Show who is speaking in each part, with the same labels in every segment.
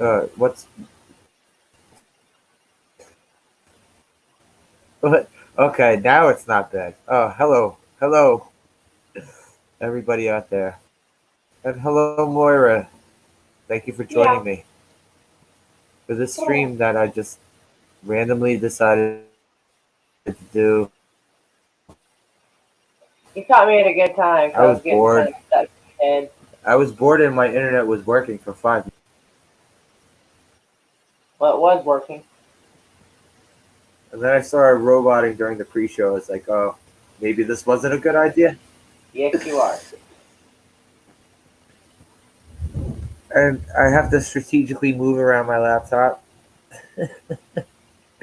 Speaker 1: What's what? Okay, now it's not bad. Oh, hello, everybody out there, and hello, Moira. Thank you for joining
Speaker 2: Yeah.
Speaker 1: me for this
Speaker 2: Yeah.
Speaker 1: stream that I just randomly decided to do.
Speaker 2: You caught me at a good time
Speaker 1: I
Speaker 2: because I
Speaker 1: was
Speaker 2: was getting kind
Speaker 1: bored.
Speaker 2: of stuck in.
Speaker 1: I was bored, and my internet was working for 5 minutes.
Speaker 2: Well, it was working.
Speaker 1: And then I started roboting during the pre-show. It's like, oh, maybe this wasn't a good idea.
Speaker 2: Yes, you are.
Speaker 1: And I have to strategically move around my laptop.
Speaker 2: You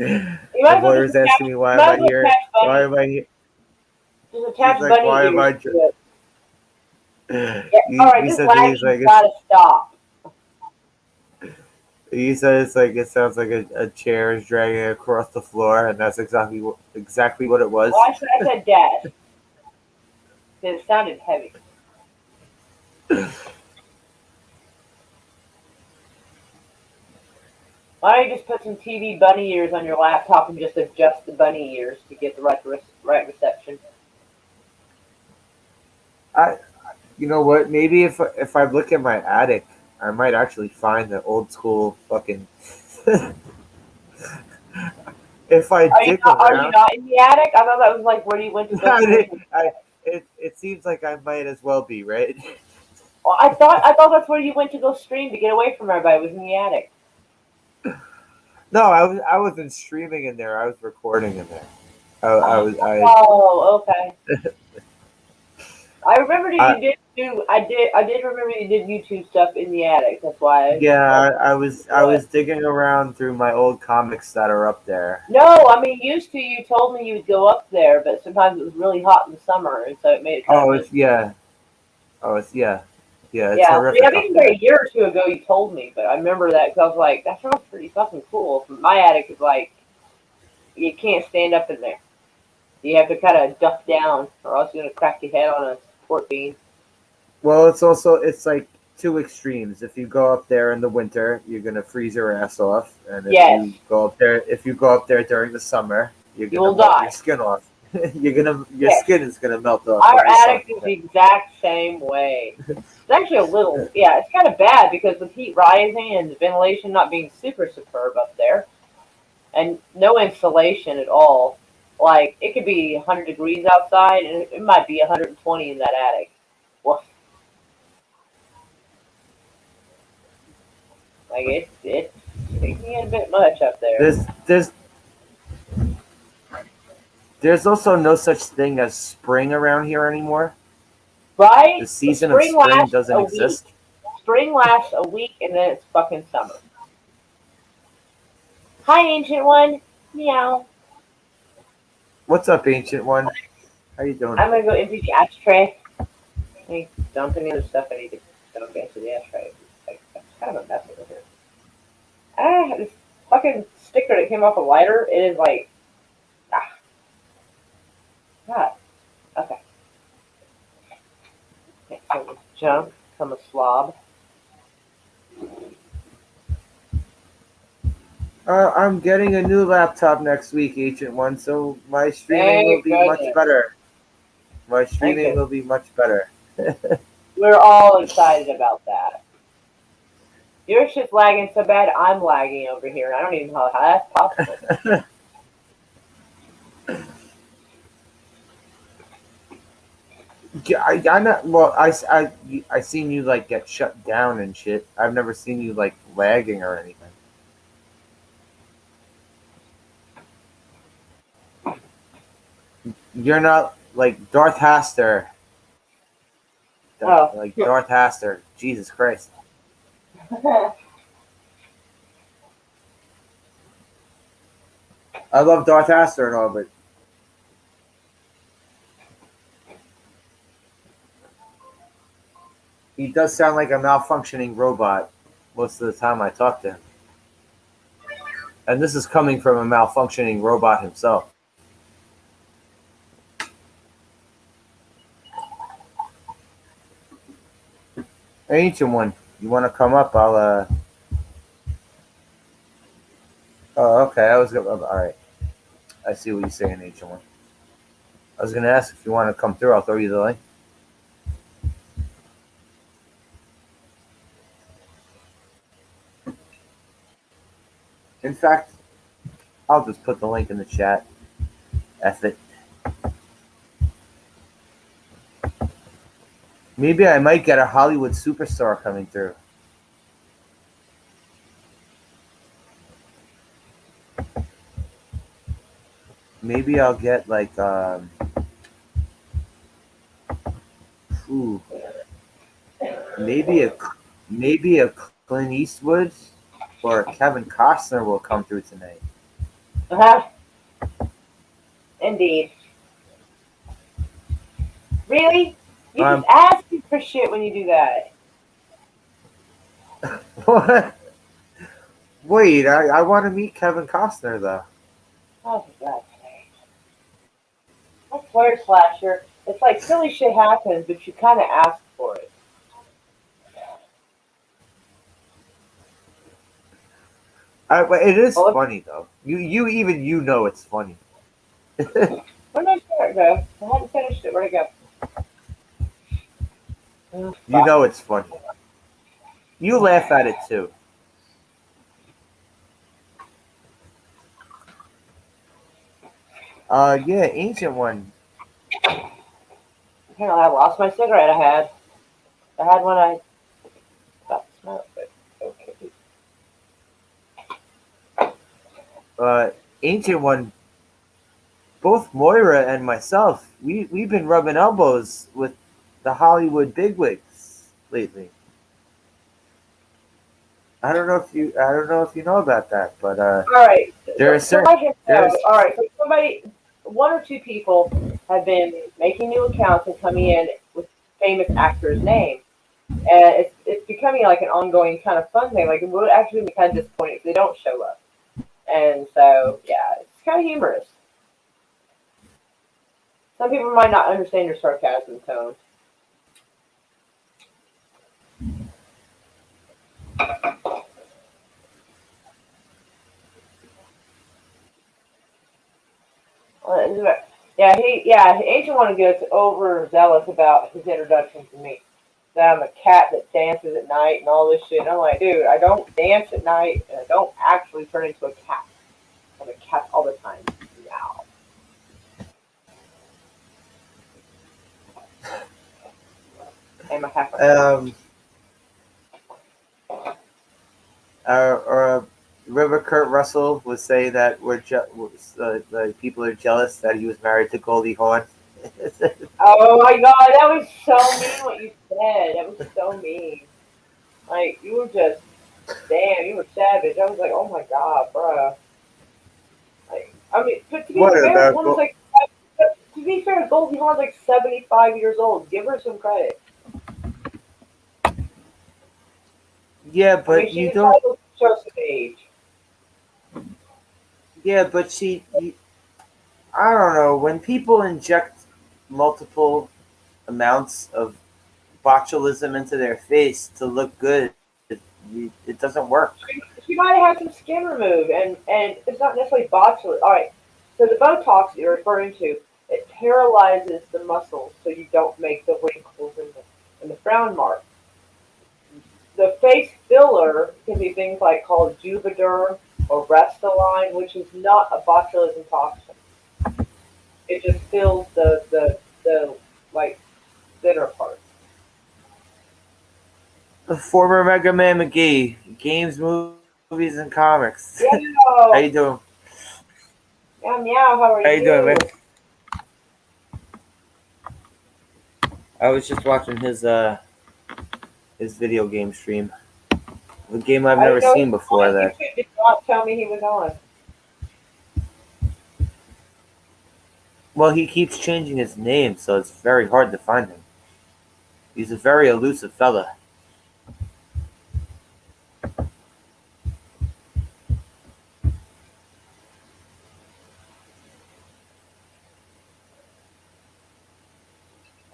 Speaker 2: might
Speaker 1: And
Speaker 2: as well just
Speaker 1: Moira's asking
Speaker 2: attach.
Speaker 1: me
Speaker 2: You
Speaker 1: why am
Speaker 2: might as
Speaker 1: I
Speaker 2: well
Speaker 1: here?
Speaker 2: attach
Speaker 1: Why
Speaker 2: bunny.
Speaker 1: am I here?
Speaker 2: Just
Speaker 1: She's
Speaker 2: attach
Speaker 1: like,
Speaker 2: bunny
Speaker 1: why am
Speaker 2: ears
Speaker 1: I?
Speaker 2: to it. Yeah. All right.
Speaker 1: He
Speaker 2: This
Speaker 1: said he's
Speaker 2: lagging's
Speaker 1: like
Speaker 2: gotta stop.
Speaker 1: he said it's like it sounds like a chair is dragging across the floor, and that's exactly what it
Speaker 2: Well,
Speaker 1: was.
Speaker 2: I said desk because it sounded heavy. Why don't you just put some TV bunny ears on your laptop and just adjust the bunny ears to get the right reception?
Speaker 1: I You know what? Maybe if I look at my attic, I might actually find the old school fucking. If I
Speaker 2: Are you
Speaker 1: dig
Speaker 2: not? Are you
Speaker 1: around,
Speaker 2: not in the attic? I thought that was like where you went to go stream.
Speaker 1: it seems like I might as well be right.
Speaker 2: Well, I thought that's where you went to go stream to get away from everybody. Was in the attic.
Speaker 1: No, I wasn't streaming in there. I was recording in there. I was
Speaker 2: Oh, okay. I remember that
Speaker 1: I
Speaker 2: you did do. I did remember you did YouTube stuff in the attic. That's why.
Speaker 1: yeah, I
Speaker 2: What?
Speaker 1: was digging around through my old comics that are up there.
Speaker 2: No, I mean, used to you told me you would go up there, but sometimes it was really hot in the summer, and so it made it kind of
Speaker 1: Oh,
Speaker 2: miserable.
Speaker 1: it's yeah. Oh, it's yeah. Yeah, it's
Speaker 2: Yeah, I
Speaker 1: horrific
Speaker 2: mean,
Speaker 1: up
Speaker 2: even a
Speaker 1: there.
Speaker 2: year or two ago you told me, but I remember that because I was like, that sounds pretty fucking cool. My attic is like you can't stand up in there. You have to kind of duck down, or else you're gonna crack your head on a support beam.
Speaker 1: Well, it's like two extremes. If you go up there in the winter, you're gonna freeze your ass off, and
Speaker 2: Yes,
Speaker 1: if you go up there during the summer, you're
Speaker 2: you
Speaker 1: gonna
Speaker 2: will
Speaker 1: melt your
Speaker 2: die.
Speaker 1: skin off. Your
Speaker 2: Yes.
Speaker 1: skin is gonna melt off
Speaker 2: Our
Speaker 1: from the sun.
Speaker 2: attic is the exact same way. It's actually a little, yeah, it's kind of bad because with heat rising and the ventilation not being super superb up there, and no insulation at all. Like, it could be 100 degrees outside, and it might be 120 in that attic. Well, like, it can get a bit much up there.
Speaker 1: There's there's there's also no such thing as spring around here anymore. The
Speaker 2: Right? The
Speaker 1: season of
Speaker 2: spring
Speaker 1: spring
Speaker 2: lasts
Speaker 1: doesn't
Speaker 2: a week.
Speaker 1: exist.
Speaker 2: Spring lasts a week, and then it's fucking summer. Hi, Ancient One. Meow.
Speaker 1: What's up, ancient one? How you doing?
Speaker 2: I'm gonna go empty the ashtray. I need to dump any other stuff I need to dump into the ashtray. Like, that's kind of a mess over here. Ah, this fucking sticker that came off a lighter, it is like, ah, God. Okay. Okay, so this junk from a slob.
Speaker 1: I'm getting a new laptop next week, ancient one. So my streaming will
Speaker 2: Thank
Speaker 1: be much
Speaker 2: goodness.
Speaker 1: better. My
Speaker 2: Thank
Speaker 1: streaming
Speaker 2: goodness.
Speaker 1: will be much better.
Speaker 2: We're all excited about that. Your shit's lagging so bad, I'm lagging over here. I don't even know how that's possible.
Speaker 1: Yeah, I not well. I seen you like get shut down and shit. I've never seen you like lagging or anything. You're not like Darth Haster.
Speaker 2: Oh.
Speaker 1: Like Darth Haster. Jesus Christ. I love Darth Haster and all, but he does sound like a malfunctioning robot most of the time I talk to him. And this is coming from a malfunctioning robot himself. Ancient one, you want to come up? Oh, okay. I was gonna. All right. I see what you're saying, Ancient One. I was gonna ask if you want to come through. I'll throw you the link. In fact, I'll just put the link in the chat. F it. Maybe I might get a Hollywood superstar coming through. Maybe I'll get like ooh, maybe a maybe a Clint Eastwood or a Kevin Costner will come through tonight.
Speaker 2: Uh-huh. Indeed. Really? You just
Speaker 1: Um,
Speaker 2: asking for shit when you do that.
Speaker 1: what? Wait, I want to meet Kevin Costner though.
Speaker 2: Oh, for God's sake. I swear, Slasher, it's like silly shit happens, but you kind of ask for it.
Speaker 1: But it is
Speaker 2: Well,
Speaker 1: funny though. You know it's funny.
Speaker 2: where did I start, go? I hadn't finished it. Where'd it go? Oh,
Speaker 1: You
Speaker 2: fuck.
Speaker 1: know it's funny. You laugh at it too. Yeah, Ancient One.
Speaker 2: Apparently, I lost my cigarette I had one I stopped to smoke, but okay.
Speaker 1: Ancient One. Both Moira and myself, we've been rubbing elbows with the Hollywood bigwigs lately. I don't know if you know about that, but
Speaker 2: All right.
Speaker 1: there are
Speaker 2: So
Speaker 1: certain
Speaker 2: let him know.
Speaker 1: there's
Speaker 2: All right. So one or two people have been making new accounts and coming in with famous actors' names. And it's becoming like an ongoing kind of fun thing. Like it would actually be kind of disappointing if they don't show up. And so yeah, it's kind of humorous. Some people might not understand your sarcasm tone. Ancient One gets overzealous about his introduction to me. That I'm a cat that dances at night and all this shit. And I'm like, dude, I don't dance at night and I don't actually turn into a cat. I'm a cat all the time. Meow. I'm a half a cat.
Speaker 1: um or River Kurt Russell would say that the people are jealous that he was married to Goldie Hawn.
Speaker 2: Oh my god, that was so mean what you said. That was so mean. Like, you were just, damn, you were savage. I was like, oh my god, bruh. Like, I mean, but to be
Speaker 1: What
Speaker 2: fair, the
Speaker 1: about
Speaker 2: woman's like, to be fair, Goldie Hawn's like 75 years old. Give her some credit.
Speaker 1: yeah,
Speaker 2: I mean,
Speaker 1: but
Speaker 2: she's
Speaker 1: you don't.
Speaker 2: entitled to show some age.
Speaker 1: Yeah, but I don't know when people inject multiple amounts of botulism into their face to look good, it doesn't work.
Speaker 2: She might have had some skin removed, and it's not necessarily botulism. All right, so the Botox you're referring to, it paralyzes the muscles so you don't make the wrinkles and the frown marks. The face filler can be things like called Juvederm or Restylane, which is not a botulism toxin. It just fills the like thinner part.
Speaker 1: The former Mega Man McGee, games, movies, and comics. How
Speaker 2: Yo,
Speaker 1: you doing?
Speaker 2: meow meow. How are
Speaker 1: How you doing, man?
Speaker 2: you?
Speaker 1: I was just watching his video game stream. A game I've
Speaker 2: I
Speaker 1: never
Speaker 2: didn't know he
Speaker 1: seen
Speaker 2: was
Speaker 1: before.
Speaker 2: on. You
Speaker 1: That
Speaker 2: did not tell me he was on.
Speaker 1: well, he keeps changing his name, so it's very hard to find him. He's a very elusive fella.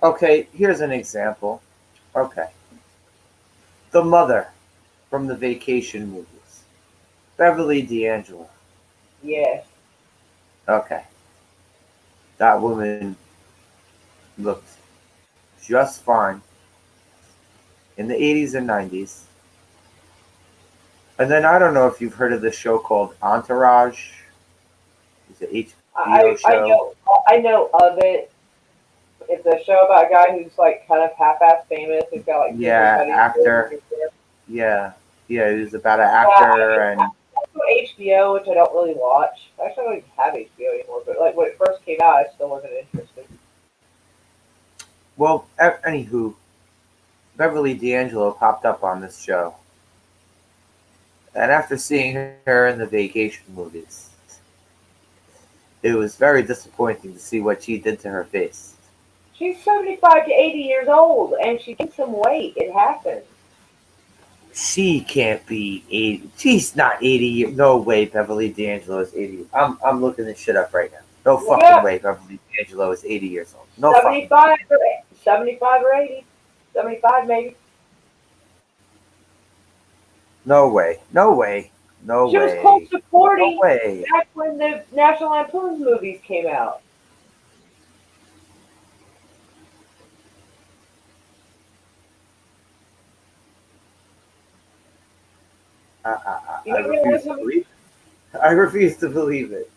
Speaker 1: Okay, here's an example. Okay, the mother from the Vacation movies, Beverly D'Angelo.
Speaker 2: Yes.
Speaker 1: Okay, that woman looked just fine in the 80s and 90s. And then I don't know if you've heard of the show called Entourage. It's an HBO
Speaker 2: I
Speaker 1: show.
Speaker 2: know of it. It's a show about a guy who's like kind of half-ass famous. He's got like finger
Speaker 1: Yeah,
Speaker 2: cutting skills.
Speaker 1: actor. Yeah, yeah, it was about an
Speaker 2: Yeah,
Speaker 1: actor, and
Speaker 2: I know HBO, which I don't really watch. Actually, I don't even have HBO anymore. But like when it first came out, I still wasn't interested.
Speaker 1: well, anywho, Beverly D'Angelo popped up on this show, and after seeing her in the vacation movies, it was very disappointing to see what she did to her face.
Speaker 2: She's 75 to 80 years old, and she gained some weight. It happens.
Speaker 1: She can't be 80. She's not 80 years. No way Beverly D'Angelo is 80. I'm looking this shit up right now. No fucking
Speaker 2: Yeah,
Speaker 1: way Beverly D'Angelo is 80 years old. No fucking way.
Speaker 2: 75 or 75 or 80. 75 maybe.
Speaker 1: No way. No way. No
Speaker 2: She was close
Speaker 1: way.
Speaker 2: to
Speaker 1: No
Speaker 2: 40
Speaker 1: way.
Speaker 2: back when the National Lampoon's movies came out. You
Speaker 1: I
Speaker 2: don't realize
Speaker 1: refuse to
Speaker 2: how many.
Speaker 1: believe it. I refuse to believe it.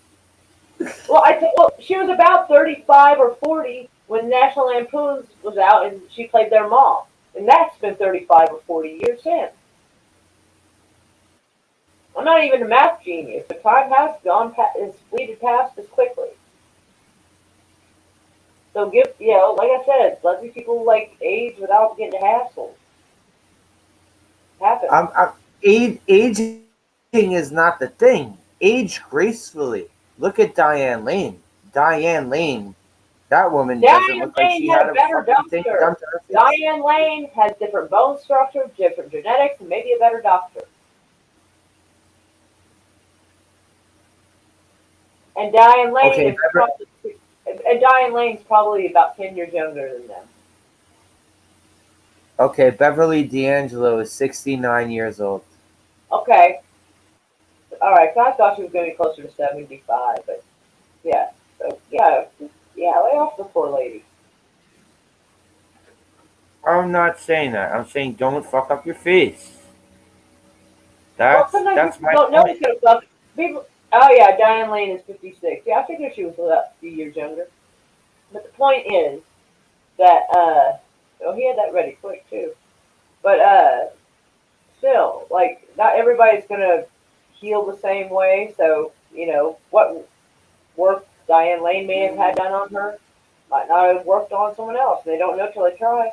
Speaker 2: Well, I think well she was about 35 or 40 when National Lampoon's was out, and she played their mom, and that's been 35 or 40 years since. I'm not even a math genius, but time has gone is fleeted past as quickly. So give like I said, let these people like age without getting hassled. Happens.
Speaker 1: Aging is not the thing. Age gracefully. Look at Diane Lane. Diane Lane. That woman doesn't look
Speaker 2: Diane
Speaker 1: like she
Speaker 2: Lane
Speaker 1: had
Speaker 2: had
Speaker 1: a
Speaker 2: a better
Speaker 1: fucking thing done
Speaker 2: doctor.
Speaker 1: to her face.
Speaker 2: Diane Lane has different bone structure, different genetics, and maybe a better doctor. And Diane Lane
Speaker 1: Okay,
Speaker 2: is probably and Diane Lane's probably about 10 years younger than them.
Speaker 1: okay. Beverly D'Angelo is 69 years old.
Speaker 2: Okay, all right. So I thought she was going to be closer to 75, but yeah, so yeah. Lay off the poor lady.
Speaker 1: I'm not saying that. I'm saying don't fuck up your face.
Speaker 2: Well,
Speaker 1: That's
Speaker 2: sometimes
Speaker 1: that's
Speaker 2: people
Speaker 1: my
Speaker 2: don't know
Speaker 1: point.
Speaker 2: it's going to suck. People. Oh yeah, Diane Lane is 56. Yeah, I figured she was about a few years younger. But the point is that oh he had that ready quick too. But still, like not everybody's gonna heal the same way. So what work Diane Lane may have had done on her might not have worked on someone else. They don't know till they try.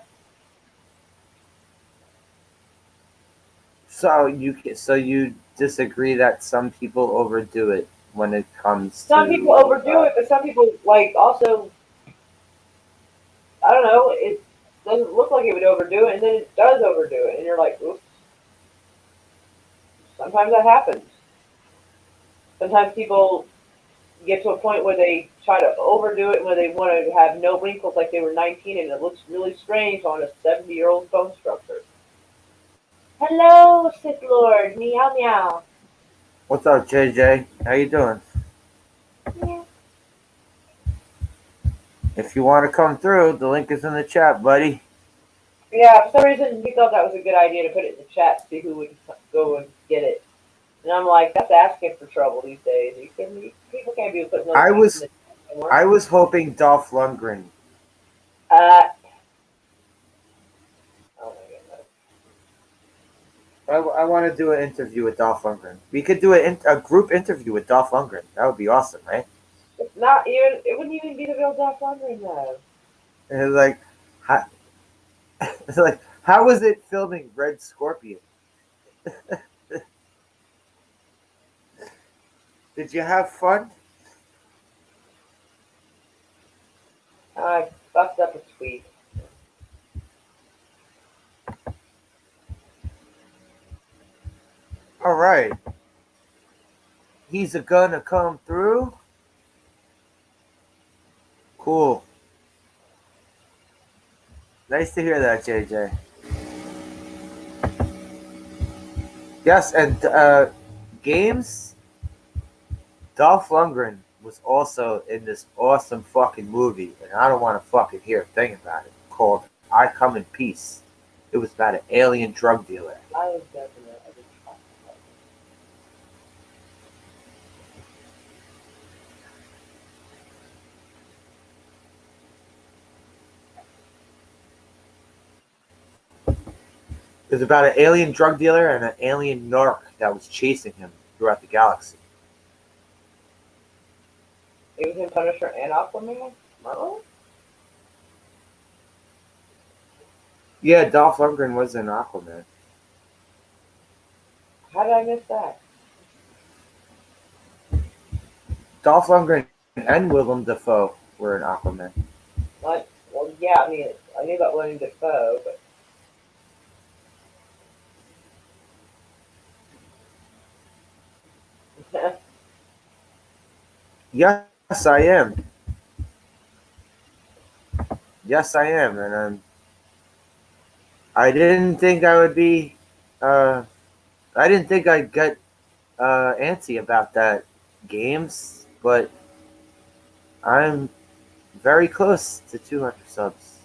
Speaker 1: So you disagree that some people overdo it when it comes
Speaker 2: Some people
Speaker 1: to
Speaker 2: overdo it, but some people like also I don't know. It doesn't look like it would overdo it, and then it does overdo it, and you're like, oops. Sometimes that happens. Sometimes people get to a point where they try to overdo it when they want to have no wrinkles like they were 19 and it looks really strange on a 70-year-old bone structure. Hello, Sith Lord. Meow meow.
Speaker 1: what's up, JJ? How you doing?
Speaker 2: Yeah.
Speaker 1: If you want to come through, the link is in the chat, buddy.
Speaker 2: Yeah, for some reason he thought that was a good idea to put it in the chat to see who would go and get it. And I'm like, that's asking for trouble these days. You kidding me? People can't be putting those
Speaker 1: I
Speaker 2: links in
Speaker 1: was
Speaker 2: the chat anymore.
Speaker 1: I was hoping Dolph Lundgren.
Speaker 2: Uh, oh my goodness.
Speaker 1: I want to do an interview with Dolph Lundgren. We could do a group interview with Dolph Lundgren. That would be awesome, right?
Speaker 2: It's not even, it wouldn't even be the real Dolph Lundgren though.
Speaker 1: And it's like, how, it's like, how was it filming Red Scorpion? Did you have fun?
Speaker 2: I fucked up a tweet.
Speaker 1: All right. He's a gonna come through. Cool. Nice to hear that, JJ. Yes, and games. Dolph Lundgren was also in this awesome fucking movie, and I don't want to fucking hear a thing about it, called I Come in Peace. It was about an alien drug dealer.
Speaker 2: I was definitely I didn't talk about
Speaker 1: It was about an alien drug dealer and an alien narc that was chasing him throughout the galaxy.
Speaker 2: it. He was in Punisher and Aquaman. Oh,
Speaker 1: Yeah, Dolph Lundgren was in Aquaman.
Speaker 2: how did I miss that?
Speaker 1: Dolph Lundgren and Willem Dafoe were in Aquaman.
Speaker 2: What? Well, yeah, I mean, I knew about William Defoe, but
Speaker 1: Yes, I am. Yes, I am, and I didn't think I would be. Uh, I didn't think I'd get antsy about that games, but I'm very close to 200 subs.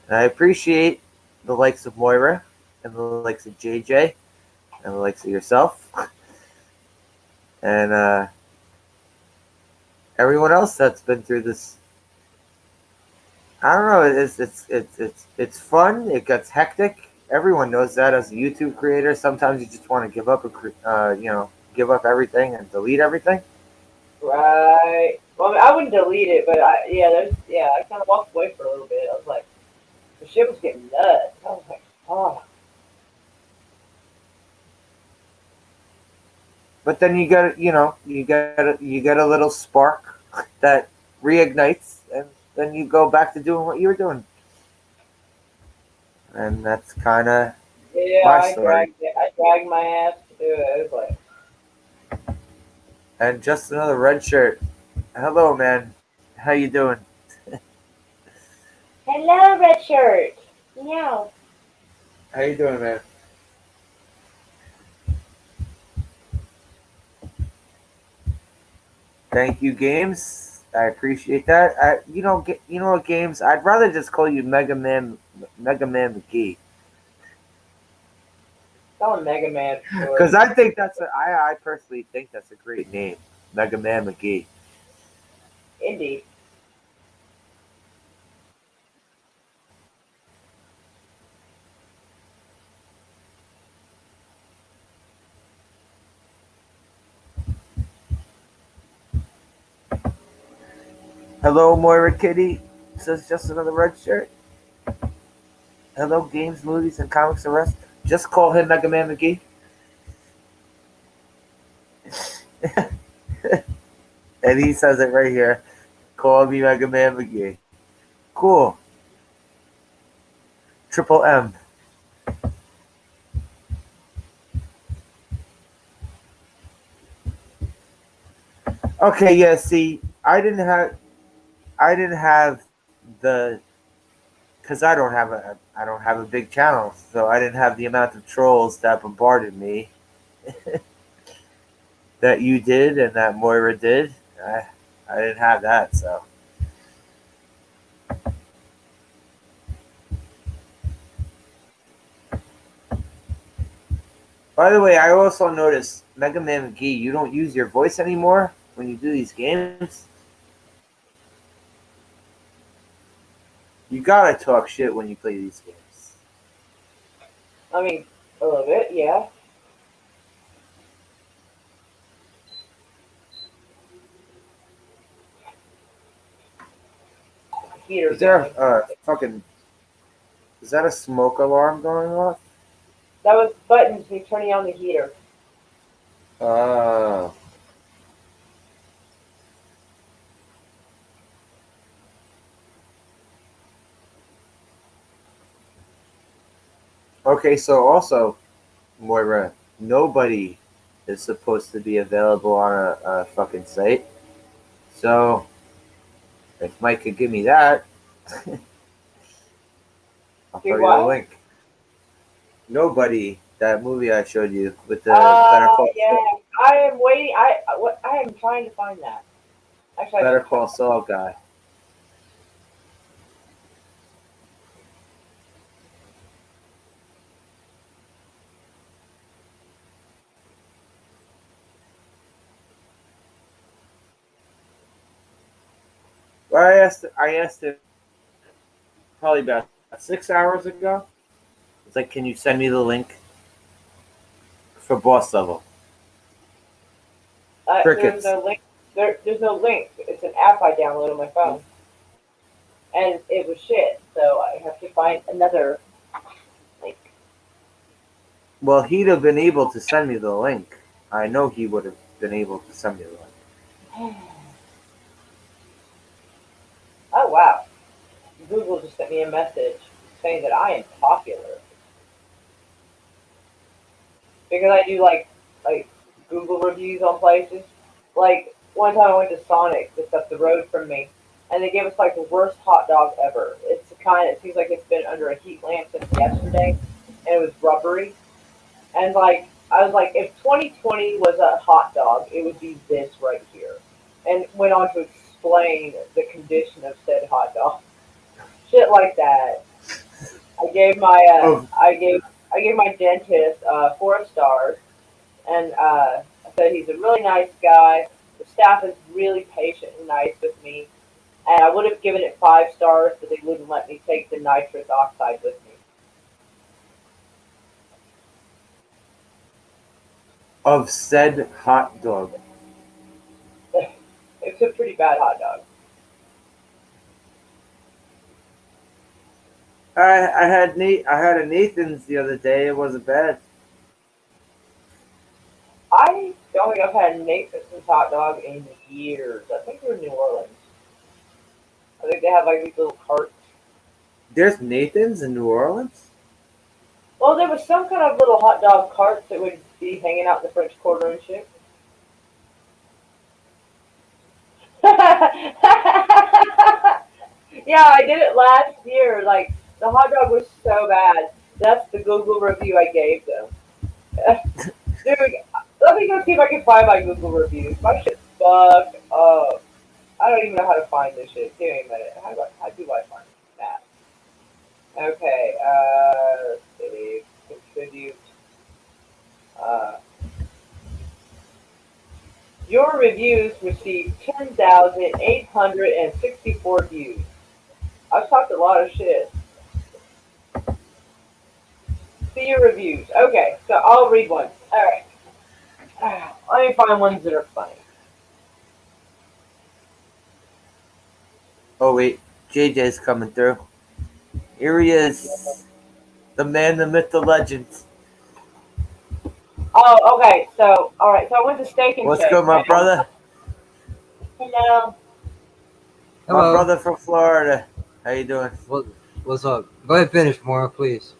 Speaker 1: And I appreciate the likes of Moira and the likes of JJ and the likes of yourself and everyone else that's been through this. I don't know. It's fun. It gets hectic. Everyone knows that as a YouTube creator. Sometimes you just want to give up, give up everything and delete everything.
Speaker 2: right. Well, I, mean, I wouldn't delete it, but I kind of walked away for a little bit. I was like, the shit was getting nuts. I was like, oh,
Speaker 1: But then you get a little spark that reignites, and then you go back to doing what you were doing, and that's kind of
Speaker 2: yeah,
Speaker 1: my story.
Speaker 2: I dragged my ass to do it. It was like,
Speaker 1: And just another red shirt. Hello, man. How you doing?
Speaker 2: hello, red shirt. Meow.
Speaker 1: How you doing, man? Thank you, games. I appreciate that. You know what, games? I'd rather just call you Mega Man McGee,
Speaker 2: Calling Mega Man for
Speaker 1: because
Speaker 2: short.
Speaker 1: I think I personally think that's a great name, Mega Man McGee.
Speaker 2: Indeed.
Speaker 1: Hello, Moira Kitty. Says just another red shirt. Hello, games, movies, and comics and rest. Just call him Mega Man McGee. And he says it right here. Call me Mega Man McGee. Cool. Triple M. Okay, yeah. See, I didn't have the because I don't have a big channel, so I didn't have the amount of trolls that bombarded me that you did and that Moira did. I didn't have that. So, by the way, I also noticed Mega Man McGee. You don't use your voice anymore when you do these games. You gotta talk shit when you play these games.
Speaker 2: I mean, a little bit, yeah.
Speaker 1: Is
Speaker 2: Heater's
Speaker 1: there
Speaker 2: going.
Speaker 1: a fucking? Is that a smoke alarm going off?
Speaker 2: That was buttons me turning on the heater.
Speaker 1: Uh, okay, so also, Moira, nobody is supposed to be available on a fucking site. So, if Mike could give me that, I'll
Speaker 2: Do
Speaker 1: throw you the
Speaker 2: what?
Speaker 1: link. Nobody, that movie I showed you with the Better Call
Speaker 2: Yeah.
Speaker 1: Saul.
Speaker 2: I am waiting. I am trying to find that. Actually, I
Speaker 1: Better
Speaker 2: should check.
Speaker 1: Call Saul guy. Well, I asked him probably about 6 hours ago. It's like, can you send me the link for boss level?
Speaker 2: There's
Speaker 1: Crickets.
Speaker 2: no link. There's no link. It's an app I downloaded on my phone, and it was shit. So I have to find another link.
Speaker 1: Well, he'd have been able to send me the link. I know he would have been able to send me the link.
Speaker 2: Oh wow! Google just sent me a message saying that I am popular because I do like Google reviews on places. Like one time I went to Sonic just up the road from me, and they gave us like the worst hot dog ever. It's the kind. It seems like it's been under a heat lamp since yesterday, and it was rubbery. And like I was like, if 2020 was a hot dog, it would be this right here. And went on to explain the condition of said hot dog. Shit like that. I gave my
Speaker 1: Oh,
Speaker 2: I gave my dentist 4 stars, and I said he's a really nice guy. The staff is really patient and nice with me, and I would have given it 5 stars, but they wouldn't let me take the nitrous oxide with
Speaker 1: of said hot dog.
Speaker 2: me. It's a pretty bad hot dog.
Speaker 1: I had a Nathan's the other day. It wasn't bad.
Speaker 2: I don't think I've had Nathan's hot dog in years. I think they're in New Orleans. I think they have like these little carts.
Speaker 1: There's Nathan's in New Orleans.
Speaker 2: Well, there was some kind of little hot dog carts that would be hanging out in the French Quarter and shit. Yeah, I did it last year. Like the hot dog was so bad. That's the Google review I gave them. Dude, let me go see if I can find my Google reviews. My shit's fucked up. I don't even know how to find this shit. Give me a minute. How do I find that? Okay, let's see. Contribute. Uh, your reviews received 10,864 views. I've talked a lot of shit. See your reviews. Okay, so I'll read one. Alright. Let me find ones that are funny.
Speaker 1: Oh wait, JJ's coming through. Here he is, the man, the myth, the legend.
Speaker 2: Oh, okay. So, all right. So I went to Steak and
Speaker 1: What's
Speaker 2: Shake.
Speaker 1: good, my brother?
Speaker 2: Hello.
Speaker 1: My
Speaker 3: Hello.
Speaker 1: brother from Florida. How you doing?
Speaker 3: What, what's up? Go ahead, finish, Maura, please.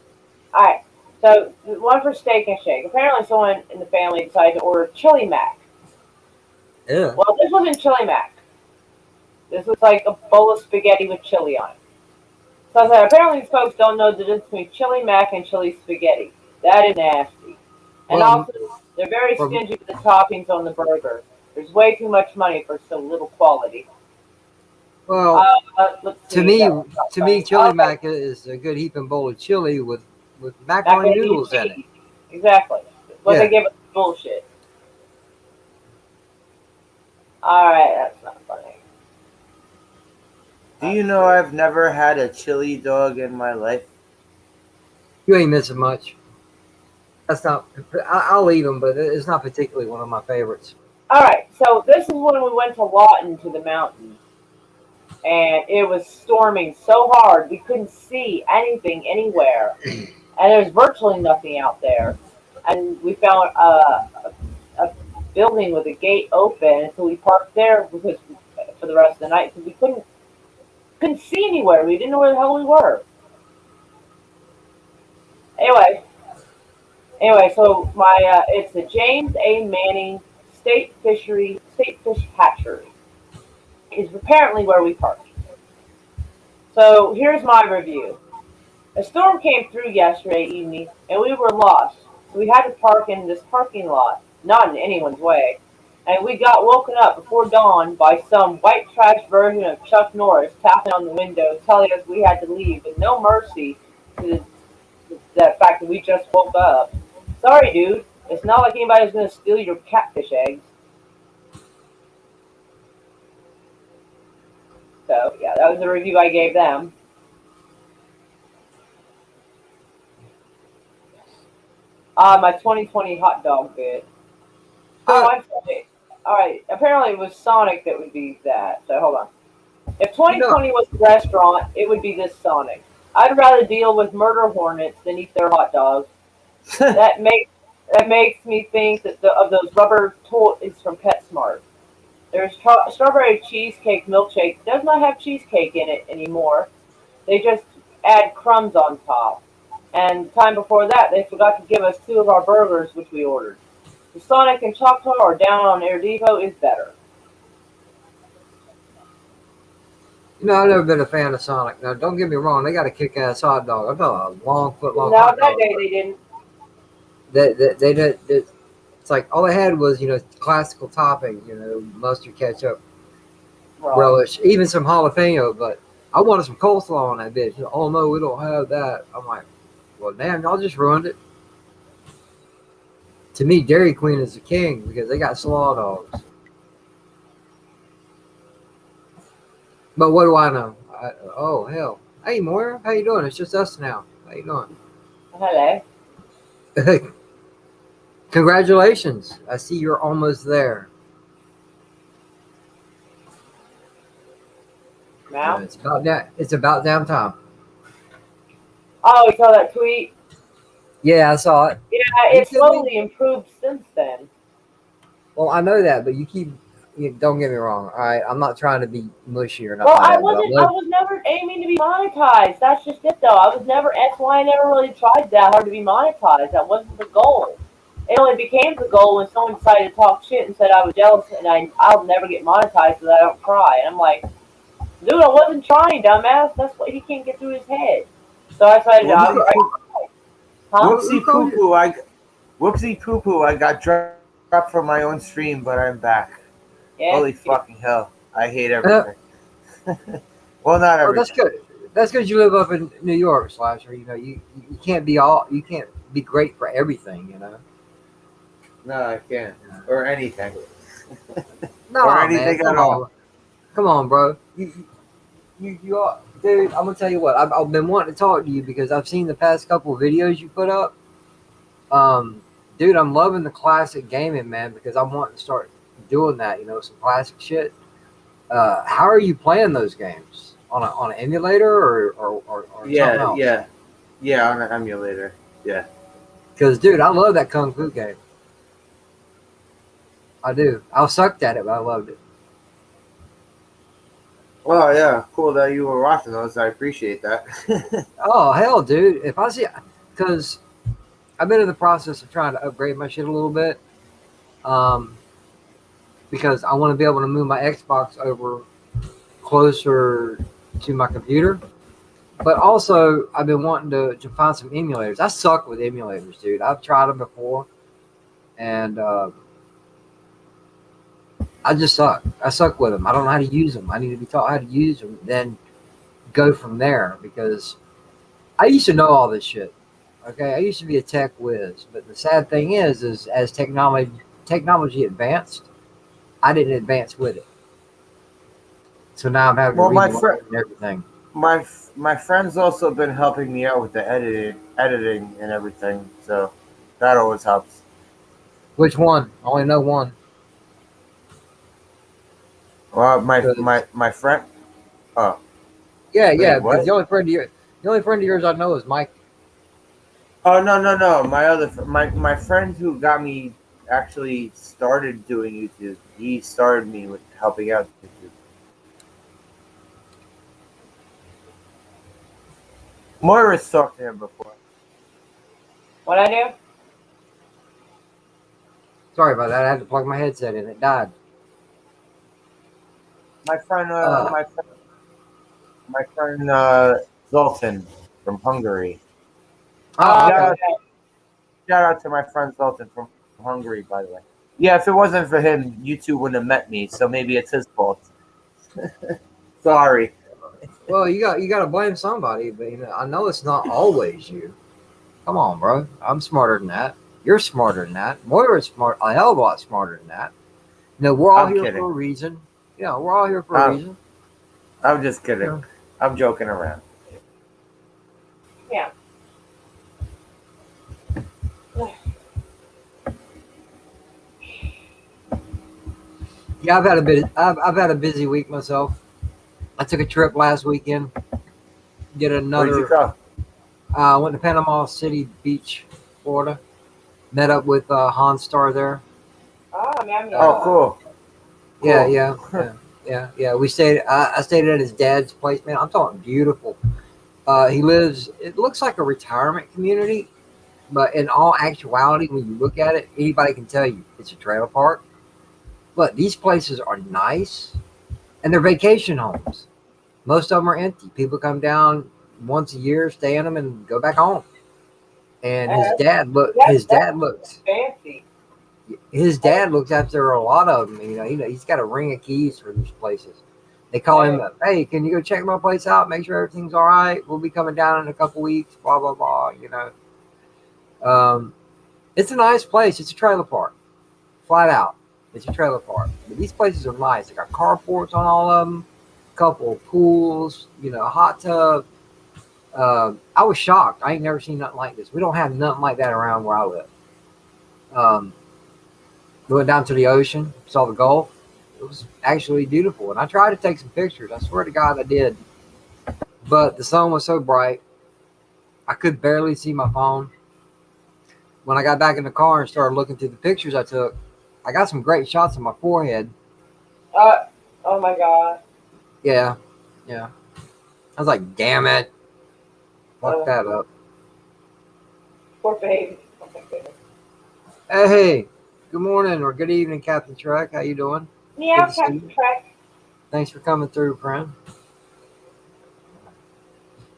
Speaker 2: All right. So one for Steak and Shake. Apparently, someone in the family decided to order chili mac.
Speaker 3: Yeah.
Speaker 2: Well, this wasn't chili mac. This was like a bowl of spaghetti with chili on it. So I said, apparently, these folks don't know the difference between chili mac and chili spaghetti. That is nasty. And
Speaker 3: Well,
Speaker 2: also, they're very
Speaker 3: well,
Speaker 2: stingy with the toppings on the burger. There's way too much money for so little quality.
Speaker 3: well,
Speaker 2: Let's
Speaker 3: to
Speaker 2: see.
Speaker 3: me,
Speaker 2: That was not
Speaker 3: to me,
Speaker 2: funny.
Speaker 3: chili
Speaker 2: Okay,
Speaker 3: mac is a good heaping bowl of chili with macaroni
Speaker 2: macaroni and
Speaker 3: noodles in it.
Speaker 2: cheese. Exactly. What they
Speaker 3: Yeah.
Speaker 2: give us is bullshit. Alright, that's not funny.
Speaker 1: Do
Speaker 2: Let's
Speaker 1: you know
Speaker 2: see.
Speaker 1: I've never had a chili dog in my life?
Speaker 3: You ain't missing much. That's not. I'll eat them, but it's not particularly one of my favorites.
Speaker 2: Alright, so this is when we went to Lawton to the mountains. And it was storming so hard we couldn't see anything anywhere. And there's virtually nothing out there. And we found a building with a gate open, so we parked there because for the rest of the night because we couldn't see anywhere. We didn't know where the hell we were. Anyway, so my it's the James A. Manning State Fish Hatchery is apparently where we parked. So here's my review. A storm came through yesterday evening and we were lost. So we had to park in this parking lot. not in anyone's way. And we got woken up before dawn by some white trash version of Chuck Norris tapping on the window, telling us we had to leave, with no mercy to the fact that we just woke up. Sorry, dude. It's not like anybody's gonna steal your catfish eggs. So yeah, that was the review I gave them. My 2020 hot dog bit. Oh, I'm sorry. All right. Apparently, it was Sonic that would be that. So hold on. If
Speaker 3: You know,
Speaker 2: 2020 was a restaurant, it would be this Sonic. I'd rather deal with murder hornets than eat their hot dogs. That makes that makes me think that of those rubber toys from PetSmart. There's strawberry cheesecake milkshake. Does not have cheesecake in it anymore. They just add crumbs on top. And the time before that, they forgot to give us two of our burgers, which we ordered. The Sonic in Choctaw or down on Air Depot is better.
Speaker 3: I've never been a fan of Sonic. Now, don't get me wrong; they got a kick-ass hot dog. I'm talking a long foot long
Speaker 2: No,
Speaker 3: hot
Speaker 2: that
Speaker 3: dog.
Speaker 2: day they didn't.
Speaker 3: They did. It's like all they had was classical toppings, mustard, ketchup,
Speaker 2: Right.
Speaker 3: relish, even some jalapeno. But I wanted some coleslaw on that bitch. Oh no, we don't have that. I'm like, well, damn, y'all just ruined it. To me, Dairy Queen is the king because they got slaw dogs. But what do I know? Oh hell, hey Moira, how you doing? It's just us now. How you
Speaker 2: Hello.
Speaker 3: doing? Congratulations! I see you're almost there.
Speaker 2: Now?
Speaker 3: It's about that. It's about damn time.
Speaker 2: Oh, you saw that tweet?
Speaker 3: Yeah, I saw it.
Speaker 2: Yeah,
Speaker 3: Are you
Speaker 2: it's
Speaker 3: kidding me?
Speaker 2: slowly improved since then.
Speaker 3: Well, I know that, but don't get me wrong. All right, I'm not trying to be mushy or nothing
Speaker 2: Well,
Speaker 3: like that, but I
Speaker 2: I
Speaker 3: love.
Speaker 2: was never aiming to be monetized. That's just it, though. I was never, that's why I never really tried that hard to be monetized. That wasn't the goal. It only became the goal when someone decided to talk shit and said I was jealous and I'll never get monetized because I don't try. And I'm like, dude, I wasn't trying, dumbass. That's what he can't get through his head. So I decided,
Speaker 1: whoopsie poo,
Speaker 2: huh?
Speaker 3: Who
Speaker 1: whoopsie
Speaker 3: called
Speaker 1: poo
Speaker 3: you?
Speaker 1: poo. Whoopsie poo poo. I got dropped from my own stream, but I'm back.
Speaker 2: Yeah.
Speaker 1: Holy fucking hell! I hate
Speaker 3: Uh,
Speaker 1: everything. Well, not
Speaker 3: oh, that's
Speaker 1: everything.
Speaker 3: good. That's because you live up in New York, Slasher. You can't be all. You can't be great for everything.
Speaker 1: No, I can't. Or anything. Or
Speaker 3: No, man,
Speaker 1: anything at all.
Speaker 3: come on, bro. You are, dude. I'm gonna tell you what. I've been wanting to talk to you because I've seen the past couple of videos you put up. Um, dude, I'm loving the classic gaming, man, because I'm wanting to start doing that. Some classic shit. How are you playing those games on an emulator or something
Speaker 1: Yeah,
Speaker 3: else?
Speaker 1: yeah, yeah. On an emulator. Yeah.
Speaker 3: Because, dude, I love that Kung Fu game. I do. I sucked at it, but I loved it.
Speaker 1: Well, yeah. Cool that you were watching those. I appreciate that.
Speaker 3: Oh hell, dude! If I see, because I've been in the process of trying to upgrade my shit a little bit, um, because I want to be able to move my Xbox over closer to my computer. But also, I've been wanting to find some emulators. I suck with emulators, dude. I've tried them before, and I just suck. I suck with them. I don't know how to use them. I need to be taught how to use them, then go from there. Because I used to know all this shit. Okay, I used to be a tech whiz, but the sad thing is as technology advanced, I didn't advance with it. So now I'm having to
Speaker 1: Well,
Speaker 3: relearn everything.
Speaker 1: my friend's also been helping me out with the editing and everything. So that always helps.
Speaker 3: Which one? I only know one.
Speaker 1: Well,
Speaker 3: Because
Speaker 1: my friend. Oh,
Speaker 3: yeah,
Speaker 1: wait,
Speaker 3: because
Speaker 1: what?
Speaker 3: the only friend of yours I know is Mike.
Speaker 1: Oh, no. My friend who got me actually started doing YouTube. He started me with helping out YouTube. Moira's talked to him before.
Speaker 2: What I do?
Speaker 3: Sorry about that. I had to plug my headset in. It died.
Speaker 1: My friend,
Speaker 3: Uh,
Speaker 1: my friend Zoltan from Hungary.
Speaker 3: oh,
Speaker 2: Oh,
Speaker 1: Shout
Speaker 3: okay.
Speaker 1: out,
Speaker 2: okay.
Speaker 1: shout out to my friend Zoltan from hungry, by the way. Yeah, if it wasn't for him, you two wouldn't have met me. So maybe it's his fault. Sorry.
Speaker 3: Well, you got to blame somebody, but I know it's not always you. Come on, bro. I'm smarter than that. You're smarter than that. Moira's smart, a hell of a lot smarter than that. We're all
Speaker 1: I'm
Speaker 3: here for
Speaker 1: kidding.
Speaker 3: a reason. Yeah, we're all here for a
Speaker 1: I'm,
Speaker 3: reason.
Speaker 1: I'm just kidding.
Speaker 3: Yeah.
Speaker 1: I'm joking around.
Speaker 2: Yeah.
Speaker 3: Yeah, I've had a busy week myself. I took a trip last weekend. Did
Speaker 1: Where'd you
Speaker 3: another.
Speaker 1: go?
Speaker 3: Went to Panama City Beach, Florida. Met up with Hans Star there.
Speaker 2: Ah, yum
Speaker 1: Oh,
Speaker 2: yum.
Speaker 1: cool.
Speaker 3: Yeah,
Speaker 1: Cool.
Speaker 3: yeah, yeah, yeah. We stayed. I stayed at his dad's place. Man, I'm talking beautiful. He lives. It looks like a retirement community, but in all actuality, when you look at it, anybody can tell you it's a trailer park. But these places are nice, and they're vacation homes. Most of them are empty. People come down once a year, stay in them, and go back home. And his
Speaker 2: Uh,
Speaker 3: dad look.
Speaker 2: that
Speaker 3: His
Speaker 2: that
Speaker 3: dad looks.
Speaker 2: fancy.
Speaker 3: His dad looks after a lot of them. He's got a ring of keys for these places. They call him, hey, can you go check my place out? Make sure everything's all right. We'll be coming down in a couple weeks. Blah blah blah. It's a nice place. It's a trailer park, flat out. It's a trailer park. But these places are nice. They got carports on all of them. Couple of pools. A hot tub. I was shocked. I ain't never seen nothing like this. We don't have nothing like that around where I live. We went down to the ocean, saw the Gulf. It was actually beautiful. And I tried to take some pictures. I swear to God I did. But the sun was so bright, I could barely see my phone. When I got back in the car and started looking through the pictures I took, I got some great shots of my forehead.
Speaker 2: Uh, oh my God.
Speaker 3: Yeah, yeah. I was like, damn it. Fuck that up.
Speaker 2: Poor baby. Oh my goodness.
Speaker 3: Hey, good morning or good evening, Captain Trek. How you doing? Good
Speaker 2: Yeah,
Speaker 3: to see
Speaker 2: Captain
Speaker 3: you.
Speaker 2: Trek.
Speaker 3: Thanks for coming through, friend.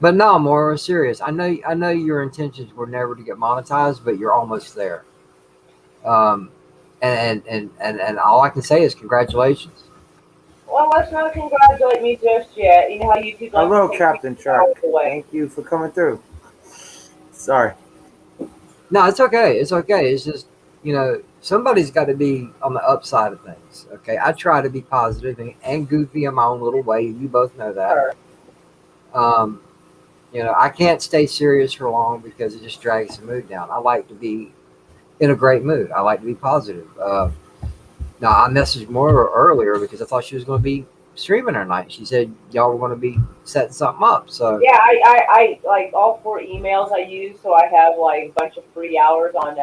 Speaker 3: But no, more serious. I know your intentions were never to get monetized, but you're almost there. Um, and all I can say is congratulations.
Speaker 2: Well, let's not congratulate me just yet. You know how YouTube likes
Speaker 1: Hello,
Speaker 2: to take
Speaker 1: Captain
Speaker 2: people's hours
Speaker 1: Truck.
Speaker 2: away.
Speaker 1: Thank you for coming through. Sorry.
Speaker 3: No, it's okay. It's okay. It's just somebody's got to be on the upside of things. Okay, I try to be positive and goofy in my own little way. You both know that.
Speaker 2: Sure.
Speaker 3: Um, I can't stay serious for long because it just drags the mood down. I like to be in a great mood. I like to be positive. Now, I messaged Moira earlier because I thought she was going to be streaming her night. She said y'all were going to be setting something up. So
Speaker 2: Yeah, I like all 4 emails I use, so I have like a bunch of free hours on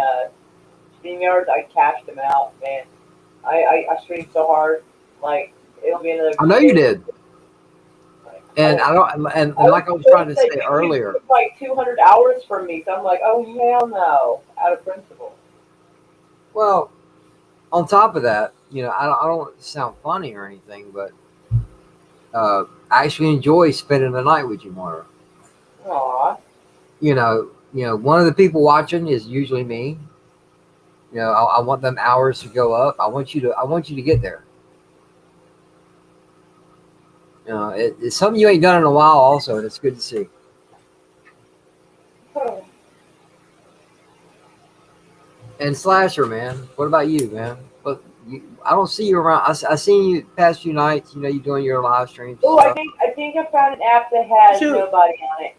Speaker 2: StreamYard. I cashed them out, man. I streamed so hard, like it'll be another
Speaker 3: I know
Speaker 2: 2
Speaker 3: you
Speaker 2: days.
Speaker 3: did,
Speaker 2: Like,
Speaker 3: and I don't, and like I was trying to say
Speaker 2: YouTube
Speaker 3: earlier.
Speaker 2: took like 200 hours from me, so I'm like, oh hell no, out of principle.
Speaker 3: Well, on top of that, I don't want to sound funny or anything, but I actually enjoy spending the night with you, Moira.
Speaker 2: Aw.
Speaker 3: One of the people watching is usually me. I want them hours to go up. I want you to get there. It's something you ain't done in a while, also, and it's good to see. And Slasher, man, what about you, man? But I don't see you around. I seen you past few nights. You doing your live streams.
Speaker 2: Oh, I think I found an app that has
Speaker 1: Shoot.
Speaker 2: nobody on it.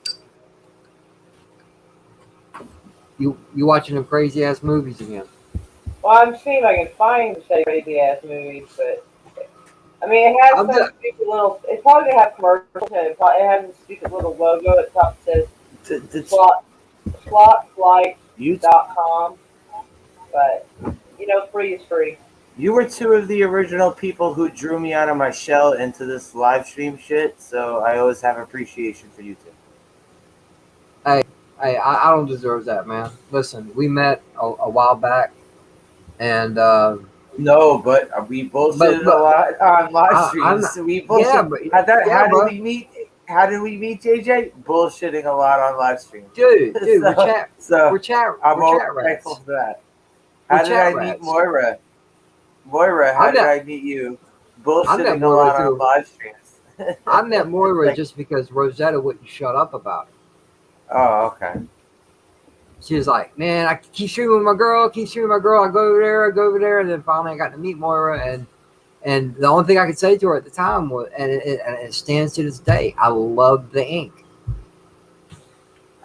Speaker 3: You watching them crazy ass movies again?
Speaker 2: Well, I'm seeing if I can find some crazy ass movies, but I mean, it has
Speaker 3: I'm
Speaker 2: some
Speaker 3: just,
Speaker 2: stupid little. It's probably gonna have commercials, and it has a stupid little logo at the top that says slot
Speaker 1: You
Speaker 2: slotflights.com. But free is free.
Speaker 1: you were two of the original people who drew me out of my shell into this live stream shit, so I always have appreciation for you two.
Speaker 3: hey, I don't deserve that, man. Listen, we met a while back, and
Speaker 1: No, but we bullshitted a lot on live
Speaker 3: I'm
Speaker 1: streams. We
Speaker 3: yeah,
Speaker 1: bullshit.
Speaker 3: but
Speaker 1: How did
Speaker 3: bro.
Speaker 1: we meet? How did we meet, JJ? Bullshitting a lot on live streams.
Speaker 3: Dude,
Speaker 1: So-
Speaker 3: we're chat
Speaker 1: So
Speaker 3: we're chat
Speaker 1: I'm
Speaker 3: we're
Speaker 1: always
Speaker 3: chat
Speaker 1: grateful
Speaker 3: rats.
Speaker 1: for that. How
Speaker 3: We're
Speaker 1: did
Speaker 3: chat
Speaker 1: I meet
Speaker 3: rats.
Speaker 1: Moira? Moira,
Speaker 3: I
Speaker 1: how did
Speaker 3: met
Speaker 1: I meet you?
Speaker 3: I met
Speaker 1: Bullshitting a
Speaker 3: Moira
Speaker 1: lot on
Speaker 3: through.
Speaker 1: live streams.
Speaker 3: I met Moira
Speaker 1: Like,
Speaker 3: just because Rosetta wouldn't shut up about it.
Speaker 1: oh, okay.
Speaker 3: She was like, "Man, I keep streaming with my girl. Keep streaming with my girl. I go over there. I go over there." And then finally, I got to meet Moira, and the only thing I could say to her at the time was, and it stands to this day, I love the ink.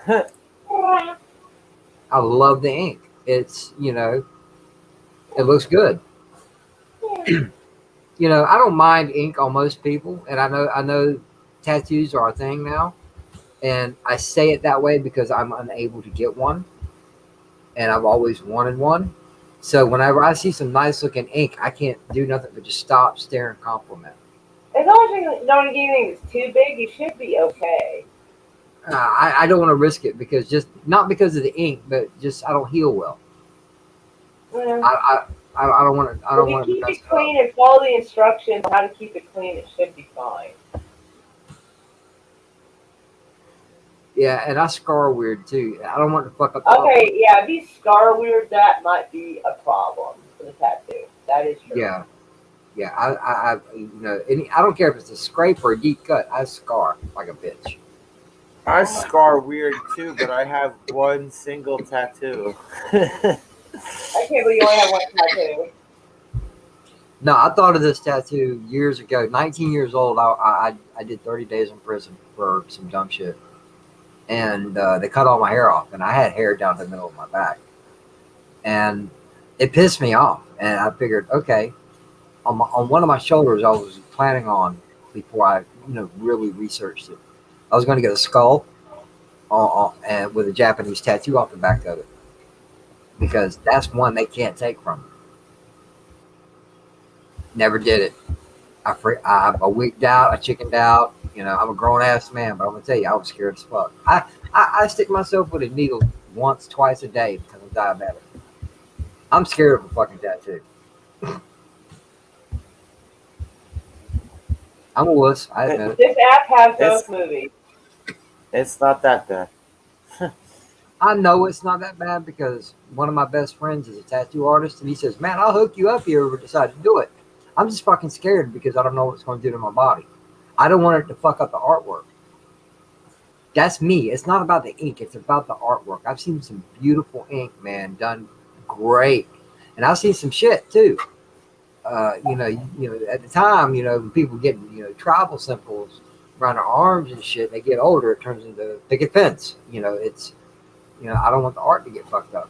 Speaker 3: I love the ink. It's it looks good. I don't mind ink on most people, and I know tattoos are a thing now, and I say it that way because I'm unable to get one, and I've always wanted one. So whenever I see some nice looking ink, I can't do nothing but just stop, stare, and compliment.
Speaker 2: As long as you don't get anything that's too big, you should be okay.
Speaker 3: I don't want to risk it because just not because of the ink, but just I don't heal well.
Speaker 2: Yeah.
Speaker 3: I don't want to. I
Speaker 2: If
Speaker 3: don't
Speaker 2: you
Speaker 3: want to
Speaker 2: keep
Speaker 3: mess
Speaker 2: it
Speaker 3: it up.
Speaker 2: clean and follow the instructions on how to keep it clean, it should be fine.
Speaker 3: Yeah, and I scar weird too. I don't want to fuck up the artwork.
Speaker 2: Okay, yeah, if you scar weird, that might be a problem for the tattoo. That is true.
Speaker 3: Yeah, yeah. I don't care if it's a scrape or a deep cut. I scar like a bitch.
Speaker 1: I scar weird too, but I have one single tattoo.
Speaker 2: I can't believe you only have one tattoo.
Speaker 3: No, I thought of this tattoo years ago. 19 years old. I did 30 days in prison for some dumb shit, and they cut all my hair off, and I had hair down the middle of my back, and it pissed me off. And I figured, okay, on one of my shoulders, I was planning on before I really researched it. I was going to get a skull and with a Japanese tattoo off the back of it because that's one they can't take from me. Never did it. I wigged out. I chickened out. I'm a grown ass man, but I'm gonna tell you, I was scared as fuck. I stick myself with a needle once, twice a day because I'm diabetic. I'm scared of a fucking tattoo. I'm a wuss. I
Speaker 1: it,
Speaker 3: admit it.
Speaker 2: This app has
Speaker 1: it's
Speaker 2: both movies.
Speaker 1: it's not that bad.
Speaker 3: I know it's not that bad because one of my best friends is a tattoo artist, and he says, "Man, I'll hook you up if you ever decide to do it." I'm just fucking scared because I don't know what it's going to do to my body. I don't want it to fuck up the artwork. That's me. It's not about the ink. It's about the artwork. I've seen some beautiful ink, man, done great, and I've seen some shit too. At the time, when people get tribal symbols around their arms and shit, they get older. It turns into picket fence. I don't want the art to get fucked up.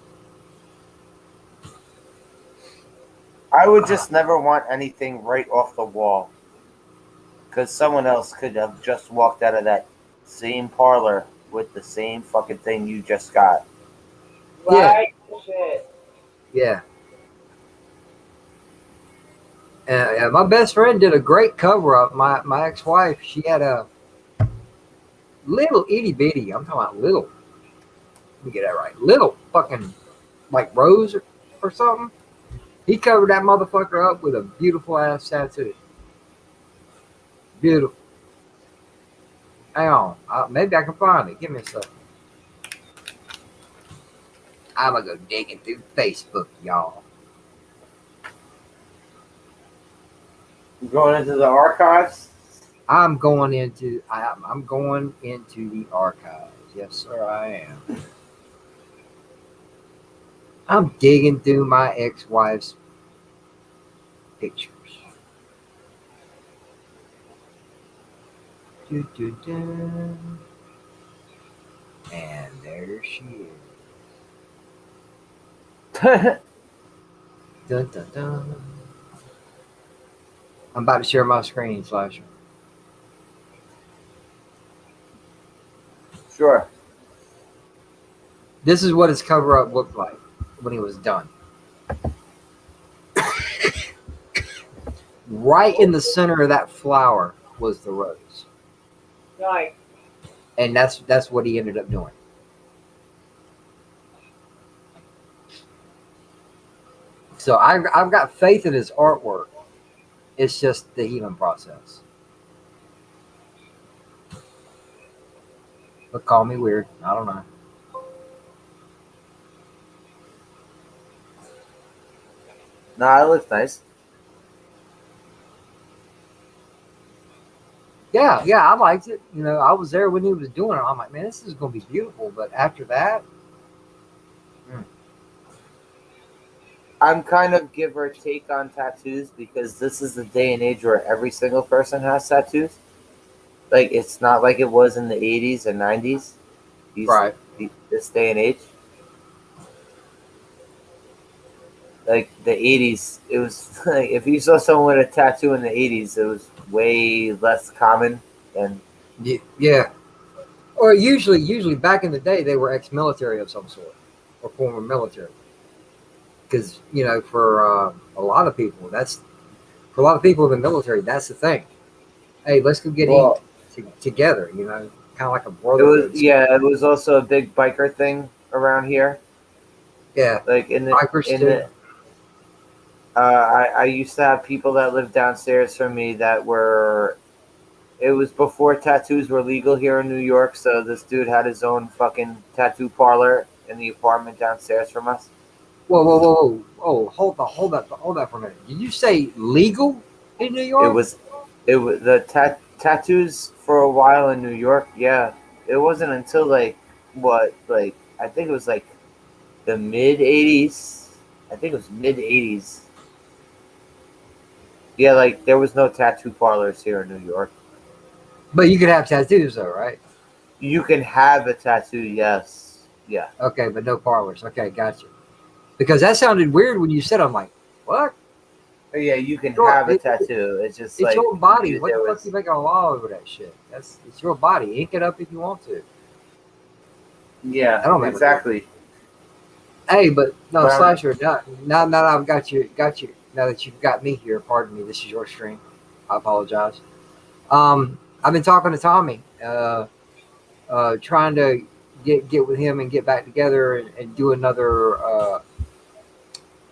Speaker 1: I would just never want anything right off the wall because someone else could have just walked out of that same parlor with the same fucking thing you just got.
Speaker 3: Yeah,
Speaker 2: Right? Shit.
Speaker 3: yeah. My best friend did a great cover up. My ex wife, she had a little itty bitty. I'm talking about little. Let me get that right. Little fucking like rose or something. He covered that motherfucker up with a beautiful ass tattoo. Beautiful. Hang on. Maybe I can find it. Give me a second. I'm gonna go digging through Facebook, y'all.
Speaker 1: You going into the archives?
Speaker 3: I'm going into the archives. Yes, sir, I am. I'm digging through my ex-wife's pictures. Doo, doo, doo. And there she is. Dun, dun, dun. I'm about to share my screen, Slasher.
Speaker 1: Sure.
Speaker 3: This is what his cover up looked like when he was done. Right in the center of that flower was the rose,
Speaker 2: Nice.
Speaker 3: and that's what he ended up doing. So I've got faith in his artwork. It's just the healing process. But call me weird. I don't know.
Speaker 1: Nah, it looks nice.
Speaker 3: Yeah, yeah, I liked it. You know, I was there when he was doing it. I'm like, man, this is gonna be beautiful. But after that,
Speaker 1: I'm kind of give or take on tattoos because this is the day and age where every single person has tattoos. Like it's not like it was in the 80s and 90s. These
Speaker 3: right?
Speaker 1: this day and age, like the 80s, it was like if you saw someone with a tattoo in the 80s, it was way less common than.
Speaker 3: Yeah. Or usually back in the day, they were ex-military of some sort or former military. Because for a lot of people, for a lot of people in the military, that's the thing. Hey, let's go get ink
Speaker 1: Well,
Speaker 3: together. Kind of like a
Speaker 1: it was,
Speaker 3: brotherhood.
Speaker 1: yeah, it was also a big biker thing around here.
Speaker 3: Yeah,
Speaker 1: Like
Speaker 3: bikers
Speaker 1: in
Speaker 3: too.
Speaker 1: the I used to have people that lived downstairs from me that were. It was before tattoos were legal here in New York, so this dude had his own fucking tattoo parlor in the apartment downstairs from us.
Speaker 3: Whoa, whoa, whoa, whoa! Oh, hold that for a minute. Did you say legal in New
Speaker 1: It
Speaker 3: York?
Speaker 1: was, the tattoos for a while in New York. Yeah, it wasn't until like I think it was like the mid '80s. I think it was mid '80s. Yeah, like there was no tattoo parlors here in New York.
Speaker 3: But you could have tattoos though, right?
Speaker 1: You can have a tattoo, yes, yeah.
Speaker 3: Okay, but no parlors. Okay, gotcha. Because that sounded weird when you said. I'm like, what?
Speaker 1: Yeah, you can
Speaker 3: Your,
Speaker 1: have a tattoo. It's just
Speaker 3: it's
Speaker 1: like
Speaker 3: your body.
Speaker 1: you,
Speaker 3: What
Speaker 1: there
Speaker 3: the fuck you
Speaker 1: was.
Speaker 3: making a law over that shit? It's your body. Ink it up if you want to.
Speaker 1: Yeah,
Speaker 3: I don't matter.
Speaker 1: exactly.
Speaker 3: Hey, but no,
Speaker 1: But
Speaker 3: Slasher. Now that I've got you. Now that you've got me here, pardon me. This is your stream. I apologize. I've been talking to Tommy, trying to get with him and get back together and do another.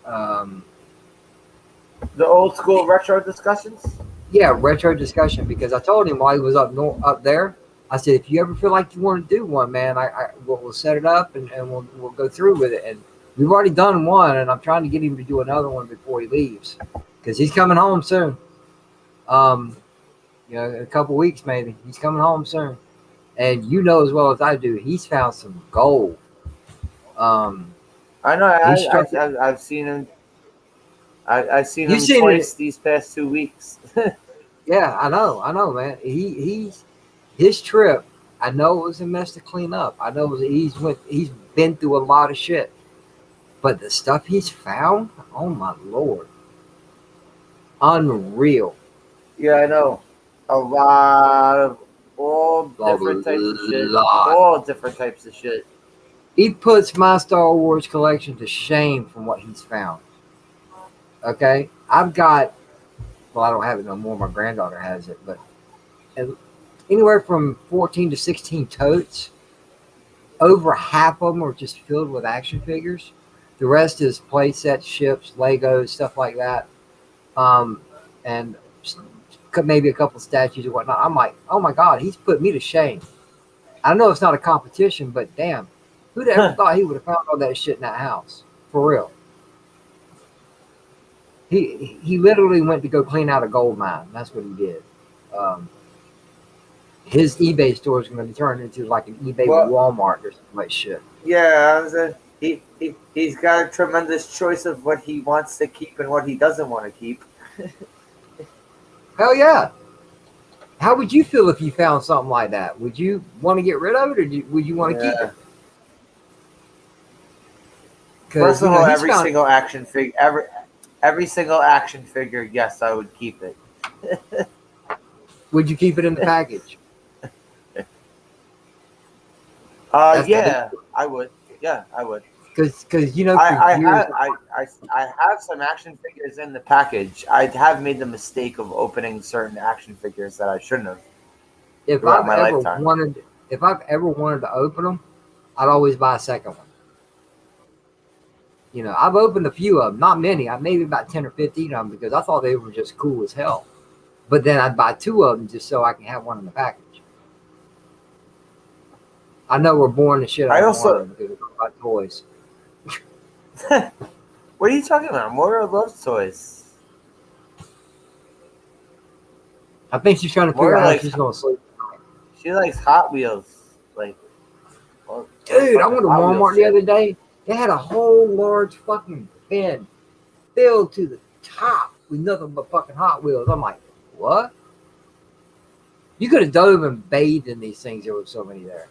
Speaker 3: Um,
Speaker 1: the old school retro discussions.
Speaker 3: yeah, retro discussion because I told him while he was up there. I said, if you ever feel like you want to do one, man, we'll set it up and we'll go through with it. And we've already done one, and I'm trying to get him to do another one before he leaves because he's coming home soon. Um, a couple weeks maybe. He's coming home soon, and you know as well as I do, he's found some gold. Um,
Speaker 1: I know.
Speaker 3: he struck.
Speaker 1: I've seen him. I've seen
Speaker 3: You've
Speaker 1: him
Speaker 3: seen it.
Speaker 1: twice these past 2 weeks.
Speaker 3: Yeah, I know, man. He's his trip. I know it was a mess to clean up. I know he's been through a lot of shit. But the stuff he's found, oh my lord, unreal.
Speaker 1: Yeah, I know. A lot of all
Speaker 3: A
Speaker 1: different types of shit.
Speaker 3: lot.
Speaker 1: All different types of shit.
Speaker 3: He puts my Star Wars collection to shame from what he's found. Okay, I've got. Well, I don't have it no more. My granddaughter has it, but anywhere from 14 to 16 totes. Over half of them are just filled with action figures. The rest is play sets, ships, Legos, stuff like that, and maybe a couple statues or whatnot. I'm like, oh my god, he's put me to shame. I know it's not a competition, but damn, who'd ever thought he would have found all that shit in that house? For real. He literally went to go clean out a gold mine. That's what he did. Um, his eBay store is going to be turned into like an eBay
Speaker 1: Well,
Speaker 3: Walmart or something like shit.
Speaker 1: yeah, he's got a tremendous choice of what he wants to keep and what he doesn't want to keep.
Speaker 3: Hell yeah. How would you feel if you found something like that? Would you want to get rid of it, or would you want to keep
Speaker 1: Yeah.
Speaker 3: it? Because
Speaker 1: First of all,
Speaker 3: he's found.
Speaker 1: every single action figure, yes, I would keep it.
Speaker 3: Would you keep it in the package? That's
Speaker 1: Yeah, I would. Yeah, I would.
Speaker 3: because for
Speaker 1: I
Speaker 3: years.
Speaker 1: have I have some action figures in the package. I have made the mistake of opening certain action figures that I shouldn't have
Speaker 3: If
Speaker 1: throughout
Speaker 3: I've
Speaker 1: my
Speaker 3: ever
Speaker 1: lifetime.
Speaker 3: wanted, if I've ever wanted to open them, I'd always buy a second one. I've opened a few of them, not many. I maybe about 10 or 15 of them because I thought they were just cool as hell. But then I'd buy two of them just so I can have one in the package. I know we're boring the shit out
Speaker 1: I
Speaker 3: of
Speaker 1: also
Speaker 3: Warren because we're talking about toys.
Speaker 1: What are you talking about? Moira loves toys.
Speaker 3: I think she's trying to figure
Speaker 1: Moira
Speaker 3: out how
Speaker 1: likes
Speaker 3: she's gonna sleep.
Speaker 1: she likes Hot Wheels. Like,
Speaker 3: Dude, I
Speaker 1: fucking
Speaker 3: went to
Speaker 1: Hot Wheels
Speaker 3: Walmart the
Speaker 1: shit.
Speaker 3: other day. They had a whole large fucking bin filled to the top with nothing but fucking Hot Wheels. I'm like, what? You could have dove and bathed in these things. There were so many there.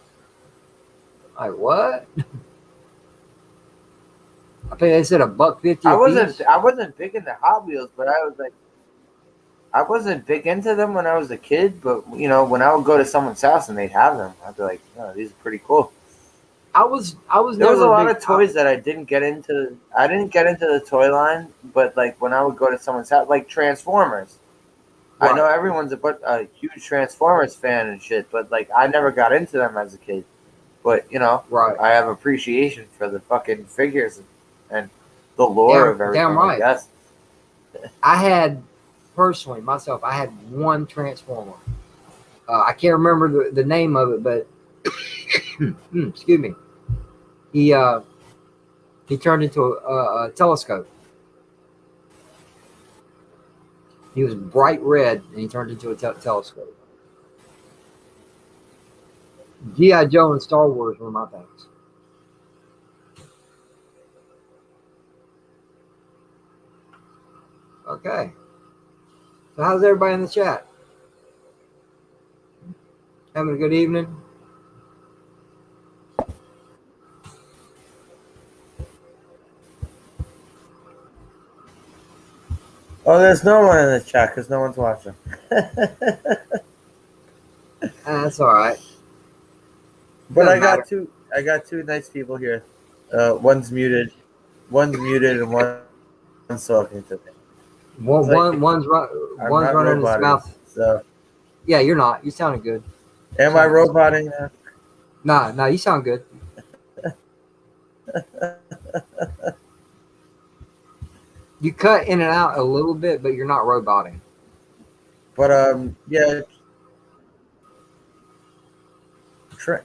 Speaker 3: Like what? I think they said $1.50
Speaker 1: I
Speaker 3: a
Speaker 1: wasn't
Speaker 3: piece.
Speaker 1: I wasn't big into Hot Wheels, but I was like I wasn't big into them when I was a kid. But when I would go to someone's house and they'd have them, I'd be like, oh, these are pretty cool.
Speaker 3: I was
Speaker 1: There was a
Speaker 3: never a
Speaker 1: lot
Speaker 3: big.
Speaker 1: of toys that I didn't get into. I didn't get into the toy line, but like when I would go to someone's house, like Transformers. I know
Speaker 3: Right,
Speaker 1: everyone's a huge Transformers fan and shit, but like I never got into them as a kid. But
Speaker 3: right.
Speaker 1: I have appreciation for the fucking figures and the lore
Speaker 3: Damn,
Speaker 1: of
Speaker 3: damn
Speaker 1: everything. I
Speaker 3: right.
Speaker 1: guess.
Speaker 3: I had personally myself. I had one Transformer. I can't remember the name of it, but excuse me. He uh, he turned into a telescope. He was bright red, and he turned into a telescope. GI Joe and Star Wars were my things. Okay, so how's everybody in the chat? Having a good evening?
Speaker 1: Oh, there's no one in the chat because no one's watching.
Speaker 3: That's all right.
Speaker 1: But
Speaker 3: Doesn't
Speaker 1: I
Speaker 3: matter.
Speaker 1: got two. I got two nice people here. One's muted. One's muted, and one's talking to me. It's like I'm
Speaker 3: One's
Speaker 1: not
Speaker 3: running his
Speaker 1: roboting.
Speaker 3: mouth.
Speaker 1: So,
Speaker 3: Yeah, you're not. You sounded good.
Speaker 1: am I roboting now?
Speaker 3: Nah, you sound good. You cut in and out a little bit, but you're not roboting.
Speaker 1: But yeah. Tra-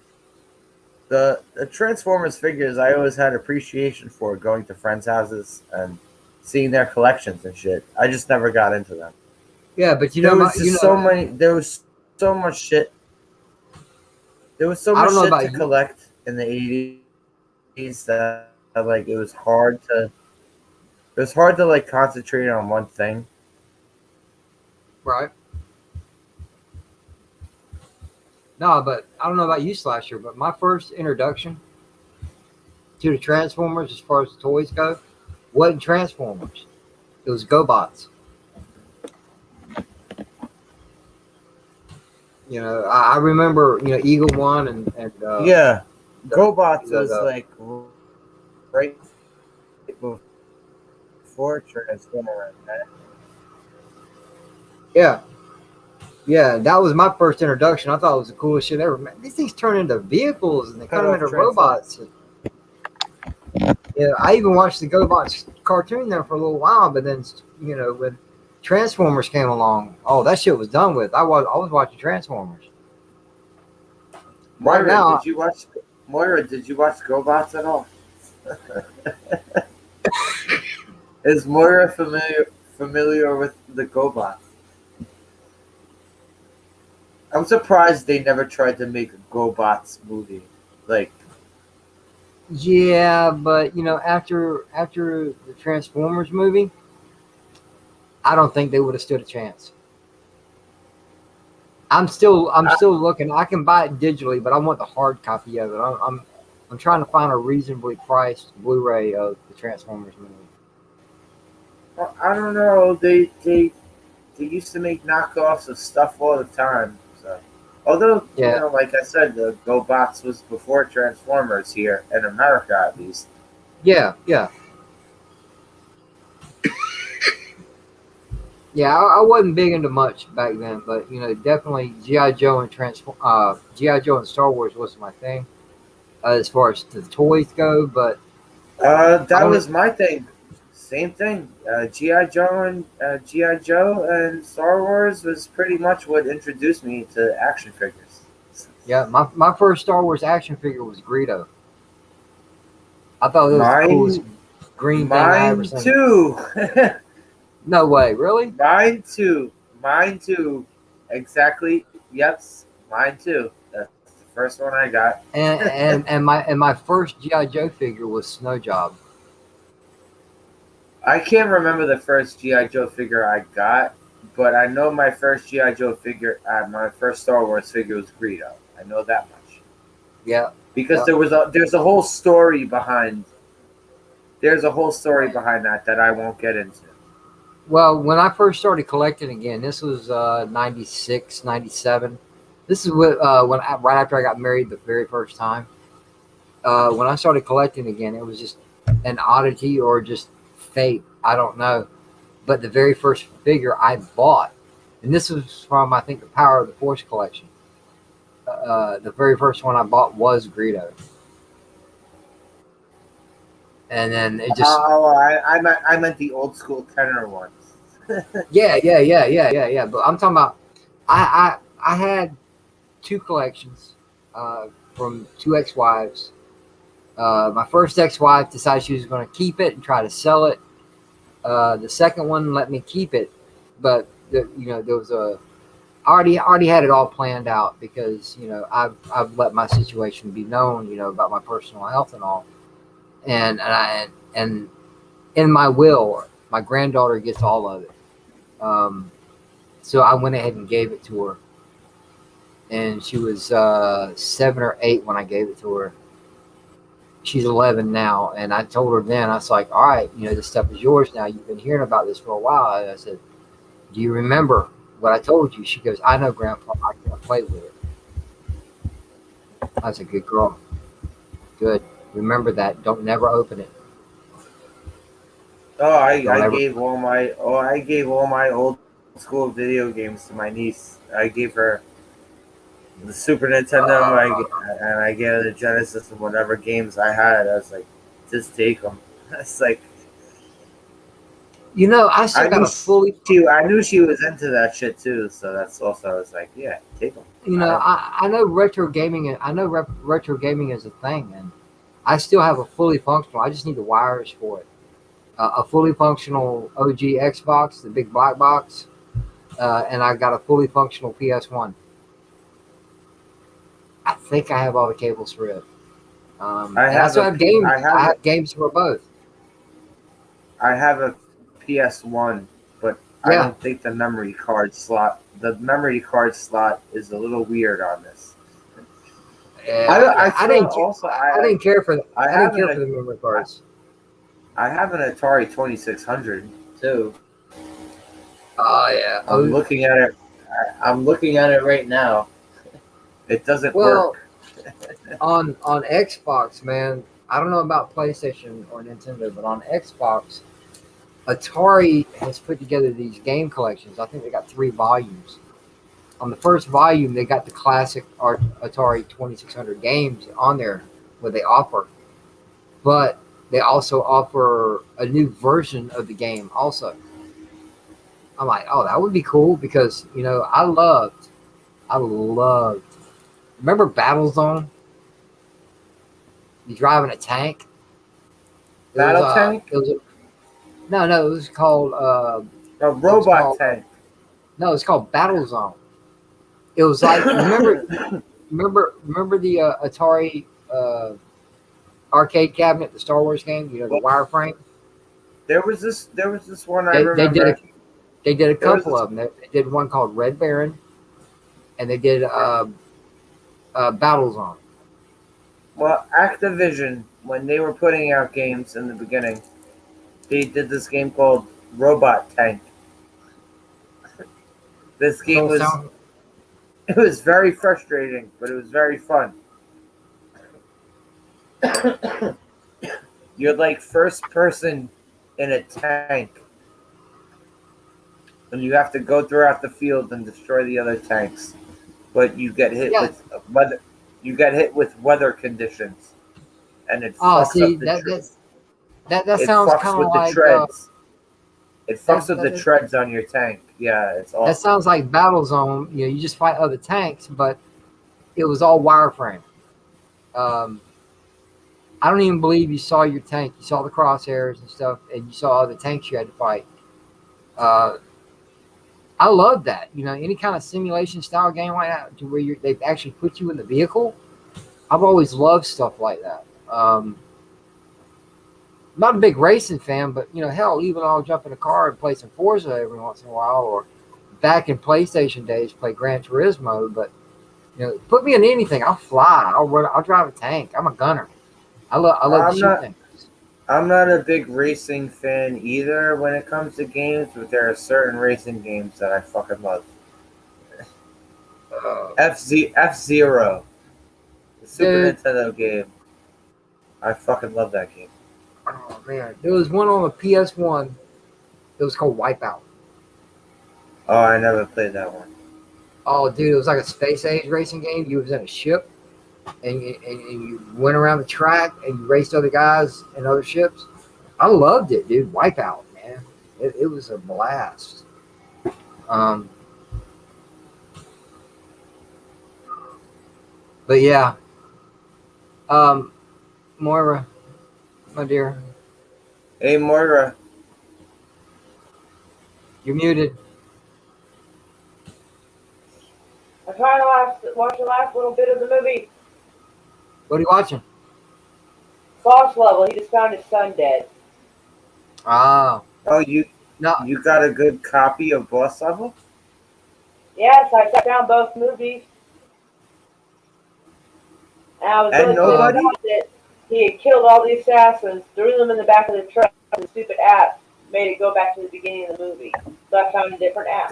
Speaker 1: the Transformers figures I always had appreciation for going to friends' houses and seeing their collections and shit. I just never got into them.
Speaker 3: Yeah, but
Speaker 1: There was just so many. There was so much shit. There was so
Speaker 3: I
Speaker 1: much
Speaker 3: don't know
Speaker 1: shit to
Speaker 3: about you,
Speaker 1: collect in the '80s that like it was hard to. It was hard to like concentrate on one thing.
Speaker 3: right? No, but I don't know about you, Slasher, but my first introduction to the Transformers, as far as the toys go, wasn't Transformers. It was GoBots. I remember, Eagle One and
Speaker 1: Yeah,
Speaker 3: the,
Speaker 1: GoBots was
Speaker 3: the
Speaker 1: like right before Transformers.
Speaker 3: yeah, yeah, that was my first introduction. I thought it was the coolest shit ever. Man, these things turn into vehicles and they
Speaker 1: Cut
Speaker 3: turn them
Speaker 1: off
Speaker 3: into
Speaker 1: Transformers.
Speaker 3: robots. Yeah, I even watched the GoBots cartoon there for a little while, but then when Transformers came along, oh, that shit was done with. I was watching Transformers. Right
Speaker 1: Moira,
Speaker 3: now,
Speaker 1: Did you watch GoBots at all? Is Moira familiar with the GoBots? I'm surprised they never tried to make a GoBots movie. Like,
Speaker 3: yeah, but after the Transformers movie, I don't think they would have stood a chance. I'm
Speaker 1: I,
Speaker 3: still looking. I can buy it digitally, but I want the hard copy of it. I'm trying to find a reasonably priced Blu-ray of the Transformers movie.
Speaker 1: I don't know. They used to make knockoffs of stuff all the time. So, although
Speaker 3: Yeah,
Speaker 1: like I said, the GoBots was before Transformers here in America, at least.
Speaker 3: yeah. Yeah, I wasn't big into much back then, but definitely GI Joe and Star Wars was my thing as far as the toys go. But I
Speaker 1: That
Speaker 3: don't.
Speaker 1: was my thing. Same thing. GI Joe and Star Wars was pretty much what introduced me to action figures.
Speaker 3: Yeah, my first Star Wars action figure was Greedo. I thought it was the coolest.
Speaker 1: Mine
Speaker 3: green thing I ever
Speaker 1: Mine
Speaker 3: seen.
Speaker 1: too.
Speaker 3: No way, really?
Speaker 1: Mine too. Mine too. Exactly. Yep. Mine too. That's the first one I got.
Speaker 3: And my first GI Joe figure was Snow Job.
Speaker 1: I can't remember the first GI Joe figure I got, but I know my first GI Joe figure, my first Star Wars figure was Greedo. I know that much
Speaker 3: Yeah,
Speaker 1: because
Speaker 3: yeah.
Speaker 1: there's a whole story behind. There's a whole story behind that I won't get into.
Speaker 3: Well, when I first started collecting again, this was 96, 97. This is right after I got married the very first time. When I started collecting again, it was just an oddity or just fate. I don't know. But the very first figure I bought, and this was from, I think, the Power of the Force collection. The very first one I bought was Greedo. And then it just,
Speaker 1: I meant the old school Kenner ones.
Speaker 3: yeah. But I'm talking about, I had two collections from two ex-wives. My first ex-wife decided she was going to keep it and try to sell it. The second one let me keep it, but there was I already had it all planned out because I've let my situation be known, about my personal health and all, and in my will, my granddaughter gets all of it. So I went ahead and gave it to her, and she was 7 or 8 when I gave it to her. She's 11 now, and I told her then, I was like, all right, this stuff is yours now. You've been hearing about this for a while. And I said, do you remember what I told you? She goes, I know, Grandpa. I can't play with it. I was a good girl. Good. Remember that. Don't never open it.
Speaker 1: Oh,
Speaker 3: Don't ever.
Speaker 1: I gave all my old school video games to my niece. I gave her the Super Nintendo, and I gave her the Genesis and whatever games I had. I was like, just take them. It's like
Speaker 3: I still got a fully.
Speaker 1: I knew she was into that shit too. So that's also I was like, yeah, take them.
Speaker 3: I know retro gaming. I know retro gaming is a thing, and I still have a fully functional. I just need the wires for it. A fully functional OG Xbox, the big black box, and I got a fully functional PS1. I think I have all the cables for it. I also have games. I have games for both.
Speaker 1: I have a PS1, but I
Speaker 3: Yeah.
Speaker 1: don't think the memory card slot is a little weird on this.
Speaker 3: I didn't care for the memory cards.
Speaker 1: I have an Atari 2600 too.
Speaker 3: Oh yeah.
Speaker 1: I'm looking at it. I'm looking at it right now. It doesn't work.
Speaker 3: on Xbox, man. I don't know about PlayStation or Nintendo, but on Xbox, Atari has put together these game collections. I think they got 3 volumes. On the first volume, they got the classic Atari 2600 games on there, where they offer, but they also offer a new version of the game. Also, I'm like, oh, that would be cool because I loved. Remember Battlezone? You driving a tank.
Speaker 1: Battle Tank?
Speaker 3: It was no. It was called
Speaker 1: a robot tank.
Speaker 3: No, it's called Battlezone. It was like remember the Atari arcade cabinet, the Star Wars game. The wireframe.
Speaker 1: There was this one I remember.
Speaker 3: They did a couple of them. They did one called Red Baron, and they did Battlezone.
Speaker 1: Well, Activision, when they were putting out games in the beginning, they did this game called Robot Tank. This game was very frustrating, but it was very fun. You're like first person in a tank, and you have to go throughout the field and destroy the other tanks. But you get hit with weather. You get hit with weather conditions, and it fucks up the treads.
Speaker 3: That sounds kind of like
Speaker 1: treads. It fucks with the treads on your tank. Yeah, it's awesome.
Speaker 3: That sounds like Battlezone. You just fight other tanks, but it was all wireframe. I don't even believe you saw your tank. You saw the crosshairs and stuff, and you saw all the tanks you had to fight. Uh, I love that. Any kind of simulation style game like that, to where they've actually put you in the vehicle. I've always loved stuff like that. Not a big racing fan, but hell, even I'll jump in a car and play some Forza every once in a while, or back in PlayStation days, play Gran Turismo. But put me in anything, I'll fly, I'll run, I'll drive a tank. I'm a gunner. I love to
Speaker 1: I'm
Speaker 3: shoot
Speaker 1: not.
Speaker 3: things.
Speaker 1: I'm not a big racing fan either when it comes to games, but there are certain racing games that I fucking love.
Speaker 3: Uh,
Speaker 1: F Zero, the Super
Speaker 3: Dude,
Speaker 1: Nintendo game. I fucking love that game.
Speaker 3: oh man, there was one on the PS1 that was called Wipeout.
Speaker 1: Oh, I never played that one.
Speaker 3: Oh, dude, it was like a space age racing game. You was in a ship, and you went around the track and you raced other guys and other ships. I loved it, dude. Wipeout, man. It was a blast. Um, but yeah, Moira, my dear,
Speaker 1: Hey, Moira.
Speaker 3: you're muted.
Speaker 2: I'm trying to watch the last little bit of the movie.
Speaker 3: What are you watching?
Speaker 2: Boss level. He just found his son dead.
Speaker 3: Ah,
Speaker 1: Oh,
Speaker 3: no,
Speaker 1: you got a good copy of Boss Level?
Speaker 2: Yes, I found both movies. And I was
Speaker 1: And
Speaker 2: really pissed
Speaker 1: nobody?
Speaker 2: off that he had killed all the assassins, threw them in the back of the truck, and the stupid app made it go back to the beginning of the movie. So I found a different app.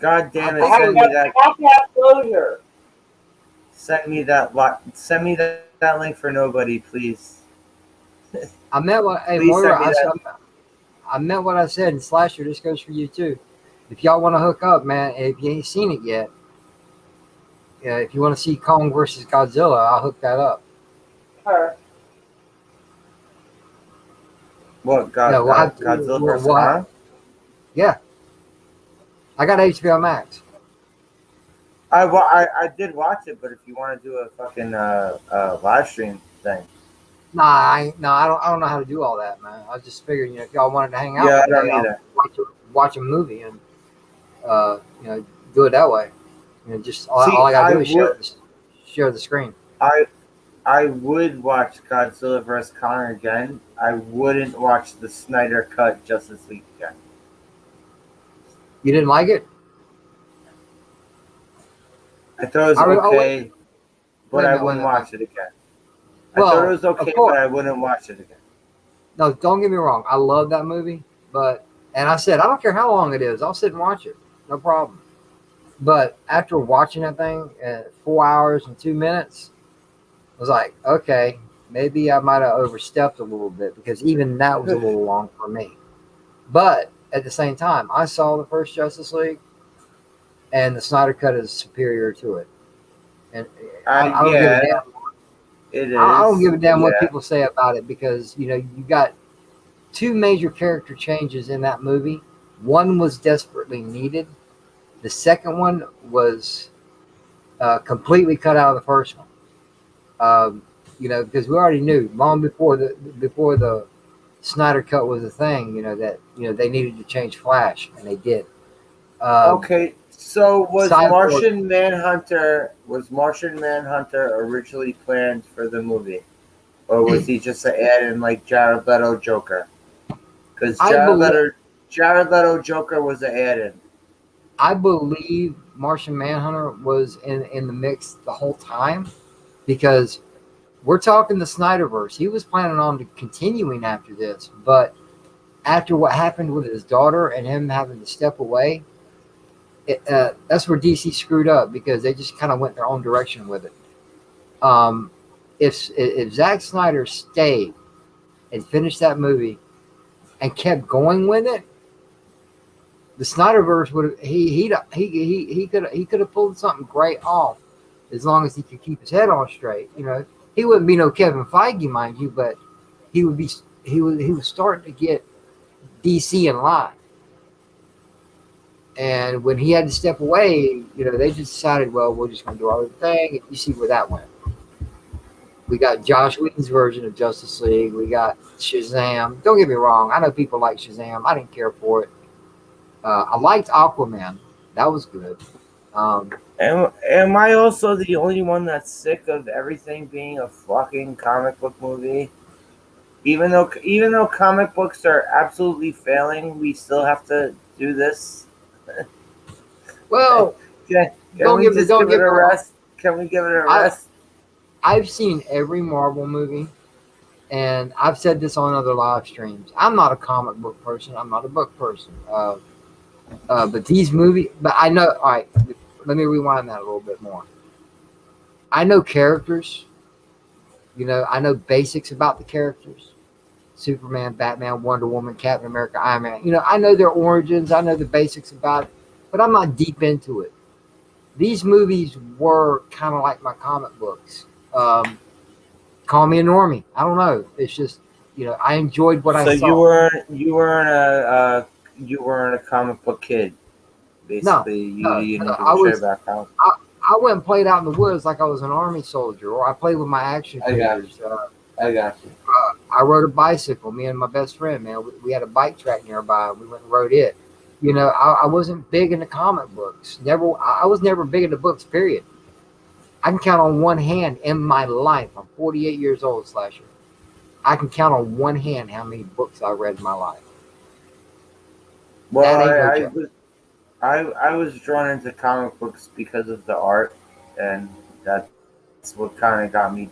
Speaker 1: God damn
Speaker 3: I
Speaker 1: it!
Speaker 3: think
Speaker 2: I
Speaker 3: it
Speaker 2: have,
Speaker 3: was,
Speaker 2: I have to have closure.
Speaker 1: Send me that link for nobody, please.
Speaker 3: I meant what. Hey,
Speaker 1: Please
Speaker 3: Moira,
Speaker 1: send me that.
Speaker 3: I meant what I said. And Slasher, this goes for you too. If y'all want to hook up, man, if you ain't seen it yet, if you want to see Kong versus Godzilla, I'll hook that up.
Speaker 2: Her.
Speaker 1: What
Speaker 3: Yeah,
Speaker 1: Godzilla vs Kong?
Speaker 3: yeah, I got HBO Max.
Speaker 1: I did watch it, but if you want to do a fucking live stream thing,
Speaker 3: Nah, I don't know how to do all that, man. I just figured, if y'all wanted to hang out
Speaker 1: yeah, I
Speaker 3: one
Speaker 1: don't
Speaker 3: day, I'll
Speaker 1: either.
Speaker 3: watch a movie and do it that way. Just all
Speaker 1: See,
Speaker 3: I gotta do is share the screen.
Speaker 1: I I would watch Godzilla vs Kong again. I wouldn't watch the Snyder Cut Justice League again.
Speaker 3: You didn't like it?
Speaker 1: I thought it was
Speaker 3: Oh,
Speaker 1: okay, but
Speaker 3: wait a
Speaker 1: I
Speaker 3: minute,
Speaker 1: wouldn't
Speaker 3: wait a minute.
Speaker 1: watch it again. I thought it
Speaker 3: Well,
Speaker 1: was
Speaker 3: of
Speaker 1: okay,
Speaker 3: course.
Speaker 1: but I wouldn't watch it again.
Speaker 3: No, don't get me wrong. I love that movie, and I said I don't care how long it is. I'll sit and watch it, no problem. But after watching that thing at 4 hours and 2 minutes, I was like, okay, maybe I might have overstepped a little bit because even that was a little long for me. But at the same time, I saw the first Justice League, and the Snyder Cut is superior to it. And I don't give a
Speaker 1: Yeah,
Speaker 3: damn.
Speaker 1: it
Speaker 3: I don't
Speaker 1: is.
Speaker 3: give a damn what
Speaker 1: Yeah.
Speaker 3: people say about it because you got two major character changes in that movie. One was desperately needed. The second one was completely cut out of the first one. Because we already knew long before the Snyder Cut was a thing. That they needed to change Flash, and they did.
Speaker 1: Okay, so
Speaker 3: Cyborg.
Speaker 1: Was Martian Manhunter originally planned for the movie, or was he just an add-in like Jared Leto Joker? Because
Speaker 3: I believe
Speaker 1: Jared Leto Joker was an add-in.
Speaker 3: I believe Martian Manhunter was in the mix the whole time because we're talking the Snyderverse. He was planning on continuing after this, but after what happened with his daughter and him having to step away, that's where DC screwed up because they just kind of went their own direction with it. Um, if Zack Snyder stayed and finished that movie and kept going with it, the Snyderverse would have he could have pulled something great off as long as he could keep his head on straight. He wouldn't be no Kevin Feige, mind you, but he would be he was starting to get DC in line. And when he had to step away, they just decided, well, we're just going to do our own thing. And you see where that went. We got Josh Whedon's version of Justice League. We got Shazam. Don't get me wrong. I know people like Shazam. I didn't care for it. I liked Aquaman. That was good. Um,
Speaker 1: Am I also the only one that's sick of everything being a fucking comic book movie? Even though comic books are absolutely failing, we still have to do this.
Speaker 3: well,
Speaker 1: Can we just
Speaker 3: don't
Speaker 1: give it
Speaker 3: get me
Speaker 1: a
Speaker 3: wrong.
Speaker 1: rest? Can we give it a
Speaker 3: I
Speaker 1: rest?
Speaker 3: I've seen every Marvel movie, and I've said this on other live streams. I'm not a comic book person. I'm not a book person. But these movies, but I know. All right, let me rewind that a little bit more. I know characters. I know basics about the characters. Superman, Batman, Wonder Woman, Captain America, Iron Man. I know their origins. I know the basics about it, but I'm not deep into it. These movies were kind of like my comic books. Call me a normie. I don't know. It's just I enjoyed what I
Speaker 1: So you
Speaker 3: saw.
Speaker 1: weren't you weren't you weren't a comic book kid.
Speaker 3: No,
Speaker 1: Basically, you
Speaker 3: no.
Speaker 1: didn't give a shit about comic.
Speaker 3: I went and played out in the woods like I was an army soldier, or I played with my action
Speaker 1: I got
Speaker 3: figures.
Speaker 1: I got you.
Speaker 3: I rode a bicycle. Me and my best friend, man, we had a bike track nearby. And we went and rode it. I wasn't big into comic books. I was never big into books. Period. I can count on one hand in my life. I'm 48 years old, Slasher. I can count on one hand how many books I read in my life.
Speaker 1: Well,
Speaker 3: That ain't no
Speaker 1: I
Speaker 3: joke.
Speaker 1: was I was drawn into comic books because of the art, and that's what kind of got me,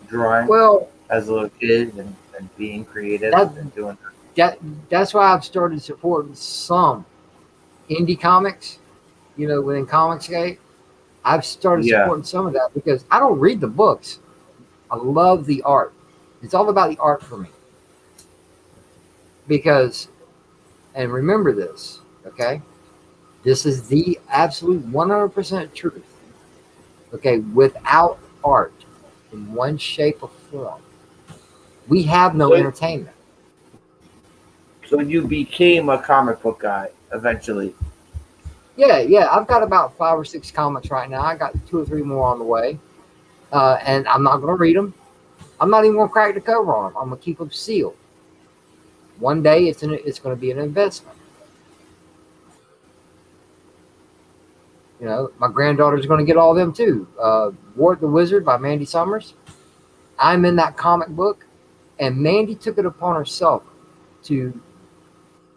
Speaker 1: drawing
Speaker 3: Well,
Speaker 1: as a little kid and being creative
Speaker 3: that
Speaker 1: and doing.
Speaker 3: that that's why I've started supporting some indie comics. Within Comicsgate, I've started
Speaker 1: Yeah.
Speaker 3: supporting some of that because I don't read the books. I love the art. It's all about the art for me. Because, and remember this, okay? This is the absolute 100% truth. Okay, without art in one shape or form, we have no
Speaker 1: So
Speaker 3: entertainment.
Speaker 1: so you became a comic book guy eventually.
Speaker 3: Yeah, yeah. I've got about 5 or 6 comics right now. I got 2 or 3 more on the way, and I'm not going to read them. I'm not even going to crack the cover on them. I'm going to keep them sealed. One day, it's going to be an investment. My granddaughter's going to get all of them too. Ward the Wizard by Mandy Summers. I'm in that comic book, and Mandy took it upon herself to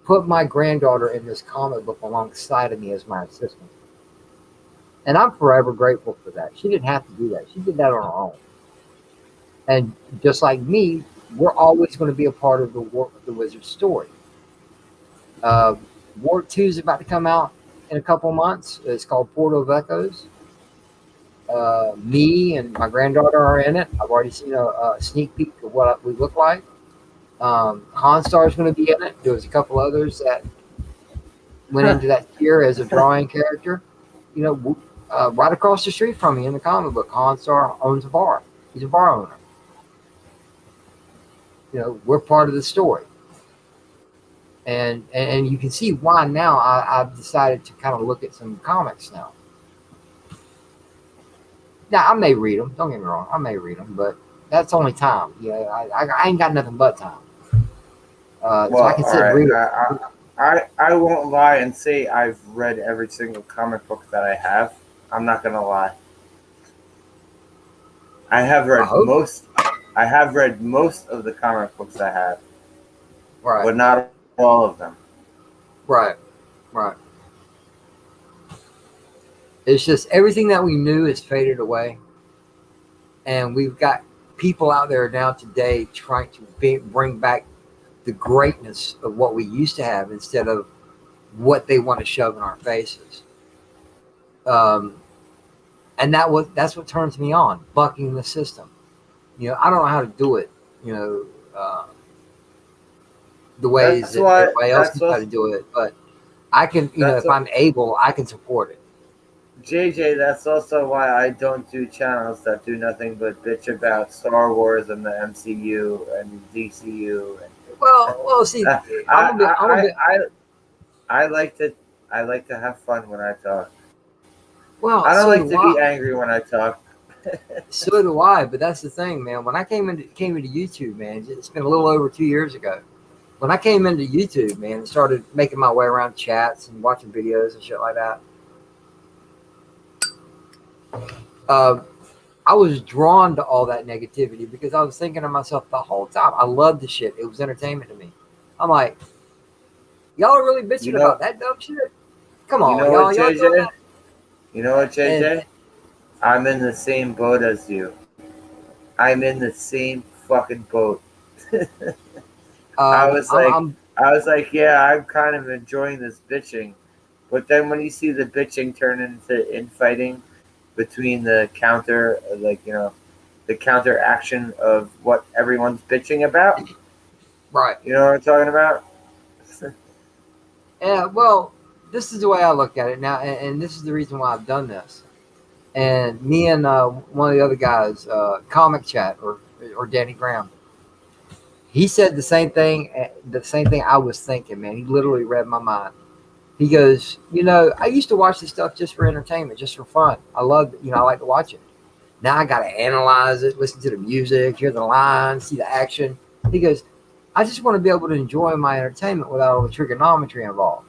Speaker 3: put my granddaughter in this comic book alongside of me as my assistant. And I'm forever grateful for that. She didn't have to do that. She did that on her own. And just like me, we're always going to be a part of the War of the Wizard story. Uh, War 2 is about to come out in a couple months. It's called Portal of Echoes. Me and my granddaughter are in it. I've already seen a sneak peek of what we look like. Hanstar is going to be in it. There was a couple others that went into that tier as a drawing character. Right across the street from me in the comic book, Hanstar owns a bar. He's a bar owner. We're part of the story. And you can see why now I've decided to kind of look at some comics now. Now, I may read them. Don't get me wrong. I may read them, but that's only time. I ain't got nothing but time. So I
Speaker 1: Well,
Speaker 3: can
Speaker 1: all
Speaker 3: sit and
Speaker 1: right.
Speaker 3: read it.
Speaker 1: I won't lie and say I've read every single comic book that I have. I'm not gonna lie. I have
Speaker 3: I
Speaker 1: read
Speaker 3: hope.
Speaker 1: most. I have read most of the comic books I have,
Speaker 3: Right,
Speaker 1: but not all of them.
Speaker 3: right, right. It's just everything that we knew is faded away. And we've got people out there now today trying to bring back the greatness of what we used to have instead of what they want to shove in our faces. Um, and that's what turns me on, bucking the system. I don't know how to do it. You know, the ways
Speaker 1: That's
Speaker 3: that
Speaker 1: why.
Speaker 3: everybody else
Speaker 1: That's
Speaker 3: knows how
Speaker 1: what.
Speaker 3: to do it, but I can.
Speaker 1: That's
Speaker 3: If
Speaker 1: what.
Speaker 3: I'm able, I can support it.
Speaker 1: JJ. That's also why I don't do channels that do nothing but bitch about Star Wars and the MCU and DCU.
Speaker 3: Well, see,
Speaker 1: I,
Speaker 3: I'm a bit, I'm a
Speaker 1: I,
Speaker 3: bit.
Speaker 1: I, I like to. I like to have fun when I talk.
Speaker 3: Well,
Speaker 1: I don't
Speaker 3: so
Speaker 1: like
Speaker 3: do
Speaker 1: to be
Speaker 3: I.
Speaker 1: angry when I talk.
Speaker 3: So do I, but that's the thing, man. When I came into YouTube, man, it's been a little over 2 years ago. When I came into YouTube, man, and started making my way around chats and watching videos and shit like that, uh, I was drawn to all that negativity because I was thinking to myself the whole time, I loved the shit. It was entertainment to me. I'm like, y'all are really
Speaker 1: You
Speaker 3: bitching
Speaker 1: know,
Speaker 3: about that dumb shit? Come
Speaker 1: you
Speaker 3: on,
Speaker 1: know what,
Speaker 3: y'all doing
Speaker 1: JJ?
Speaker 3: that?
Speaker 1: You know what,
Speaker 3: And
Speaker 1: JJ? I'm in the same boat as you. I'm in the same fucking boat. I
Speaker 3: um,
Speaker 1: was
Speaker 3: I'm,
Speaker 1: like,
Speaker 3: I'm
Speaker 1: I was like, yeah, I'm kind of enjoying this bitching, but then when you see the bitching turn into infighting between the counter, the counter action of what everyone's bitching about,
Speaker 3: right.
Speaker 1: you know what I'm talking about?
Speaker 3: Yeah, well, this is the way I look at it now, and this is the reason why I've done this. And me and one of the other guys, Comic Chat or Danny Graham, he said the same thing. The same thing I was thinking, man. He literally read my mind. He goes, I used to watch this stuff just for entertainment, just for fun. I loved it. I like to watch it. Now I got to analyze it, listen to the music, hear the lines, see the action. He goes, I just want to be able to enjoy my entertainment without all the trigonometry involved.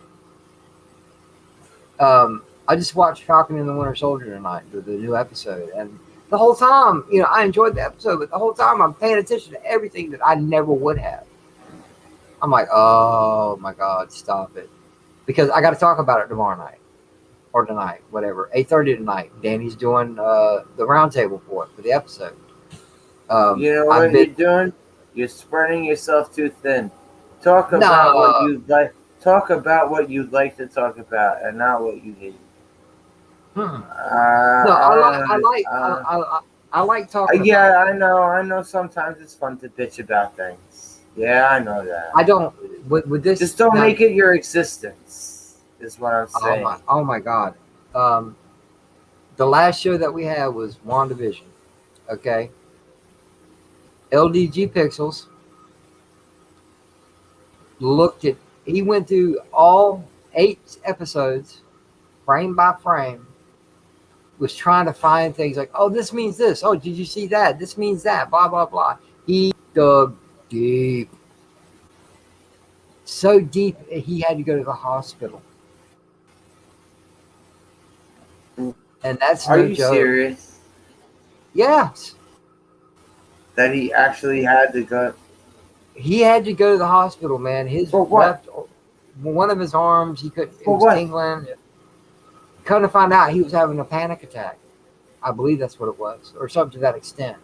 Speaker 3: I just watched Falcon and the Winter Soldier tonight, the new episode, and the whole time, I enjoyed the episode, but the whole time I'm paying attention to everything that I never would have. I'm like, oh my god, stop it, because I got to talk about it tomorrow night or tonight, whatever, 8:30 tonight. Danny's doing the roundtable for the episode.
Speaker 1: You know
Speaker 3: I've
Speaker 1: what you're
Speaker 3: been
Speaker 1: doing? You're spreading yourself too thin. Talk about what
Speaker 3: no,
Speaker 1: you'd like. Talk about what you'd like to talk about, and not what you hate.
Speaker 3: hmm. No,
Speaker 1: I
Speaker 3: I like
Speaker 1: don't
Speaker 3: I like
Speaker 1: understand.
Speaker 3: I like talking about
Speaker 1: Yeah,
Speaker 3: it.
Speaker 1: I know. I know. Sometimes it's fun to bitch about things. Yeah, I know that.
Speaker 3: I don't with this
Speaker 1: Just don't
Speaker 3: now.
Speaker 1: make it your existence. Is what I'm
Speaker 3: Oh
Speaker 1: saying.
Speaker 3: my god. Um, the last show that we had was WandaVision. Okay, LDG Pixels looked at. He went through all 8 episodes, frame by frame. Was trying to find things like, oh, this means this. Oh, did you see that? This means that. Blah blah blah. He dug deep, so deep he had to go to the hospital, and that's
Speaker 1: Are
Speaker 3: no
Speaker 1: you
Speaker 3: joke.
Speaker 1: serious?
Speaker 3: Yes,
Speaker 1: That he actually had to go
Speaker 3: he had to go to the hospital, man. His
Speaker 1: for what?
Speaker 3: left, one of his arms, he could. It
Speaker 1: For
Speaker 3: was
Speaker 1: what?
Speaker 3: tingling. Come to find out, he was having a panic attack. I believe that's what it was, or something to that extent.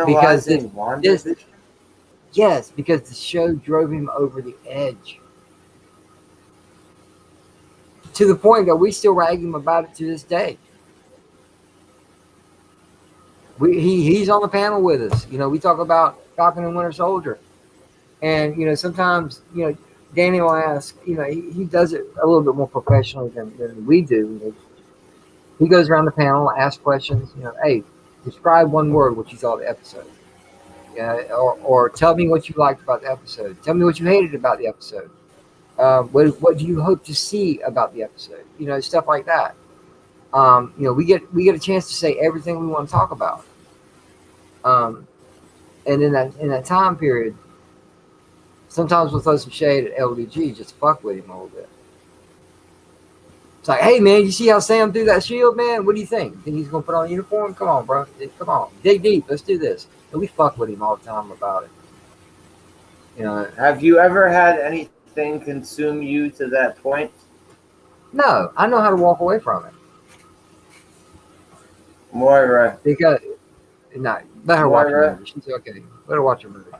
Speaker 3: Because
Speaker 1: Analyzing
Speaker 3: this,
Speaker 1: WandaVision?
Speaker 3: yes, because the show drove him over the edge to the point that we still rag him about it to this day. He's on the panel with us. We talk about Falcon and Winter Soldier, and sometimes Danny will ask. He does it a little bit more professionally than we do. He goes around the panel, asks questions. Hey, describe one word what you thought of the episode. Yeah, or tell me what you liked about the episode. Tell me what you hated about the episode. What do you hope to see about the episode? Stuff like that. We get a chance to say everything we want to talk about. Um, and in that time period, sometimes we'll throw some shade at LDG just to fuck with him a little bit. It's like, hey man, you see how Sam threw that shield, man? What do you think? Think he's gonna put on a uniform? Come on, bro. Come on, dig deep. Let's do this. And we fuck with him all the time about it.
Speaker 1: Have you ever had anything consume you to that point?
Speaker 3: No, I know how to walk away from it
Speaker 1: Moira,
Speaker 3: because no, let her watch a
Speaker 1: Moira,
Speaker 3: movie. She's okay. Let her watch a movie.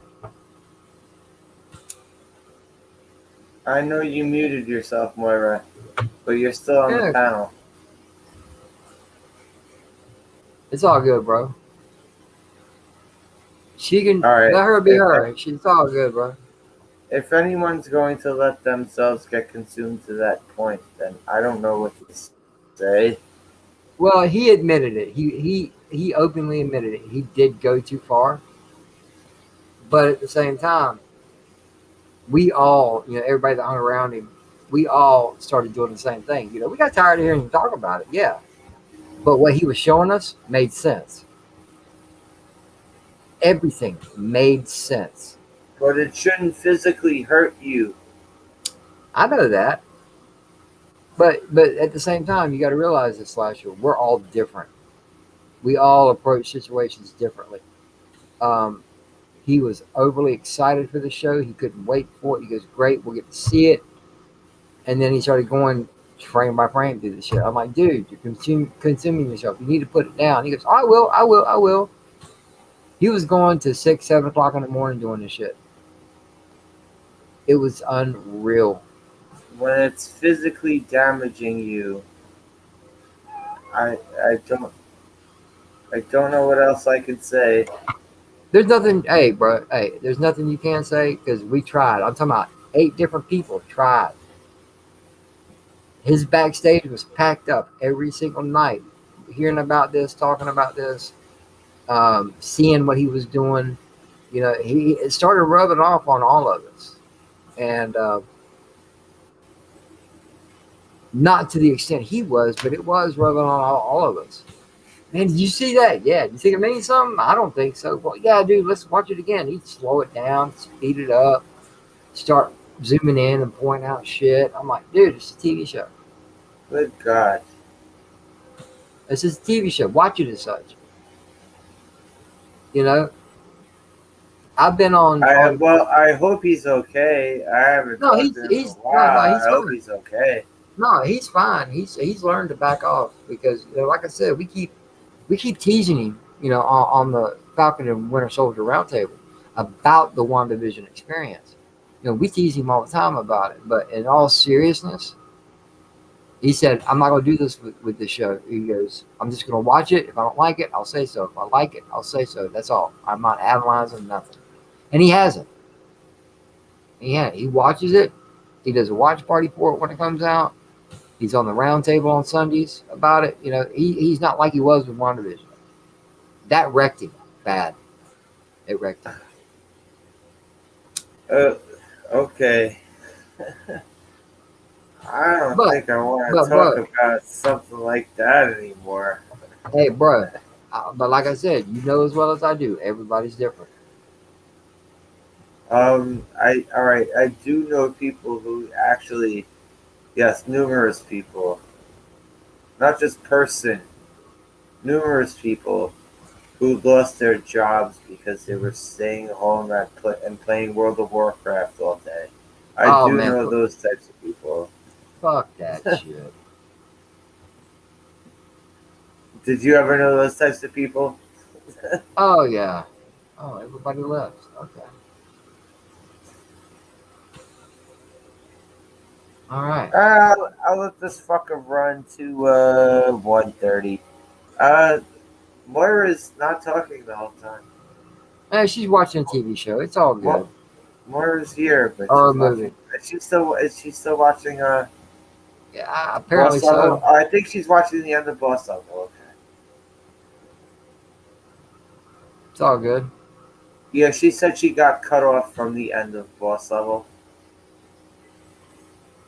Speaker 1: I know you muted yourself, Moira, but you're still on the
Speaker 3: Yeah,
Speaker 1: panel.
Speaker 3: it's all good, bro. She can
Speaker 1: All right.
Speaker 3: let her be her. She's all good, bro.
Speaker 1: If anyone's going to let themselves get consumed to that point, then I don't know what to say.
Speaker 3: Well, he admitted it. He openly admitted it. He did go too far, but at the same time, we all, everybody that hung around him, we all started doing the same thing. We got tired of hearing him talk about it. Yeah, But what he was showing us made sense. Everything made sense.
Speaker 1: But it shouldn't physically hurt you.
Speaker 3: I know that, but at the same time, you got to realize this, Slasher. We're all different. We all approach situations differently. Um, he was overly excited for the show. He couldn't wait for it. He goes, "Great, we'll get to see it." And then he started going frame by frame through the shit. I'm like, "Dude, you're consuming yourself. You need to put it down." He goes, "I will, I will, I will." He was going to 6, 7 o'clock in the morning doing this shit. It was unreal.
Speaker 1: When it's physically damaging you, I I don't I don't know what else I can say.
Speaker 3: There's nothing, hey, bro, hey, there's nothing you can say because we tried. I'm talking about 8 different people tried. His backstage was packed up every single night, hearing about this, talking about this, seeing what he was doing. You know, he it started rubbing off on all of us, and not to the extent he was, but it was rubbing on all of us. Man, did you see that? Yeah. Do you think it means something? I don't think so. Well, yeah, dude, let's watch it again. He'd slow it down, speed it up, start zooming in and pointing out shit. I'm like, dude, it's a TV show.
Speaker 1: Good God.
Speaker 3: This is a TV show. Watch it as such. You know, I've been on.
Speaker 1: I hope he's okay. I haven't
Speaker 3: No,
Speaker 1: talked to him in a
Speaker 3: no,
Speaker 1: while.
Speaker 3: he's
Speaker 1: I hope
Speaker 3: fine.
Speaker 1: he's okay.
Speaker 3: No, he's fine. He's learned to back off because, you know, like I said, we keep teasing him, you know, on the Falcon and Winter Soldier Roundtable about the WandaVision experience. You know, we tease him all the time about it, but in all seriousness, he said, "I'm not going to do this with this show." He goes, "I'm just going to watch it. If I don't like it, I'll say so. If I like it, I'll say so. That's all. I'm not analyzing nothing." And he hasn't. He watches it. He does a watch party for it when it comes out. He's on the round table on Sundays about it. You know, he's not like he was with WandaVision. That wrecked him bad. It wrecked him.
Speaker 1: Uh, okay. I don't
Speaker 3: But
Speaker 1: think I want to
Speaker 3: but
Speaker 1: talk
Speaker 3: bro,
Speaker 1: about something like that anymore.
Speaker 3: hey bro, but like I said, you know as well as I do, everybody's different.
Speaker 1: I all right. I do know people who actually, yes, numerous people, not just person, numerous people who lost their jobs because they were staying home and playing World of Warcraft all day. I
Speaker 3: Oh
Speaker 1: do
Speaker 3: man,
Speaker 1: know those types of people.
Speaker 3: fuck that shit.
Speaker 1: Did you ever know those types of people?
Speaker 3: Oh yeah. Oh, everybody left. Okay. All right.
Speaker 1: I'll let this fucker run to 1:30. Uh, Moira's not talking the whole time.
Speaker 3: She's watching a TV show. It's all
Speaker 1: Mo-
Speaker 3: good.
Speaker 1: Moira's here, but
Speaker 3: Or a
Speaker 1: she's
Speaker 3: movie.
Speaker 1: watching. Is she still watching
Speaker 3: Yeah, apparently
Speaker 1: Boss Level?
Speaker 3: so.
Speaker 1: I think she's watching the end of Boss Level. Okay.
Speaker 3: It's all good.
Speaker 1: Yeah, she said she got cut off from the end of Boss Level.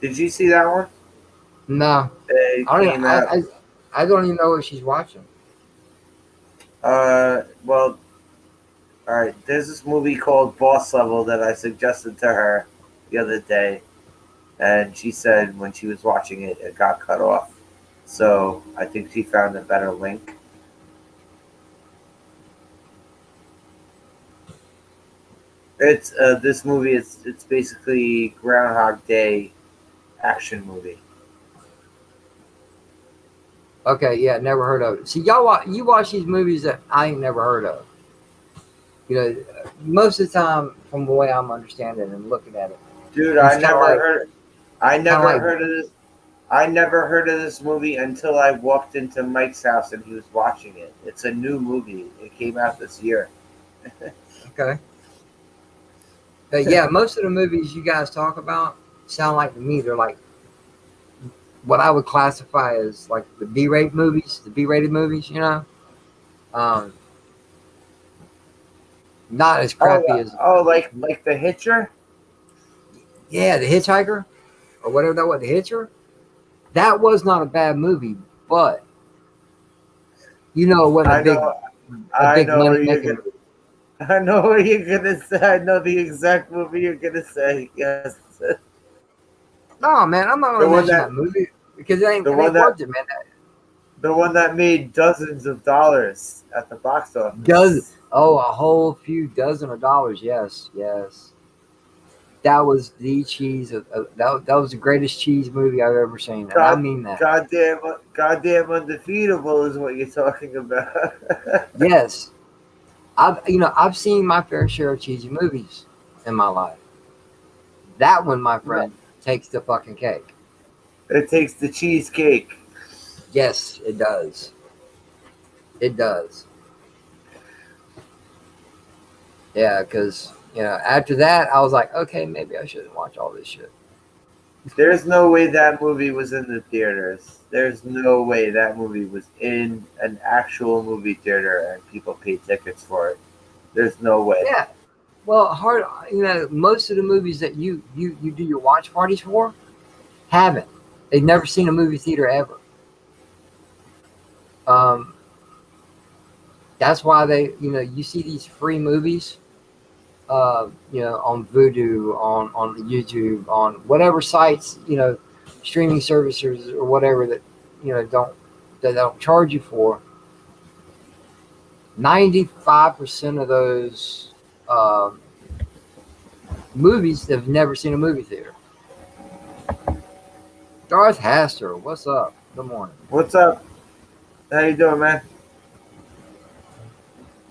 Speaker 1: Did you see that one?
Speaker 3: No,
Speaker 1: It
Speaker 3: I don't.
Speaker 1: came out.
Speaker 3: I don't even know what she's watching.
Speaker 1: Well, all right. There's this movie called Boss Level that I suggested to her the other day, and she said when she was watching it, it got cut off. So I think she found a better link. It's this movie. It's basically Groundhog Day action movie.
Speaker 3: Okay, yeah, never heard of it. See, you watch these movies that I ain't never heard of. You know, most of the time, from the way I'm understanding and looking at it,
Speaker 1: Dude,
Speaker 3: it's
Speaker 1: I
Speaker 3: kind of
Speaker 1: never
Speaker 3: like,
Speaker 1: heard of this. I never heard of this movie until I walked into Mike's house and he was watching it. It's a new movie. It came out this year.
Speaker 3: okay, but yeah, most of the movies you guys talk about sound like to me they're like what I would classify as like the B-rate movies, the B-rated movies. You know, um, not as crappy as
Speaker 1: Like The Hitcher.
Speaker 3: yeah, The Hitchhiker or whatever that was, The Hitcher. That was not a bad movie, but You know it wasn't
Speaker 1: I know.
Speaker 3: a
Speaker 1: I
Speaker 3: big
Speaker 1: know
Speaker 3: money
Speaker 1: where you're
Speaker 3: making
Speaker 1: gonna.
Speaker 3: movie.
Speaker 1: I know what you're gonna say. I know the exact movie you're gonna say. Yes,
Speaker 3: No, man, I'm not
Speaker 1: the
Speaker 3: gonna
Speaker 1: one
Speaker 3: mention
Speaker 1: that
Speaker 3: that movie because
Speaker 1: the
Speaker 3: it
Speaker 1: one
Speaker 3: ain't
Speaker 1: that
Speaker 3: worth it, man.
Speaker 1: the one that made dozens of dollars at the box
Speaker 3: Does
Speaker 1: office.
Speaker 3: oh, a whole few dozen of dollars? Yes, yes. That was the cheese. That was the greatest cheese movie I've ever seen, and I
Speaker 1: God,
Speaker 3: mean that.
Speaker 1: goddamn undefeatable is what you're talking about.
Speaker 3: Yes, I've seen my fair share of cheesy movies in my life. That one, my friend, takes the fucking cake.
Speaker 1: It takes the cheesecake.
Speaker 3: Yes, it does. It does. Yeah, because after that, I was like, okay, maybe I shouldn't watch all this shit.
Speaker 1: There's no way that movie was in the theaters. There's no way that movie was in an actual movie theater and people paid tickets for it. There's no way.
Speaker 3: Yeah. Well, most of the movies that you do your watch parties for haven't. They've never seen a movie theater ever. Um, that's why you see these free movies, on Vudu, on YouTube, on whatever sites, streaming services or whatever that don't charge you for. 95% of those movies have never seen a movie theater. Darth Haster, what's up? Good morning.
Speaker 1: What's up? How you doing, man?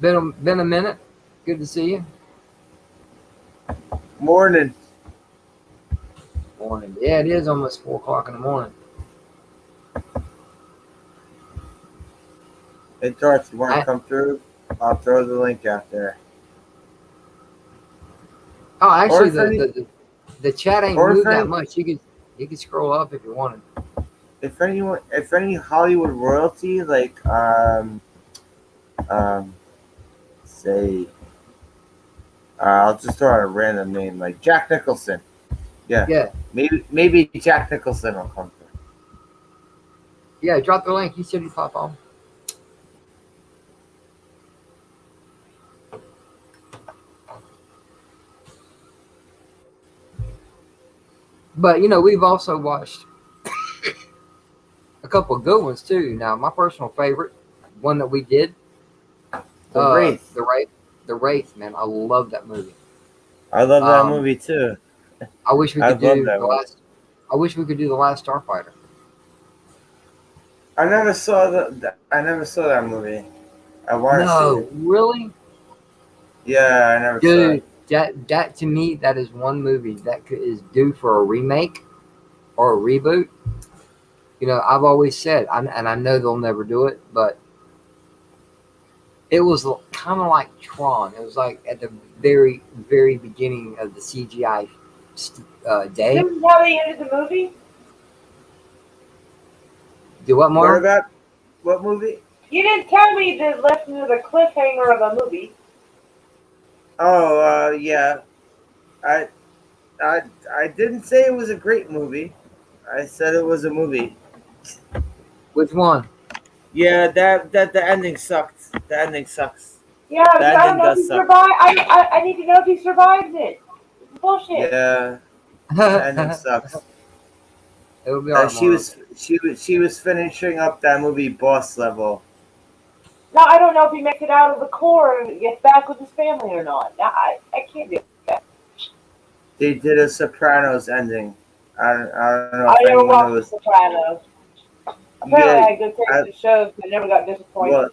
Speaker 3: Been a minute. Good to see you.
Speaker 1: Morning.
Speaker 3: Morning. Yeah, it is almost 4 o'clock in the morning.
Speaker 1: Hey, Darth, you want to
Speaker 3: I,
Speaker 1: come through? I'll throw the link out there.
Speaker 3: oh,
Speaker 1: Or
Speaker 3: actually,
Speaker 1: if any,
Speaker 3: the chat ain't
Speaker 1: or if
Speaker 3: moved that
Speaker 1: any,
Speaker 3: much. You could scroll up if you wanted.
Speaker 1: if any Hollywood royalty, like um, say, I'll just throw out a random name, like Jack Nicholson. Yeah,
Speaker 3: Yeah,
Speaker 1: maybe Jack Nicholson will come through.
Speaker 3: yeah. Drop the link. You said you pop on. But we've also watched a couple of good ones too. Now, my personal favorite, one that we did,
Speaker 1: The Wraith.
Speaker 3: the Wraith, the Wraith. Man, I love that movie.
Speaker 1: I love that
Speaker 3: Um,
Speaker 1: movie too.
Speaker 3: I wish we
Speaker 1: I
Speaker 3: could
Speaker 1: love
Speaker 3: do
Speaker 1: that
Speaker 3: the
Speaker 1: movie.
Speaker 3: last. I wish we could do the Last Starfighter.
Speaker 1: I never saw I never saw that movie. I want to see
Speaker 3: No,
Speaker 1: it.
Speaker 3: really,
Speaker 1: Yeah, I never saw it.
Speaker 3: dude. That to me, that is one movie that is due for a remake or a reboot. I've always said, and I know they'll never do it, but it was kind of like Tron. It was like at the very, very beginning of the CGI day.
Speaker 2: This is how they ended the movie.
Speaker 3: Do what
Speaker 1: What
Speaker 3: more?
Speaker 1: about what movie?
Speaker 2: You didn't tell me the lesson of the cliffhanger of a movie.
Speaker 1: Oh, yeah. I I I didn't say it was a great movie. I said it was a movie.
Speaker 3: Which one?
Speaker 1: Yeah, that the ending sucked. The ending sucks.
Speaker 2: Yeah,
Speaker 1: The
Speaker 2: because I don't
Speaker 1: ending
Speaker 2: know if
Speaker 1: does
Speaker 2: he
Speaker 1: suck.
Speaker 2: survived. I need to know if he survives it. It's bullshit.
Speaker 1: Yeah, the ending
Speaker 3: It
Speaker 1: sucks.
Speaker 3: will be alright, Marlon.
Speaker 1: She was finishing up that movie Boss Level.
Speaker 2: Now I don't know if he makes it out of the core and gets back with his family or not. Now I can't do that.
Speaker 1: They did a Sopranos ending. I don't know
Speaker 2: I
Speaker 1: if
Speaker 2: never
Speaker 1: anyone
Speaker 2: watched The
Speaker 1: knows.
Speaker 2: Sopranos. Apparently,
Speaker 1: Yeah,
Speaker 2: I had good taste
Speaker 1: I,
Speaker 2: in shows, but never got disappointed.
Speaker 1: well,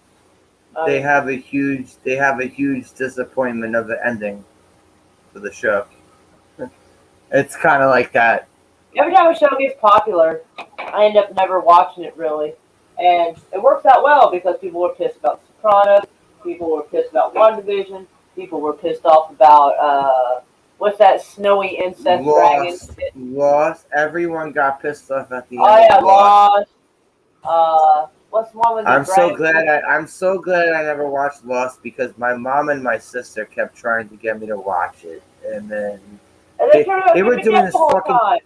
Speaker 1: they have a huge disappointment of the ending for the show. It's kind of like that.
Speaker 2: Every time a show gets popular, I end up never watching it really, and it works out well because people were pissed about Sopranos, people were pissed about WandaVision, people were pissed off about what's that snowy incest dragon
Speaker 1: Lost,
Speaker 2: shit?
Speaker 1: Lost. Everyone got pissed off at the
Speaker 2: Oh
Speaker 1: end of
Speaker 2: yeah,
Speaker 1: Lost.
Speaker 2: Lost. What's the one with the dragon?
Speaker 1: I'm so glad I never watched Lost because my mom and my sister kept trying to get me to watch it, and then
Speaker 2: And they turned out
Speaker 1: they
Speaker 2: to
Speaker 1: were
Speaker 2: be
Speaker 1: doing
Speaker 2: dead the
Speaker 1: this
Speaker 2: whole
Speaker 1: fucking,
Speaker 2: time.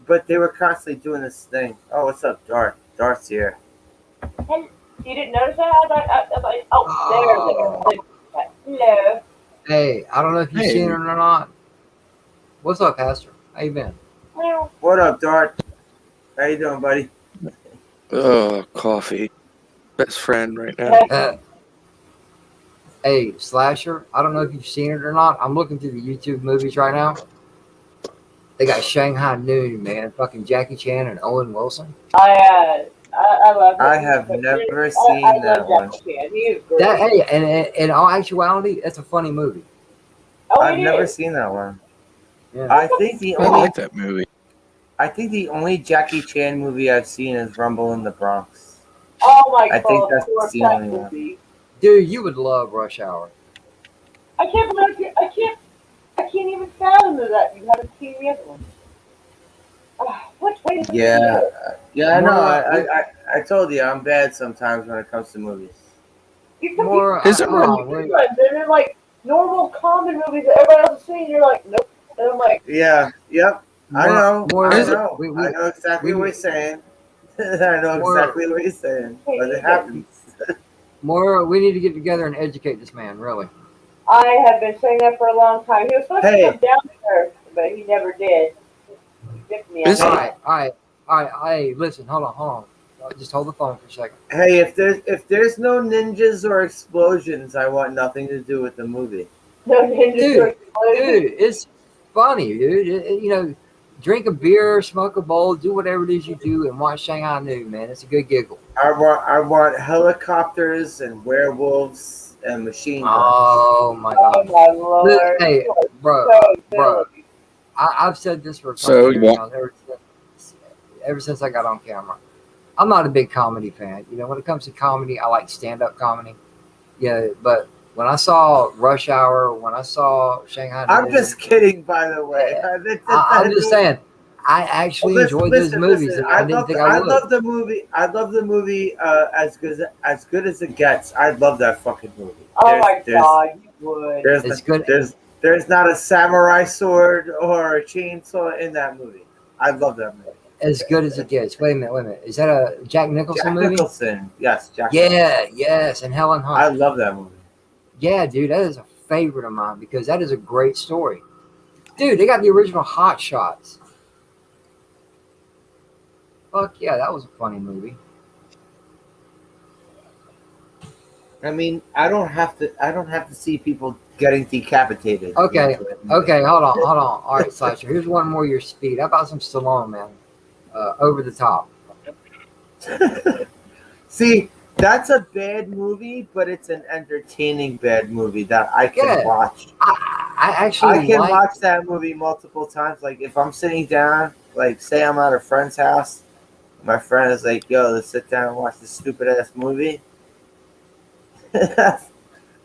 Speaker 1: but they were constantly doing this thing. Oh, what's up, Darth? Darth's here.
Speaker 2: You didn't notice that? I was like, oh, there. Hello.
Speaker 3: Hey, I don't know if you've
Speaker 4: Hey.
Speaker 3: seen it or not. What's up, Pastor? How you been?
Speaker 2: Well,
Speaker 1: What up, Dart? How you doing, buddy?
Speaker 4: Coffee. Best friend right now.
Speaker 3: Uh, hey, Slasher, I don't know if you've seen it or not. I'm looking through the YouTube movies right now. They got Shanghai Noon, man. Fucking Jackie Chan and Owen Wilson.
Speaker 2: I love him.
Speaker 1: I
Speaker 2: He's
Speaker 1: have
Speaker 2: great.
Speaker 1: never
Speaker 2: I
Speaker 1: seen
Speaker 2: love
Speaker 1: that one.
Speaker 2: Jackie Chan. He is
Speaker 3: That
Speaker 2: great.
Speaker 3: hey, and in all actuality, that's a funny movie.
Speaker 2: Oh,
Speaker 1: I've
Speaker 2: it
Speaker 1: never
Speaker 2: is.
Speaker 1: seen that one.
Speaker 3: Yeah.
Speaker 1: I think the
Speaker 4: I
Speaker 1: only
Speaker 4: like that movie.
Speaker 1: Jackie Chan movie I've seen is Rumble in the Bronx.
Speaker 2: Oh my
Speaker 1: I think
Speaker 2: god,
Speaker 1: that's
Speaker 2: poor
Speaker 1: the
Speaker 2: that
Speaker 1: only one.
Speaker 2: movie.
Speaker 3: Dude, you would love Rush Hour.
Speaker 2: I can't believe I can't even fathom that you haven't seen the other one. What 20
Speaker 1: Yeah,
Speaker 2: years?
Speaker 1: yeah, I know.
Speaker 3: More,
Speaker 1: I told you I'm bad sometimes when it comes to movies.
Speaker 2: You come you
Speaker 3: more.
Speaker 4: Is it
Speaker 3: Hold
Speaker 4: really?
Speaker 3: on, wait.
Speaker 2: and they're like normal common movies that everybody else is seeing. You're like, nope. And I'm like,
Speaker 1: Yeah, yep. I
Speaker 3: More,
Speaker 1: know.
Speaker 3: more.
Speaker 1: I
Speaker 4: Is it?
Speaker 1: know. I know exactly
Speaker 3: We,
Speaker 1: what you're saying. I know
Speaker 3: more,
Speaker 1: exactly what you're saying,
Speaker 2: hey,
Speaker 1: but it
Speaker 2: listen,
Speaker 1: happens.
Speaker 3: more. We need to get together and educate this man. Really.
Speaker 2: I have been saying that for a long time. He was supposed to come
Speaker 1: Hey,
Speaker 2: down there, but he never did. He dipped me on
Speaker 4: Is
Speaker 3: All
Speaker 4: it?
Speaker 1: hey,
Speaker 3: right, all right, all right. Hey, listen. Hold on, hold on. Just hold the phone for a second.
Speaker 1: hey! If there's no ninjas or explosions, I want nothing to do with the movie.
Speaker 2: No ninja
Speaker 3: Dude,
Speaker 2: explosion.
Speaker 3: dude, it's funny, dude. You know, drink a beer, smoke a bowl, do whatever it is you do, and watch Shanghai Noon, man. It's a good giggle.
Speaker 1: I want helicopters and werewolves and machine guns.
Speaker 3: Oh my
Speaker 2: Oh
Speaker 3: god.
Speaker 2: my
Speaker 3: Look,
Speaker 2: lord.
Speaker 3: hey,
Speaker 2: You are
Speaker 3: bro,
Speaker 2: so
Speaker 3: bro.
Speaker 2: silly.
Speaker 3: I've said this for a couple
Speaker 4: So
Speaker 3: of
Speaker 4: you
Speaker 3: years
Speaker 4: want?
Speaker 3: now. Ever since I got on camera, I'm not a big comedy fan. You know, when it comes to comedy, I like stand-up comedy. Yeah, but when I saw Rush Hour, when I saw Shanghai
Speaker 1: I'm
Speaker 3: Noon,
Speaker 1: just kidding, by the way.
Speaker 3: I'm just saying, I actually
Speaker 1: Listen,
Speaker 3: enjoyed those
Speaker 1: listen,
Speaker 3: movies,
Speaker 1: listen.
Speaker 3: and I didn't think I
Speaker 1: I
Speaker 3: would.
Speaker 1: love the movie. I love the movie as good as it gets. I love that fucking movie.
Speaker 2: Oh my god, you would.
Speaker 1: There's
Speaker 3: It's good.
Speaker 1: there's not a samurai sword or a chainsaw in that movie. I love that movie.
Speaker 3: As good as it gets. Wait a minute, wait a minute. Is that a Jack Nicholson
Speaker 1: Jack
Speaker 3: movie?
Speaker 1: Nicholson, yes, Jack.
Speaker 3: Yeah,
Speaker 1: Nicholson.
Speaker 3: yes, and Helen
Speaker 1: I
Speaker 3: Hunt.
Speaker 1: love that movie.
Speaker 3: Yeah, dude, that is a favorite of mine because that is a great story. Dude, they got the original Hot Shots. Fuck yeah, that was a funny movie.
Speaker 1: I mean, I don't have to see people getting decapitated.
Speaker 3: Okay, okay, hold on, hold on. All right, Slasher, here's one more your speed. How about some Stallone, man? Over the top.
Speaker 1: See, that's a bad movie, but it's an entertaining bad movie that I can
Speaker 3: Yeah,
Speaker 1: watch.
Speaker 3: I
Speaker 1: I
Speaker 3: actually
Speaker 1: can
Speaker 3: like.
Speaker 1: watch that movie multiple times. Like if I'm sitting down, like say I'm at a friend's house, my friend is like, "Yo, let's sit down and watch this stupid ass movie."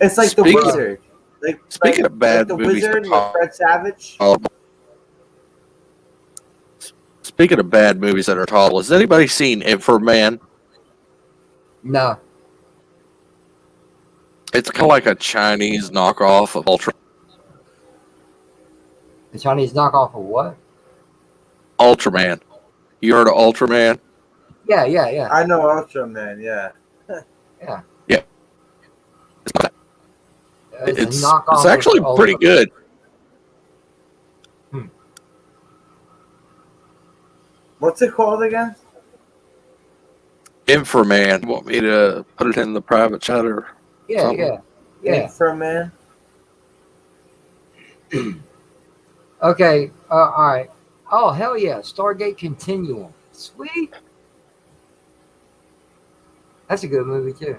Speaker 1: It's like The
Speaker 4: Speaking
Speaker 1: Wizard, like
Speaker 4: speaking of bad
Speaker 1: The
Speaker 4: movies that
Speaker 1: Wizard with
Speaker 4: are
Speaker 1: Fred Savage.
Speaker 4: tolerable. Speaking of bad movies that are tolerable, has anybody seen Inframan?
Speaker 3: No,
Speaker 4: It's kind of like a Chinese knockoff of Ultra.
Speaker 3: the Chinese knockoff of what?
Speaker 4: Ultraman. You heard of Ultraman?
Speaker 3: Yeah, yeah, yeah,
Speaker 1: I know Ultraman. Yeah,
Speaker 3: yeah.
Speaker 4: Yeah. It's not-
Speaker 3: It's a
Speaker 4: It's
Speaker 3: knockoff
Speaker 4: actually
Speaker 3: of
Speaker 4: pretty
Speaker 3: Ultra.
Speaker 4: good.
Speaker 1: what's it called again?
Speaker 4: Inframan. You want me to put it in the private chat or
Speaker 3: Yeah,
Speaker 4: something?
Speaker 3: yeah, yeah.
Speaker 1: Inframan.
Speaker 3: Okay, all right. Oh hell yeah, Stargate Continuum. Sweet. That's a good movie too.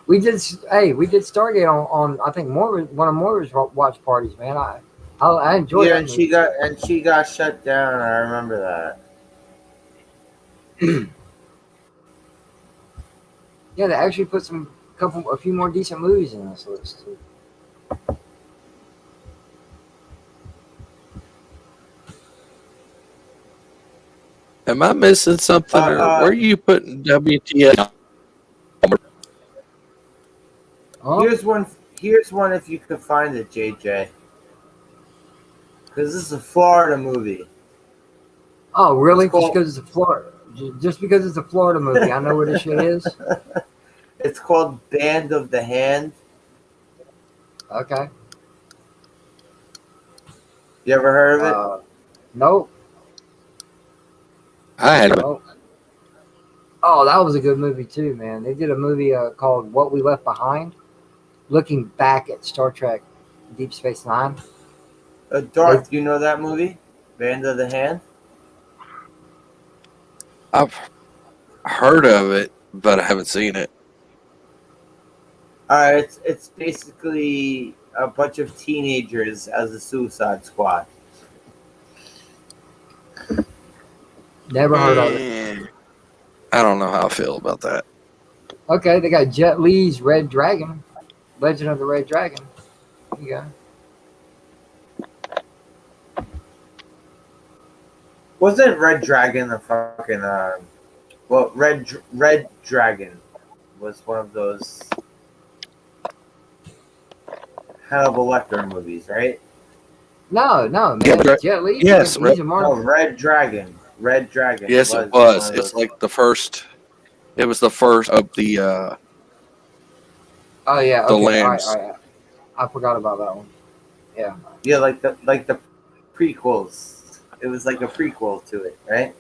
Speaker 3: We did Stargate on I think more one of Moira's watch parties, man. I enjoyed
Speaker 1: Yeah,
Speaker 3: that movie.
Speaker 1: and she got shut down. I remember that.
Speaker 3: Yeah, they actually put a few more decent movies in this list.
Speaker 4: Am I missing something,
Speaker 1: Uh,
Speaker 4: or where
Speaker 1: uh,
Speaker 4: are you putting WTF?
Speaker 3: Huh?
Speaker 1: here's one. Here's one if you could find it, JJ. Because this is a Florida movie.
Speaker 3: Oh,
Speaker 1: It's
Speaker 3: really? Just
Speaker 1: called
Speaker 3: because it's a Florida? Just because it's a Florida movie, I know where this shit is.
Speaker 1: It's called Band of the Hand.
Speaker 3: Okay.
Speaker 1: You ever heard of it?
Speaker 3: Nope.
Speaker 4: I had
Speaker 3: Nope. Oh, that was a good movie too, man. They did a movie called What We Left Behind, looking back at Star Trek Deep Space Nine. They,
Speaker 1: Darth, you know that movie? Band of the Hand?
Speaker 4: I've heard of it, but I haven't seen it.
Speaker 1: It's basically a bunch of teenagers as a Suicide Squad.
Speaker 3: never heard of it.
Speaker 4: I don't know how I feel about that.
Speaker 3: Okay, they got Jet Li's Red Dragon, Legend of the Red Dragon. There you go.
Speaker 1: Wasn't Red Dragon a fucking well, Red Dragon was one of those Hannibal Lecter movies, right?
Speaker 3: No, man.
Speaker 4: Yeah,
Speaker 3: Jet Li.
Speaker 4: yes,
Speaker 3: He's a
Speaker 1: No,
Speaker 3: Marvel.
Speaker 1: Red Dragon. Red Dragon.
Speaker 4: Yes, it
Speaker 1: one
Speaker 4: was.
Speaker 1: of
Speaker 4: It's
Speaker 1: those.
Speaker 4: like the first. It was the first of the
Speaker 3: Oh yeah.
Speaker 4: the
Speaker 3: Okay.
Speaker 4: lambs.
Speaker 3: All right. I forgot about that one. Yeah.
Speaker 1: Yeah, like the prequels. It was like a prequel to it, right?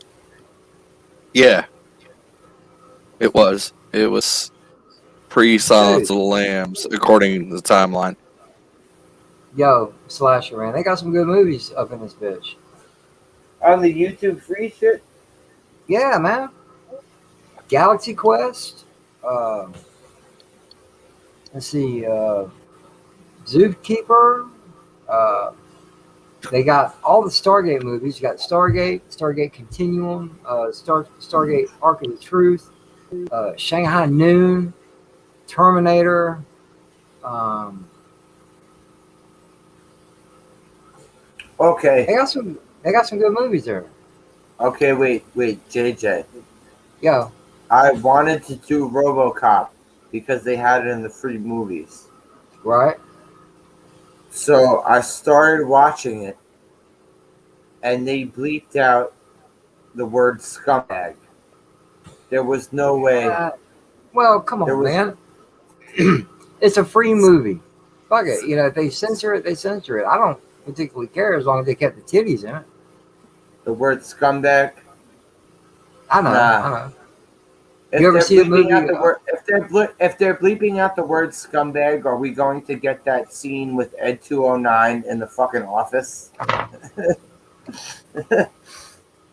Speaker 4: Yeah, it was. It was pre-Silence
Speaker 3: Dude.
Speaker 4: of the Lambs, according to the timeline.
Speaker 3: Yo, slasher man. They got some good movies up in this bitch.
Speaker 1: On the YouTube free shit.
Speaker 3: Yeah, man. Galaxy Quest. Let's see. Zookeeper. They got all the Stargate movies. You got Stargate, Stargate Continuum, Stargate Ark of the Truth, Shanghai Noon, Terminator. Um,
Speaker 1: Okay.
Speaker 3: they got some. They got some good movies there.
Speaker 1: Okay, wait, JJ.
Speaker 3: Yo,
Speaker 1: I wanted to do RoboCop because they had it in the free movies.
Speaker 3: right?
Speaker 1: So I started watching it, and they bleeped out the word scumbag. There was no way.
Speaker 3: Well, come
Speaker 1: There
Speaker 3: on,
Speaker 1: was-
Speaker 3: man. It's a free movie. Fuck it. You know, if they censor it, they censor it. I don't particularly care as long as they kept the titties in it.
Speaker 1: The word scumbag.
Speaker 3: I know.
Speaker 1: Nah.
Speaker 3: I know.
Speaker 1: If
Speaker 3: You ever
Speaker 1: they're
Speaker 3: see a
Speaker 1: bleeping
Speaker 3: movie-
Speaker 1: out the word, if they're bleeping out the word scumbag, are we going to get that scene with Ed 209 in the fucking office?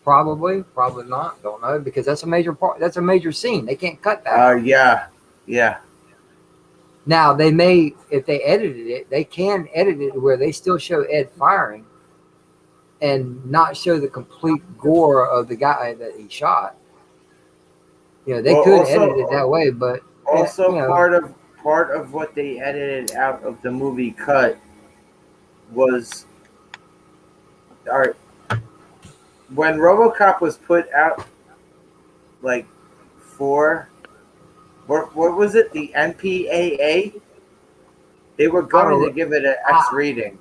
Speaker 3: Probably not. Don't know because that's a major part. That's a major scene. They can't cut that.
Speaker 1: Yeah.
Speaker 3: Now they may, if they edited it, they can edit it where they still show Ed firing, and not show the complete gore of the guy that he shot. You know, they
Speaker 1: Well,
Speaker 3: could
Speaker 1: also-
Speaker 3: edit it that way, but
Speaker 1: Also,
Speaker 3: you know,
Speaker 1: part of what they edited out of the movie cut was, all right, when RoboCop was put out, like what was it? The MPAA. They were going to give it an X rating.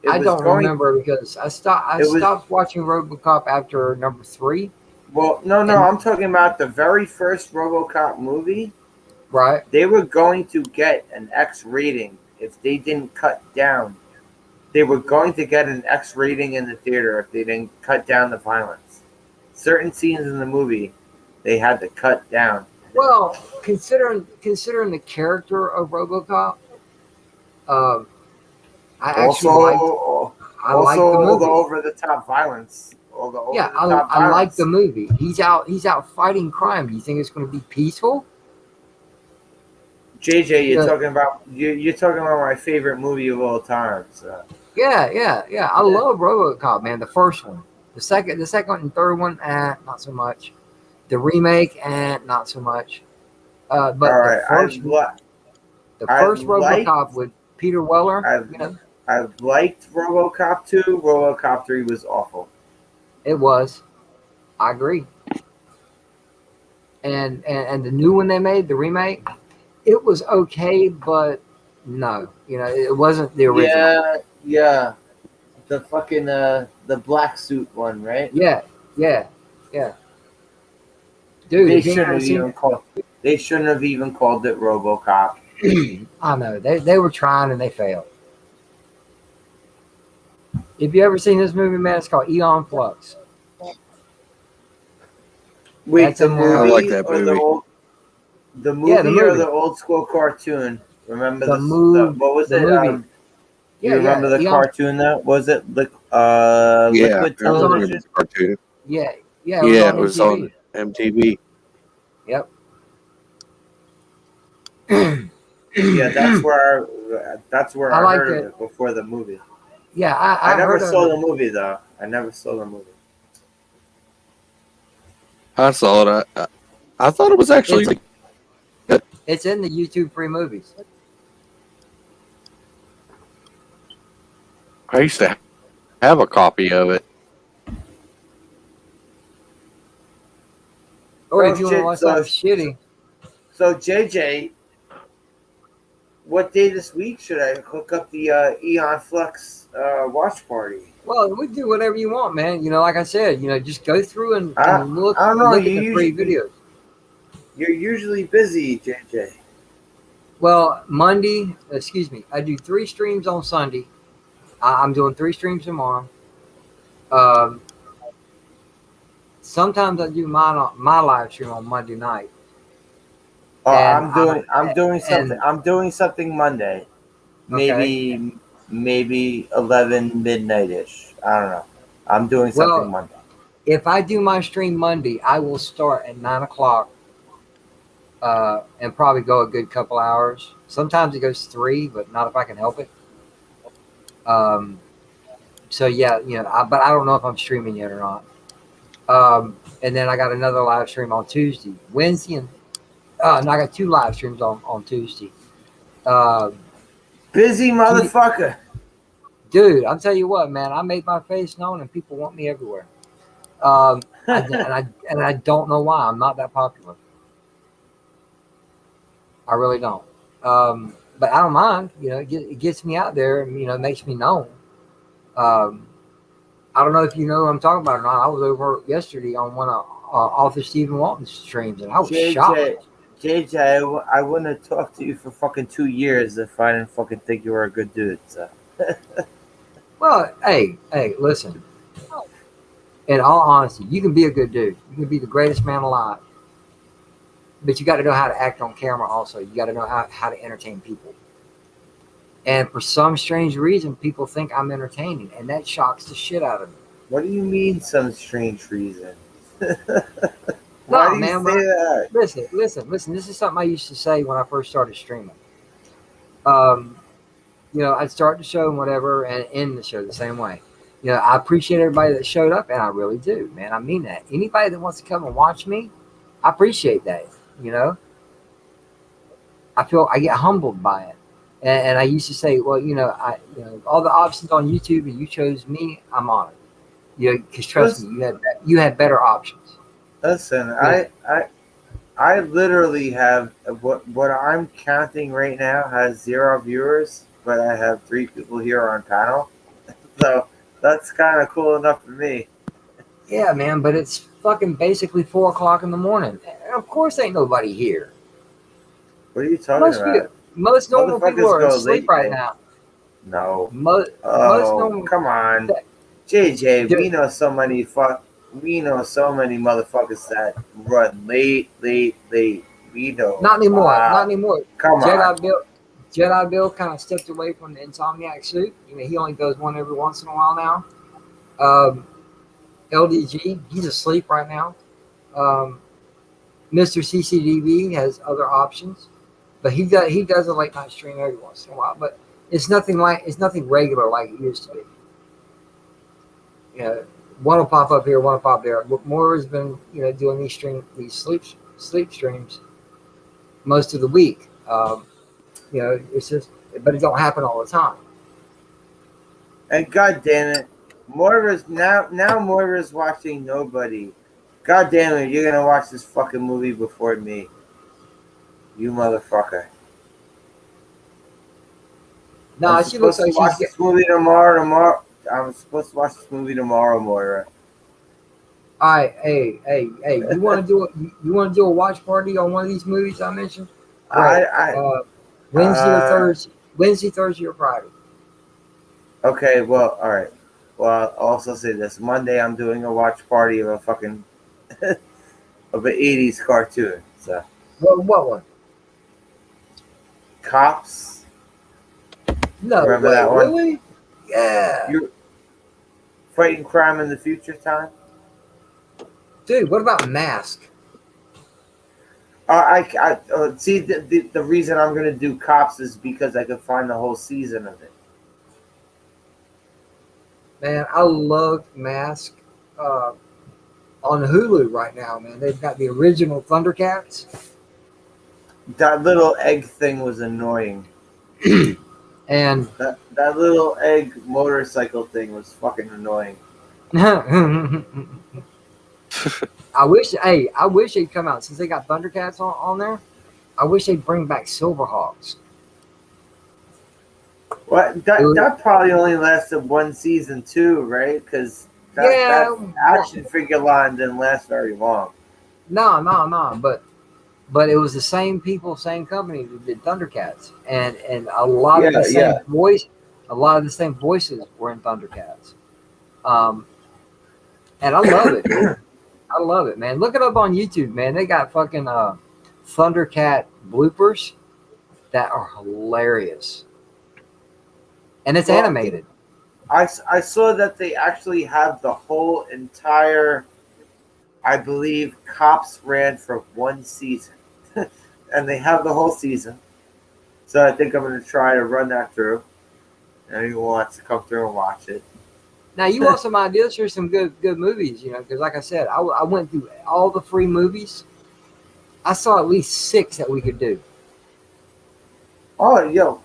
Speaker 3: I don't remember because I stopped watching RoboCop after number 3.
Speaker 1: Well, no, I'm talking about the very first RoboCop movie.
Speaker 3: Right.
Speaker 1: They were going to get an X rating if they didn't cut down. They were going to get an X rating in the theater if they didn't cut down the violence. Certain scenes in the movie, they had to cut down.
Speaker 3: Well, considering the character of RoboCop, I actually liked the movie.
Speaker 1: All the over the top violence.
Speaker 3: I like the movie. He's out fighting crime. Do you think it's going to be peaceful?
Speaker 1: JJ, you're talking about my favorite movie of all time. So.
Speaker 3: Yeah. I love RoboCop, man. The first one, the second and third one, not so much. The remake, not so much. But
Speaker 1: all right,
Speaker 3: the first RoboCop with Peter Weller,
Speaker 1: I liked RoboCop 2. RoboCop 3 was awful.
Speaker 3: It was. I agree. And the new one they made, the remake, it was okay, but no, it wasn't the original.
Speaker 1: Yeah. The fucking the black suit one, right?
Speaker 3: Yeah. Dude,
Speaker 1: They
Speaker 3: if you ain't
Speaker 1: shouldn't
Speaker 3: never
Speaker 1: have
Speaker 3: seen
Speaker 1: even called. They shouldn't have even called it RoboCop.
Speaker 3: I know they were trying and they failed. If you ever seen this movie, man, it's called Eon Flux.
Speaker 1: Wait,
Speaker 3: That's
Speaker 1: the
Speaker 3: in
Speaker 4: I
Speaker 3: there.
Speaker 4: like
Speaker 1: movie
Speaker 4: that
Speaker 1: or the
Speaker 4: movie.
Speaker 1: old, the
Speaker 3: Yeah, the
Speaker 1: movie or
Speaker 3: movie,
Speaker 1: the old school cartoon? Remember
Speaker 3: the
Speaker 1: this? The
Speaker 3: move,
Speaker 1: what was
Speaker 3: the
Speaker 1: it?
Speaker 3: movie.
Speaker 1: Do you
Speaker 3: Yeah,
Speaker 1: remember
Speaker 3: yeah,
Speaker 1: the
Speaker 3: Eon.
Speaker 1: cartoon? That was it.
Speaker 4: Yeah,
Speaker 1: Liquid
Speaker 4: I
Speaker 3: It was on.
Speaker 4: remember
Speaker 1: television.
Speaker 4: the cartoon.
Speaker 3: Yeah, yeah, it was
Speaker 4: Yeah,
Speaker 3: on
Speaker 4: it was on
Speaker 3: MTV.
Speaker 4: MTV.
Speaker 3: Yep.
Speaker 1: Yeah, that's where
Speaker 3: I
Speaker 1: I
Speaker 3: liked
Speaker 1: heard of
Speaker 3: it.
Speaker 1: it before the movie.
Speaker 3: Yeah,
Speaker 1: I
Speaker 3: I
Speaker 1: never
Speaker 3: heard of
Speaker 1: saw
Speaker 3: it.
Speaker 1: the movie though. I never saw the movie.
Speaker 4: I saw it. I thought it was actually
Speaker 3: It's
Speaker 4: really good.
Speaker 3: it's in the YouTube free movies.
Speaker 4: I used to have a copy of it.
Speaker 3: Or
Speaker 1: So
Speaker 3: if you want to
Speaker 1: shit.
Speaker 3: watch something shitty,
Speaker 1: So JJ, what day this week should I hook up the Eon Flux watch party?
Speaker 3: well, we do whatever you want, man. Like I said, just go through
Speaker 1: I
Speaker 3: and look
Speaker 1: I don't know.
Speaker 3: look at the free videos.
Speaker 1: You're usually busy, JJ.
Speaker 3: Well, Monday, excuse me, I do 3 streams on Sunday. I'm doing 3 streams tomorrow. Um, Sometimes I do my live stream on Monday night, and
Speaker 1: I'm doing something.
Speaker 3: and
Speaker 1: I'm doing something Monday.
Speaker 3: okay.
Speaker 1: Maybe 11 midnight ish. I don't know. I'm doing something
Speaker 3: Well,
Speaker 1: Monday.
Speaker 3: if I do my stream Monday, I will start at 9 o'clock, and probably go a good couple hours. Sometimes it goes 3, but not if I can help it. Um, so yeah, but I don't know if I'm streaming yet or not. And then I got another live stream on Tuesday, Wednesday, and I got 2 live streams on Tuesday. Um,
Speaker 1: Busy
Speaker 3: T-
Speaker 1: motherfucker.
Speaker 3: Dude, I'll tell you what, man, I made my face known and people want me everywhere. And I don't know why I'm not that popular. I really don't. But I don't mind. It gets me out there and makes me known. Um, I don't know if you know what I'm talking about or not. I was over yesterday on one of author Stephen Walton's streams, and I was shocked.
Speaker 1: I wouldn't have talked to you for fucking 2 years if I didn't fucking think you were a good dude. So.
Speaker 3: Well, hey, listen. In all honesty, you can be a good dude. You can be the greatest man alive. But you got to know how to act on camera also. You got to know how to entertain people. And for some strange reason, people think I'm entertaining, and that shocks the shit out of me.
Speaker 1: What do you mean, some strange reason? Why
Speaker 3: No,
Speaker 1: do you
Speaker 3: man,
Speaker 1: say that?
Speaker 3: listen. This is something I used to say when I first started streaming. Um, I'd start the show and whatever, and end the show the same way. I appreciate everybody that showed up, and I really do, man. I mean that. Anybody that wants to come and watch me, I appreciate that. You know, I get humbled by it. And I used to say, well, all the options on YouTube, and you chose me. I'm honored. Because trust
Speaker 1: Listen,
Speaker 3: me, you had better options.
Speaker 1: listen.
Speaker 3: You know,
Speaker 1: I literally have what I'm counting right now has 0 viewers, but I have 3 people here on panel. So that's kind of cool enough for me.
Speaker 3: yeah, man, but it's fucking basically 4 o'clock in the morning. And of course, ain't nobody here.
Speaker 1: What are you talking
Speaker 3: Most people,
Speaker 1: about?
Speaker 3: most normal people
Speaker 1: Motherfuckers
Speaker 3: are
Speaker 1: go
Speaker 3: asleep
Speaker 1: late
Speaker 3: right
Speaker 1: night.
Speaker 3: now.
Speaker 1: No.
Speaker 3: Most
Speaker 1: Oh,
Speaker 3: normal.
Speaker 1: come on. JJ,
Speaker 3: Dude,
Speaker 1: we know so many motherfuckers that run late. We know
Speaker 3: not
Speaker 1: a
Speaker 3: anymore. Not
Speaker 1: lot.
Speaker 3: anymore.
Speaker 1: Come on.
Speaker 3: Jedi Bill kind of stepped away from the Insomniac suit. He only does one every once in a while now. Um, LDG, he's asleep right now. Um, Mr. CCDV has other options, but he does a late night stream every once in a while. But it's nothing regular like it used to be. One will pop up here, one will pop there. Moore has been doing these sleep streams most of the week. It's just, but it don't happen all the time.
Speaker 1: And god damn it, Moira's now Moira's watching Nobody. God damn it, you're gonna watch this fucking movie before me. You motherfucker. I'm
Speaker 3: No, she looks
Speaker 1: supposed to
Speaker 3: like she's
Speaker 1: watch this movie tomorrow. I'm supposed to watch this movie tomorrow, Moira.
Speaker 3: All right, hey! You want to do you want to do a watch party on one of these movies I mentioned? Great.
Speaker 1: I
Speaker 3: Wednesday or
Speaker 1: uh
Speaker 3: Thursday? Wednesday, Thursday, or Friday?
Speaker 1: okay. Well, all right. Well, I'll also say this: Monday, I'm doing a watch party of a fucking of an '80s cartoon. So,
Speaker 3: What one?
Speaker 1: Cops.
Speaker 3: No
Speaker 1: Remember
Speaker 3: way,
Speaker 1: that one?
Speaker 3: really? Yeah,
Speaker 1: You're fighting crime in the future time.
Speaker 3: dude. What about Mask?
Speaker 1: See the reason I'm gonna do Cops is because I could find the whole season of it.
Speaker 3: Man, I love Mask. Uh, on Hulu right now, man. They've got the original Thundercats,
Speaker 1: That little egg thing was annoying.
Speaker 3: and
Speaker 1: That little egg motorcycle thing was fucking annoying.
Speaker 3: I I wish they'd come out since they got Thundercats on there. I wish they'd bring back Silverhawks.
Speaker 1: What
Speaker 3: It was,
Speaker 1: that probably only lasted one season too, right? Because that
Speaker 3: yeah,
Speaker 1: action figure line didn't last very long.
Speaker 3: no, but it was the same people, same company that did Thundercats, and a lot of the
Speaker 1: Yeah,
Speaker 3: same
Speaker 1: yeah.
Speaker 3: a lot of the same voices were in Thundercats. Um, and I love it, dude. I love it, man. Look it up on YouTube, man. They got fucking Thundercat bloopers that are hilarious, and it's
Speaker 1: Well,
Speaker 3: animated.
Speaker 1: I saw that they actually have the whole entire. I believe Cops ran for one season, and they have the whole season. So I think I'm going to try to run that through. Anyone wants to come through and watch it.
Speaker 3: Now, you want some ideas for some good movies, you know? Because like I said, I went through all the free movies. I saw at least 6 that we could do.
Speaker 1: Oh, yo,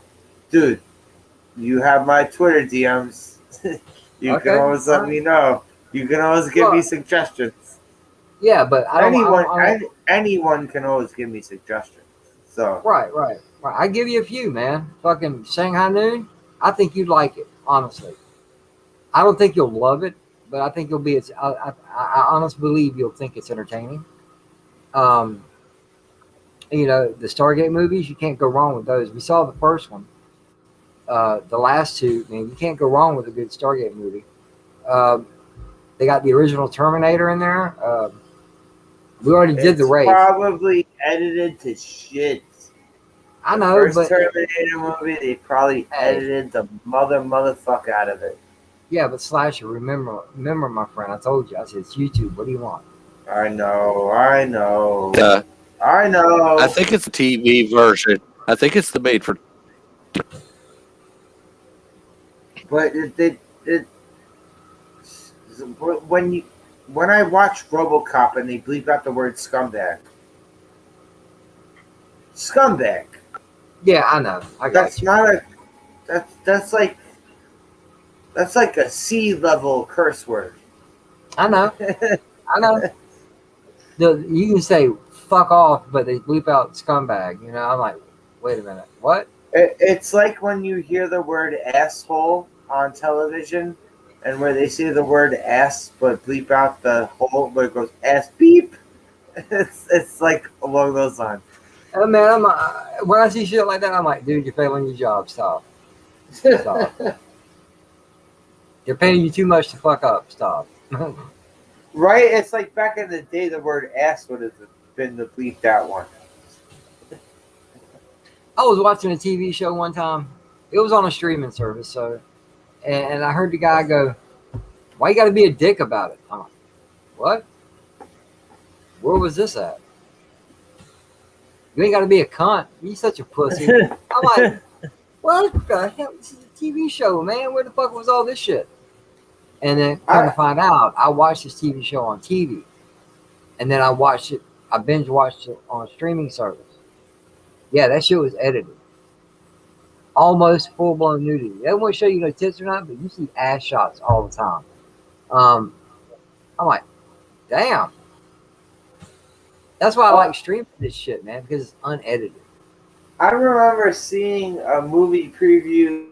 Speaker 1: dude, you have my Twitter DMs. You can
Speaker 3: Okay,
Speaker 1: always
Speaker 3: all
Speaker 1: let
Speaker 3: right.
Speaker 1: me know. You can always give me
Speaker 3: Well,
Speaker 1: suggestions.
Speaker 3: yeah, but I don't.
Speaker 1: Anyone can always give me suggestions. So,
Speaker 3: Right. I give you a few, man. Fucking Shanghai Noon. I think you'd like it, honestly. I don't think you'll love it, but I think you'll be. I honestly believe you'll think it's entertaining. Um, you know, the Stargate movies, you can't go wrong with those. We saw the first one. The last two, man, you can't go wrong with a good Stargate movie. Um, they got the original Terminator in there. We already did the
Speaker 1: it's
Speaker 3: Wraith.
Speaker 1: probably edited to shit.
Speaker 3: I
Speaker 1: The
Speaker 3: know,
Speaker 1: first
Speaker 3: but
Speaker 1: Terminator movie, they probably
Speaker 3: hey,
Speaker 1: edited the motherfuck out of it.
Speaker 3: yeah, but Slasher, remember, my friend, I told you, I said it's YouTube. What do you want?
Speaker 1: I know, I know,
Speaker 4: Uh,
Speaker 1: I
Speaker 4: I
Speaker 1: know.
Speaker 4: think it's the TV version. I think it's the made for.
Speaker 1: But when you when I watch RoboCop and they bleep out the word scumbag, scumbag.
Speaker 3: Yeah, I know. I got
Speaker 1: That's
Speaker 3: you.
Speaker 1: not a that's like a C level curse word.
Speaker 3: I know. I know. You can say fuck off, but they bleep out scumbag. You know, I'm like, wait a minute, what?
Speaker 1: It's like when you hear the word asshole on television, and where they say the word ass but bleep out the hole where it goes ass beep. It's like along those lines.
Speaker 3: Man, when I see shit like that, I'm like, dude, you're failing your job. Stop. They're paying you too much to fuck up. Stop.
Speaker 1: Right? It's like back in the day, the word ass would have been the bleeped out one.
Speaker 3: I was watching a TV show one time. It was on a streaming service, so and I heard the guy go, "Why you got to be a dick about it?" I'm like, "What? Where was this at? You ain't got to be a cunt. You such a pussy." I'm like, "What the hell? This is a TV show, man. Where the fuck was all this shit?" And then come to
Speaker 1: I
Speaker 3: find out, I watched this TV show on TV, and then I watched it. I binge watched it on a streaming service. Yeah, that shit was edited. Almost full blown nudity. They won't show you no tits or not, but you see ass shots all the time. Um, I'm like, damn. That's why I
Speaker 1: uh,
Speaker 3: like streaming this shit, man, because it's unedited.
Speaker 1: I remember seeing a movie preview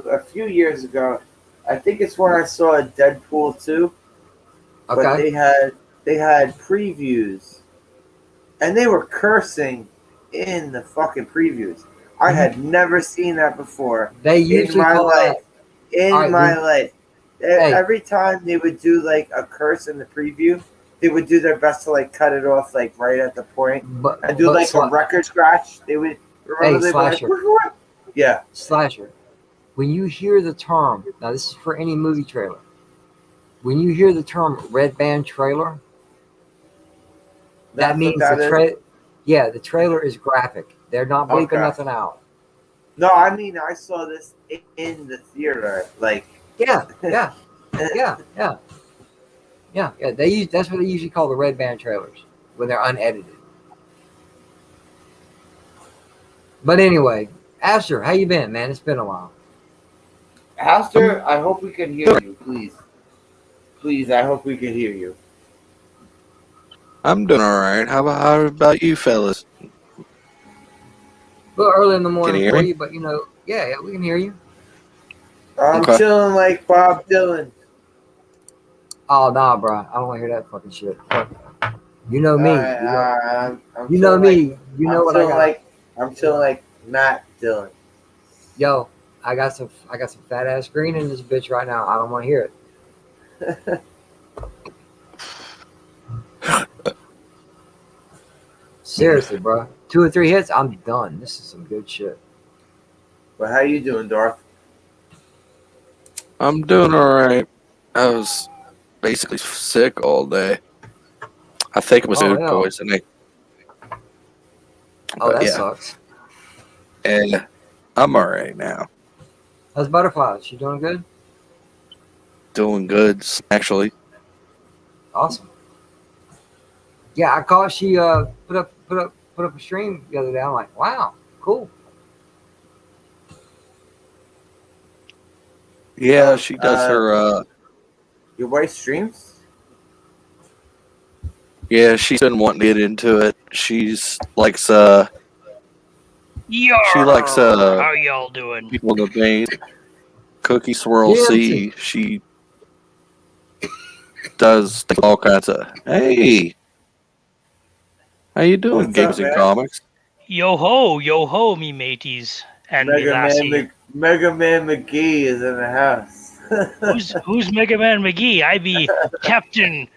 Speaker 1: a few years ago. I think it's when I saw Deadpool 2, but
Speaker 3: Okay.
Speaker 1: they had previews, and they were cursing in the fucking previews. I had never seen that before
Speaker 3: They
Speaker 1: in
Speaker 3: usually
Speaker 1: my
Speaker 3: call
Speaker 1: life.
Speaker 3: that. All
Speaker 1: In
Speaker 3: right,
Speaker 1: my life,
Speaker 3: hey,
Speaker 1: every time they would do like a curse in the preview, they would do their best to like cut it off like right at the point and do
Speaker 3: but
Speaker 1: like a record scratch. They would remember
Speaker 3: hey,
Speaker 1: they'd be like,
Speaker 3: Slasher,
Speaker 1: "What?" Yeah,
Speaker 3: Slasher. When you hear the term, now this is for any movie trailer. When you hear the term red band trailer, that
Speaker 1: that's what
Speaker 3: means
Speaker 1: that is.
Speaker 3: the trailer is graphic. They're not bleeping
Speaker 1: Okay.
Speaker 3: nothing out.
Speaker 1: No, I mean I saw this in the theater. Like,
Speaker 3: Yeah. That's what they usually call the red band trailers when they're unedited. But anyway, Asher, how you been, man? It's been a while.
Speaker 1: Aster, I hope we can hear you. Please, I hope we can hear you.
Speaker 4: I'm doing all right. How about you, fellas?
Speaker 3: A little early in the
Speaker 4: Can
Speaker 3: morning
Speaker 4: you hear
Speaker 3: for
Speaker 4: me?
Speaker 3: you, but yeah, we can hear you.
Speaker 1: I'm
Speaker 4: Okay.
Speaker 1: chilling like Bob Dylan.
Speaker 3: Oh nah, bro, I don't want to hear that fucking shit. You know me.
Speaker 1: I'm
Speaker 3: You know
Speaker 1: chilling like
Speaker 3: me. You know what I got.
Speaker 1: I'm chilling like Matt Dillon.
Speaker 3: Yo, I got some fat ass green in this bitch right now. I don't want to hear it. Seriously, bro. 2 or 3 hits, I'm done. This is some good shit.
Speaker 1: But how you doing, Darth?
Speaker 4: I'm doing all right. I was basically sick all day. I think it was
Speaker 3: Oh
Speaker 4: food
Speaker 3: hell.
Speaker 4: poisoning.
Speaker 3: Oh,
Speaker 4: But
Speaker 3: that
Speaker 4: yeah,
Speaker 3: sucks.
Speaker 4: and I'm all right now.
Speaker 3: How's Butterfly? She doing good?
Speaker 4: Doing good, actually.
Speaker 3: Awesome. Yeah, I caught she put up a stream the other day. I'm like, wow, cool.
Speaker 4: Yeah, she does her.
Speaker 1: Your wife streams?
Speaker 4: Yeah, she's been wanting to get into it. She's likes she likes
Speaker 5: Yarr! How y'all doing?
Speaker 4: people in the vein. Cookie Swirl
Speaker 3: GMC.
Speaker 4: C. She does all kinds of. Hey, how you doing,
Speaker 1: What's up,
Speaker 4: Games and
Speaker 1: man?
Speaker 4: Comics?
Speaker 5: Yo ho, me mateys and me lassie.
Speaker 1: Mega Man McGee is in the house.
Speaker 5: Who's Mega Man McGee? I be Captain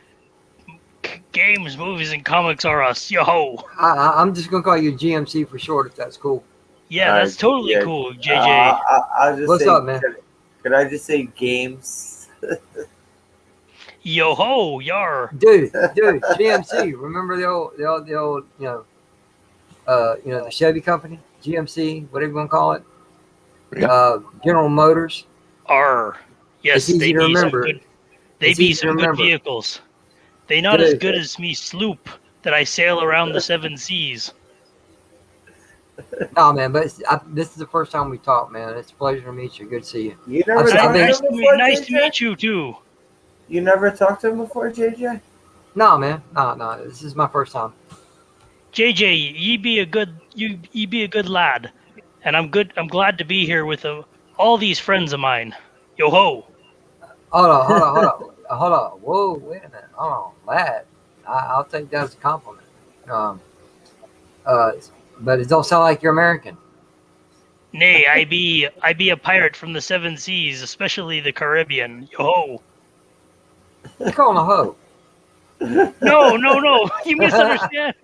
Speaker 5: Games, Movies, and Comics R Us. Yo ho!
Speaker 3: I'm just gonna call you GMC for short, if that's cool.
Speaker 5: Yeah, that's totally
Speaker 1: yeah.
Speaker 5: cool, JJ.
Speaker 1: I'll just
Speaker 3: What's
Speaker 1: say,
Speaker 3: up, man?
Speaker 1: Could I just say games?
Speaker 5: Yo ho, yar.
Speaker 3: Dude, GMC. Remember the old, the Chevy company, GMC, whatever you want to call it.
Speaker 4: Yeah.
Speaker 3: General Motors.
Speaker 5: R. Yes,
Speaker 3: It's easy
Speaker 5: they
Speaker 3: to
Speaker 5: be some
Speaker 3: remember.
Speaker 5: good. They
Speaker 3: It's
Speaker 5: be
Speaker 3: easy to
Speaker 5: some good
Speaker 3: remember.
Speaker 5: vehicles. They not as
Speaker 3: Dude.
Speaker 5: good as me sloop that I sail around the 7 seas.
Speaker 3: Nah, man, but this is the first time we talked, man. It's a pleasure to meet you. Good to see you.
Speaker 1: You never
Speaker 3: I've
Speaker 1: talked to
Speaker 3: been-
Speaker 1: him before,
Speaker 5: Nice to
Speaker 1: JJ?
Speaker 5: meet you too.
Speaker 1: You never talked to him before, JJ?
Speaker 3: Nah, man. Nah. This is my first time.
Speaker 5: JJ, ye be a good lad, and I'm good. I'm glad to be here with all these friends of mine. Yo ho!
Speaker 3: Hold on. Whoa, wait a minute. Hold on, lad. I'll take that as a compliment. But it don't sound like you're American.
Speaker 5: Nay, I be a pirate from the 7 seas, especially the Caribbean. Yo ho!
Speaker 3: You're calling a hoe.
Speaker 5: No, you misunderstand.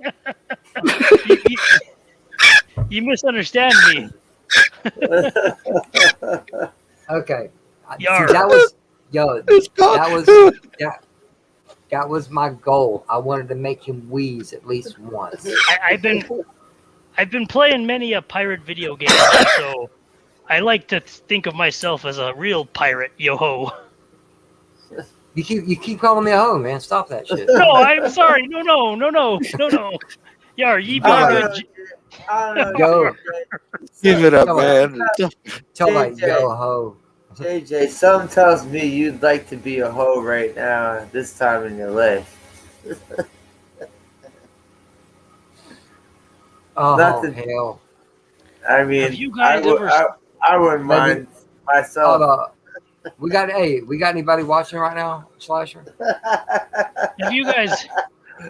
Speaker 5: you misunderstand me.
Speaker 3: Okay. See,
Speaker 5: Yar.
Speaker 3: that was
Speaker 4: It's
Speaker 3: that was my goal. I wanted to make him wheeze at least once.
Speaker 5: I've been playing many a pirate video game, so I like to think of myself as a real pirate. Yo ho!
Speaker 3: You keep calling me a hoe, man. Stop that shit.
Speaker 5: No, I'm sorry. No. Yar, ye be
Speaker 1: I
Speaker 5: a
Speaker 1: don't
Speaker 5: good.
Speaker 1: know. I don't know.
Speaker 3: Yo.
Speaker 4: Give it up,
Speaker 3: Come on.
Speaker 4: man.
Speaker 3: Tell like
Speaker 1: JJ.
Speaker 3: yo ho.
Speaker 1: JJ, something tells me you'd like to be a hoe right now at this time in your life.
Speaker 3: Oh
Speaker 1: Nothing.
Speaker 3: hell.
Speaker 1: I mean,
Speaker 5: Have you guys ever?
Speaker 1: I wouldn't mind myself.
Speaker 3: Hold on. We got anybody watching right now, Slasher?
Speaker 5: Have you guys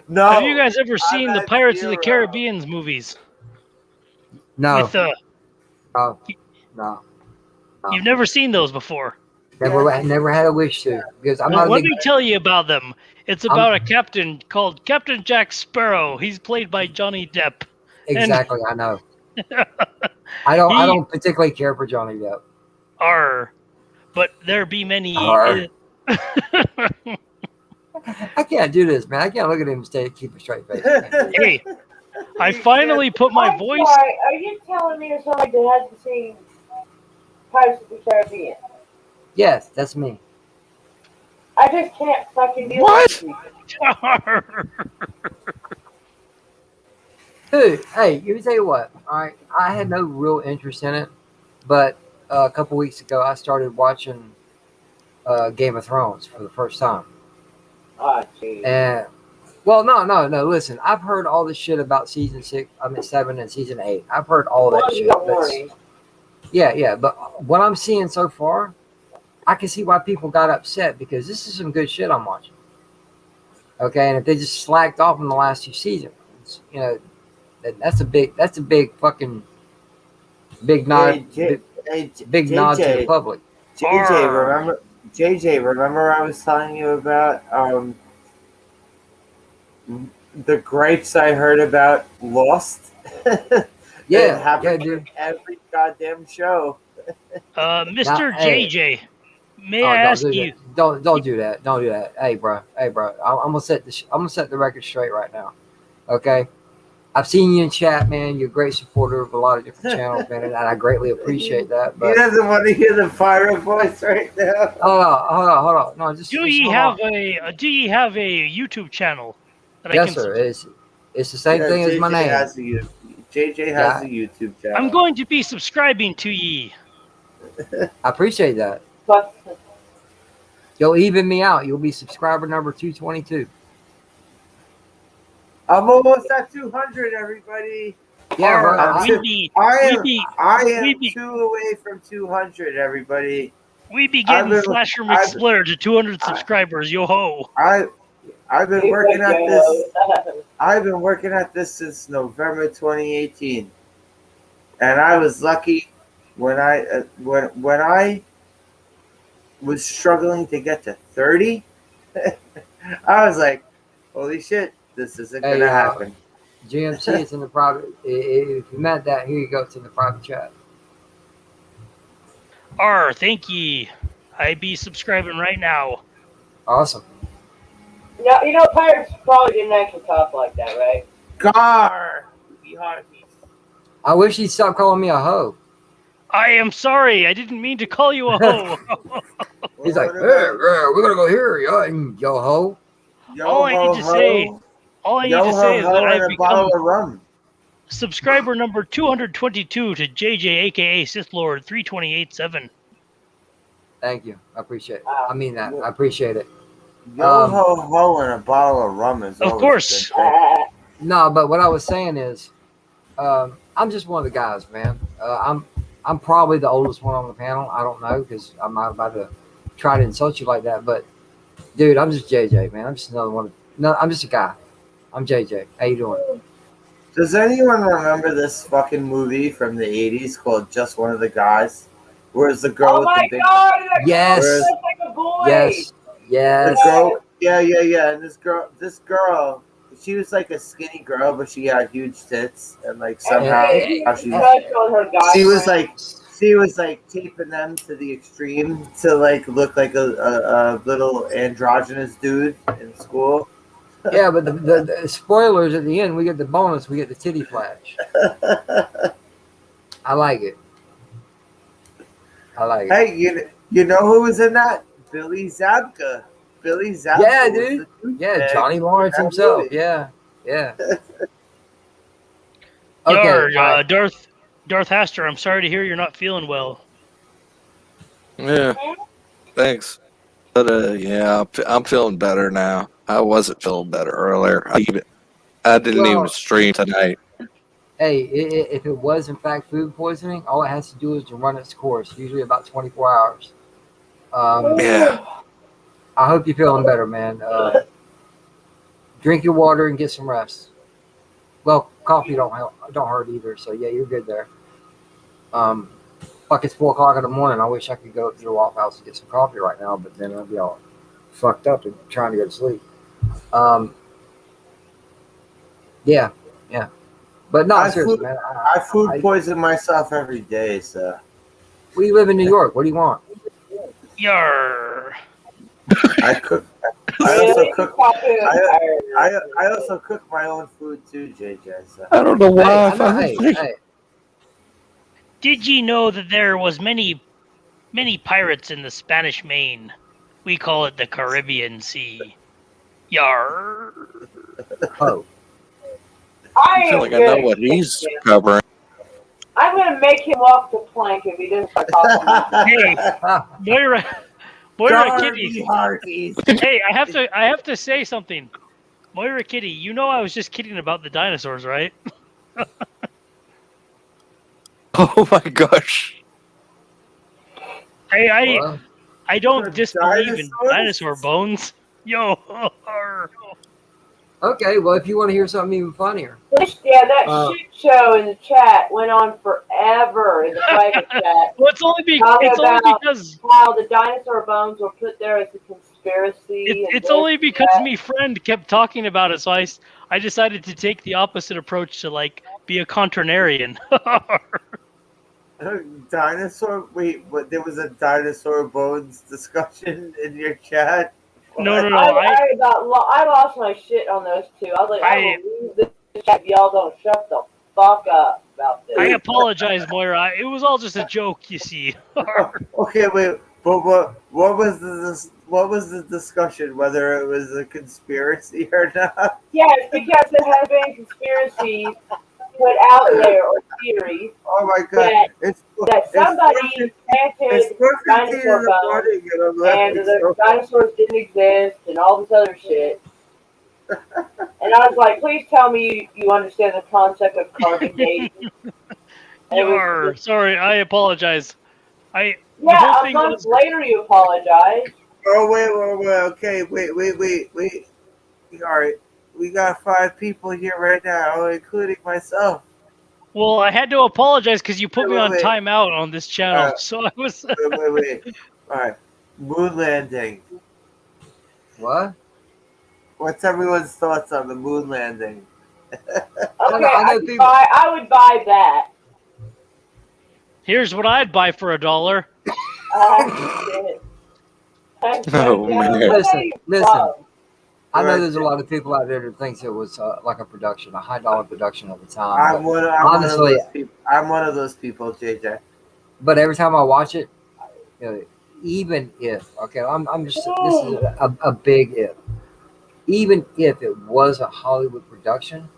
Speaker 1: No.
Speaker 5: have you guys ever seen the
Speaker 1: at
Speaker 5: Pirates of the
Speaker 1: 0.
Speaker 5: Caribbean movies?
Speaker 3: No,
Speaker 5: With
Speaker 3: no, no.
Speaker 5: you've never seen those before.
Speaker 3: Never had a wish to because I'm
Speaker 5: Well,
Speaker 3: not a
Speaker 5: let
Speaker 3: big.
Speaker 5: me tell you about them. It's
Speaker 3: I'm
Speaker 5: about a captain called Captain Jack Sparrow. He's played by Johnny Depp, and
Speaker 3: exactly. I know. I don't. I
Speaker 5: he
Speaker 3: don't particularly care for Johnny Depp.
Speaker 5: are, but there be many.
Speaker 3: Arr. I can't do this, man. I can't look at him and stay keep a straight face. I can't do it.
Speaker 5: Hey, I finally put my
Speaker 2: I'm
Speaker 5: voice.
Speaker 2: sorry, are you telling me there's somebody that hasn't seen Pirates of the Caribbean?
Speaker 3: Yes, that's me.
Speaker 2: I just can't fucking deal
Speaker 4: What?
Speaker 2: with you.
Speaker 3: Dude, hey, let me tell you what. All right, I had no real interest in it, but a couple weeks ago I started watching Game of Thrones for the first time.
Speaker 2: Oh, jeez.
Speaker 3: And well, no. Listen, I've heard all this shit about season 6. I mean 7 and season 8. I've heard all that
Speaker 2: Well,
Speaker 3: shit.
Speaker 2: you got
Speaker 3: But,
Speaker 2: warning.
Speaker 3: yeah. But what I'm seeing so far, I can see why people got upset because this is some good shit I'm watching. Okay, and if they just slacked off in the last 2 seasons, you know, that's a big fucking big nod, big nod to the
Speaker 1: JJ,
Speaker 3: public.
Speaker 1: remember I was telling you about the gripes I heard about Lost?
Speaker 3: Yeah,
Speaker 1: happened
Speaker 3: dude.
Speaker 1: in every goddamn show.
Speaker 5: Mr.
Speaker 3: Now, hey.
Speaker 5: JJ, may
Speaker 3: Oh,
Speaker 5: I
Speaker 3: don't
Speaker 5: ask
Speaker 3: do
Speaker 5: you?
Speaker 3: that. Don't do that. Don't do that. Hey, bro. I'm gonna set the record straight right now. Okay. I've seen you in chat, man. You're a great supporter of a lot of different channels, man, and I greatly appreciate that.
Speaker 1: He
Speaker 3: But
Speaker 1: doesn't want to hear the pirate voice right now.
Speaker 3: hold on. No, just
Speaker 5: Do ye
Speaker 3: hold
Speaker 5: have
Speaker 3: on.
Speaker 5: a YouTube channel that I
Speaker 3: Yes,
Speaker 5: can?
Speaker 3: sir. It's the same thing as my name.
Speaker 1: JJ has a YouTube channel.
Speaker 5: I'm going to be subscribing to ye.
Speaker 3: I appreciate that.
Speaker 2: But
Speaker 3: You'll even me out. You'll be subscriber number 222.
Speaker 1: I'm almost at 200, everybody.
Speaker 3: Yeah, bro.
Speaker 5: Arr,
Speaker 1: I am 2 away from 200, everybody.
Speaker 5: we be getting Slasher McSplitter to 200 subscribers. Yo ho!
Speaker 1: I've been working at this. I've been working at this since November 2018, and I was lucky when I was struggling to get to 30. I was like, "Holy shit, this isn't gonna happen."
Speaker 3: GMC is in the private. If you meant that, here you go. It's in the private chat.
Speaker 5: Thank ye. I be subscribing right now.
Speaker 3: Awesome.
Speaker 2: yeah, you know, Pirates probably didn't actually talk like that, right?
Speaker 1: Gar, be hearty.
Speaker 3: I wish he'd stop calling me a hoe.
Speaker 5: I am sorry. I didn't mean to call you a hoe.
Speaker 3: He's like, hey, we're gonna go here, yo ho.
Speaker 5: All I need to say is that I've become
Speaker 1: of rum.
Speaker 5: subscriber number 222 to JJ, aka Sith Lord 3287.
Speaker 3: Thank you. I appreciate it. I mean that. I appreciate it.
Speaker 1: Yo ho ho and a bottle of rum is
Speaker 5: Of
Speaker 1: always
Speaker 5: course.
Speaker 1: a good thing.
Speaker 3: No, but what I was saying is, I'm just one of the guys, man. I'm probably the oldest one on the panel. I don't know because I'm not about to try to insult you like that. But dude, I'm just JJ, man. I'm just another one. No, I'm just a guy. I'm JJ. How you doing?
Speaker 1: Does anyone remember this fucking movie from the 80s called Just One of the Guys? Where's the girl
Speaker 2: Oh
Speaker 1: with
Speaker 2: my
Speaker 1: the big...
Speaker 2: God! That
Speaker 3: Yes.
Speaker 2: girl looks like a boy.
Speaker 3: Yes.
Speaker 1: The girl... Yeah. And this girl, she was like a skinny girl, but she had huge tits. And like somehow... She was like taping them to the extreme to like look like a little androgynous dude in school.
Speaker 3: Yeah, but the spoilers at the end, we get the bonus. We get the titty flash. I like it.
Speaker 1: Hey, you know who was in that? Billy Zabka.
Speaker 3: Yeah, dude. Yeah, Johnny Lawrence himself.
Speaker 1: Movie.
Speaker 3: Yeah.
Speaker 5: Okay, Darth Haster, I'm sorry to hear you're not feeling well.
Speaker 4: Yeah, thanks. But yeah, I'm feeling better now. I wasn't feeling better earlier. I didn't even stream tonight.
Speaker 3: Hey, if it was in fact food poisoning, all it has to do is to run its course, usually about 24 hours.
Speaker 4: Yeah.
Speaker 3: I hope you're feeling better, man. Drink your water and get some rest. Well, coffee don't hurt either. So yeah, you're good there. Fuck, it's 4 o'clock in the morning. I wish I could go up to the Waffle House and get some coffee right now, but then I'd be all fucked up and trying to go to sleep. Yeah. But no, seriously, man.
Speaker 1: I food poison myself every day, so.
Speaker 3: We live in New York. What do you want?
Speaker 5: Yar.
Speaker 1: I cook. I also cook my own food too, JJ. So.
Speaker 4: I don't know why.
Speaker 3: Hey.
Speaker 5: Did ye know that there was many pirates in the Spanish Main? We call it the Caribbean Sea. Yar.
Speaker 3: Oh.
Speaker 4: I feel like I know what he's covering.
Speaker 2: I'm gonna make him walk the plank if he doesn't start talking.
Speaker 5: Hey, Moira Kitty. Hey, I have to say something. Moira Kitty, you know I was just kidding about the dinosaurs, right?
Speaker 4: Oh my gosh.
Speaker 5: I don't disbelieve in dinosaur bones. Yo.
Speaker 3: Okay, well, if you want to hear something even funnier.
Speaker 2: Yeah, that shit show in the chat went on forever in the private chat.
Speaker 5: Well, it's only because
Speaker 2: how the dinosaur bones were put there as a conspiracy.
Speaker 5: It's only because me friend kept talking about it, so I decided to take the opposite approach to like be a contrarian.
Speaker 1: Dinosaur? Wait, what? There was a dinosaur bones discussion in your chat?
Speaker 5: No.
Speaker 2: I lost my shit on those two. I was like, I will leave this chat if y'all don't shut the fuck up about this.
Speaker 5: I apologize, Moira. It was all just a joke, you see.
Speaker 1: Okay, wait. But what was the discussion? Whether it was a conspiracy or not?
Speaker 2: Yes, because there have been conspiracies put out there or theories.
Speaker 1: Oh my god!
Speaker 2: That somebody planted dinosaur bones and the dinosaurs didn't exist and all this other shit. And I was like, please tell me you understand the concept of carbon dating.
Speaker 5: Sorry, I apologize.
Speaker 2: A month later you apologize.
Speaker 1: Oh wait, okay, wait. All right, we got 5 people here right now, including myself.
Speaker 5: Well, I had to apologize because you put me on timeout on this channel, so I was.
Speaker 1: Wait. All right, moon landing.
Speaker 3: What?
Speaker 1: What's everyone's thoughts on the moon landing?
Speaker 2: Okay, I would buy that.
Speaker 5: Here's what I'd buy for $1.
Speaker 4: Oh man!
Speaker 3: Listen. I know there's a lot of people out there that thinks it was like a production, a $high production at the time.
Speaker 1: I'm one of those people, JJ.
Speaker 3: But every time I watch it, even if this is a big if. Even if it was a Hollywood production,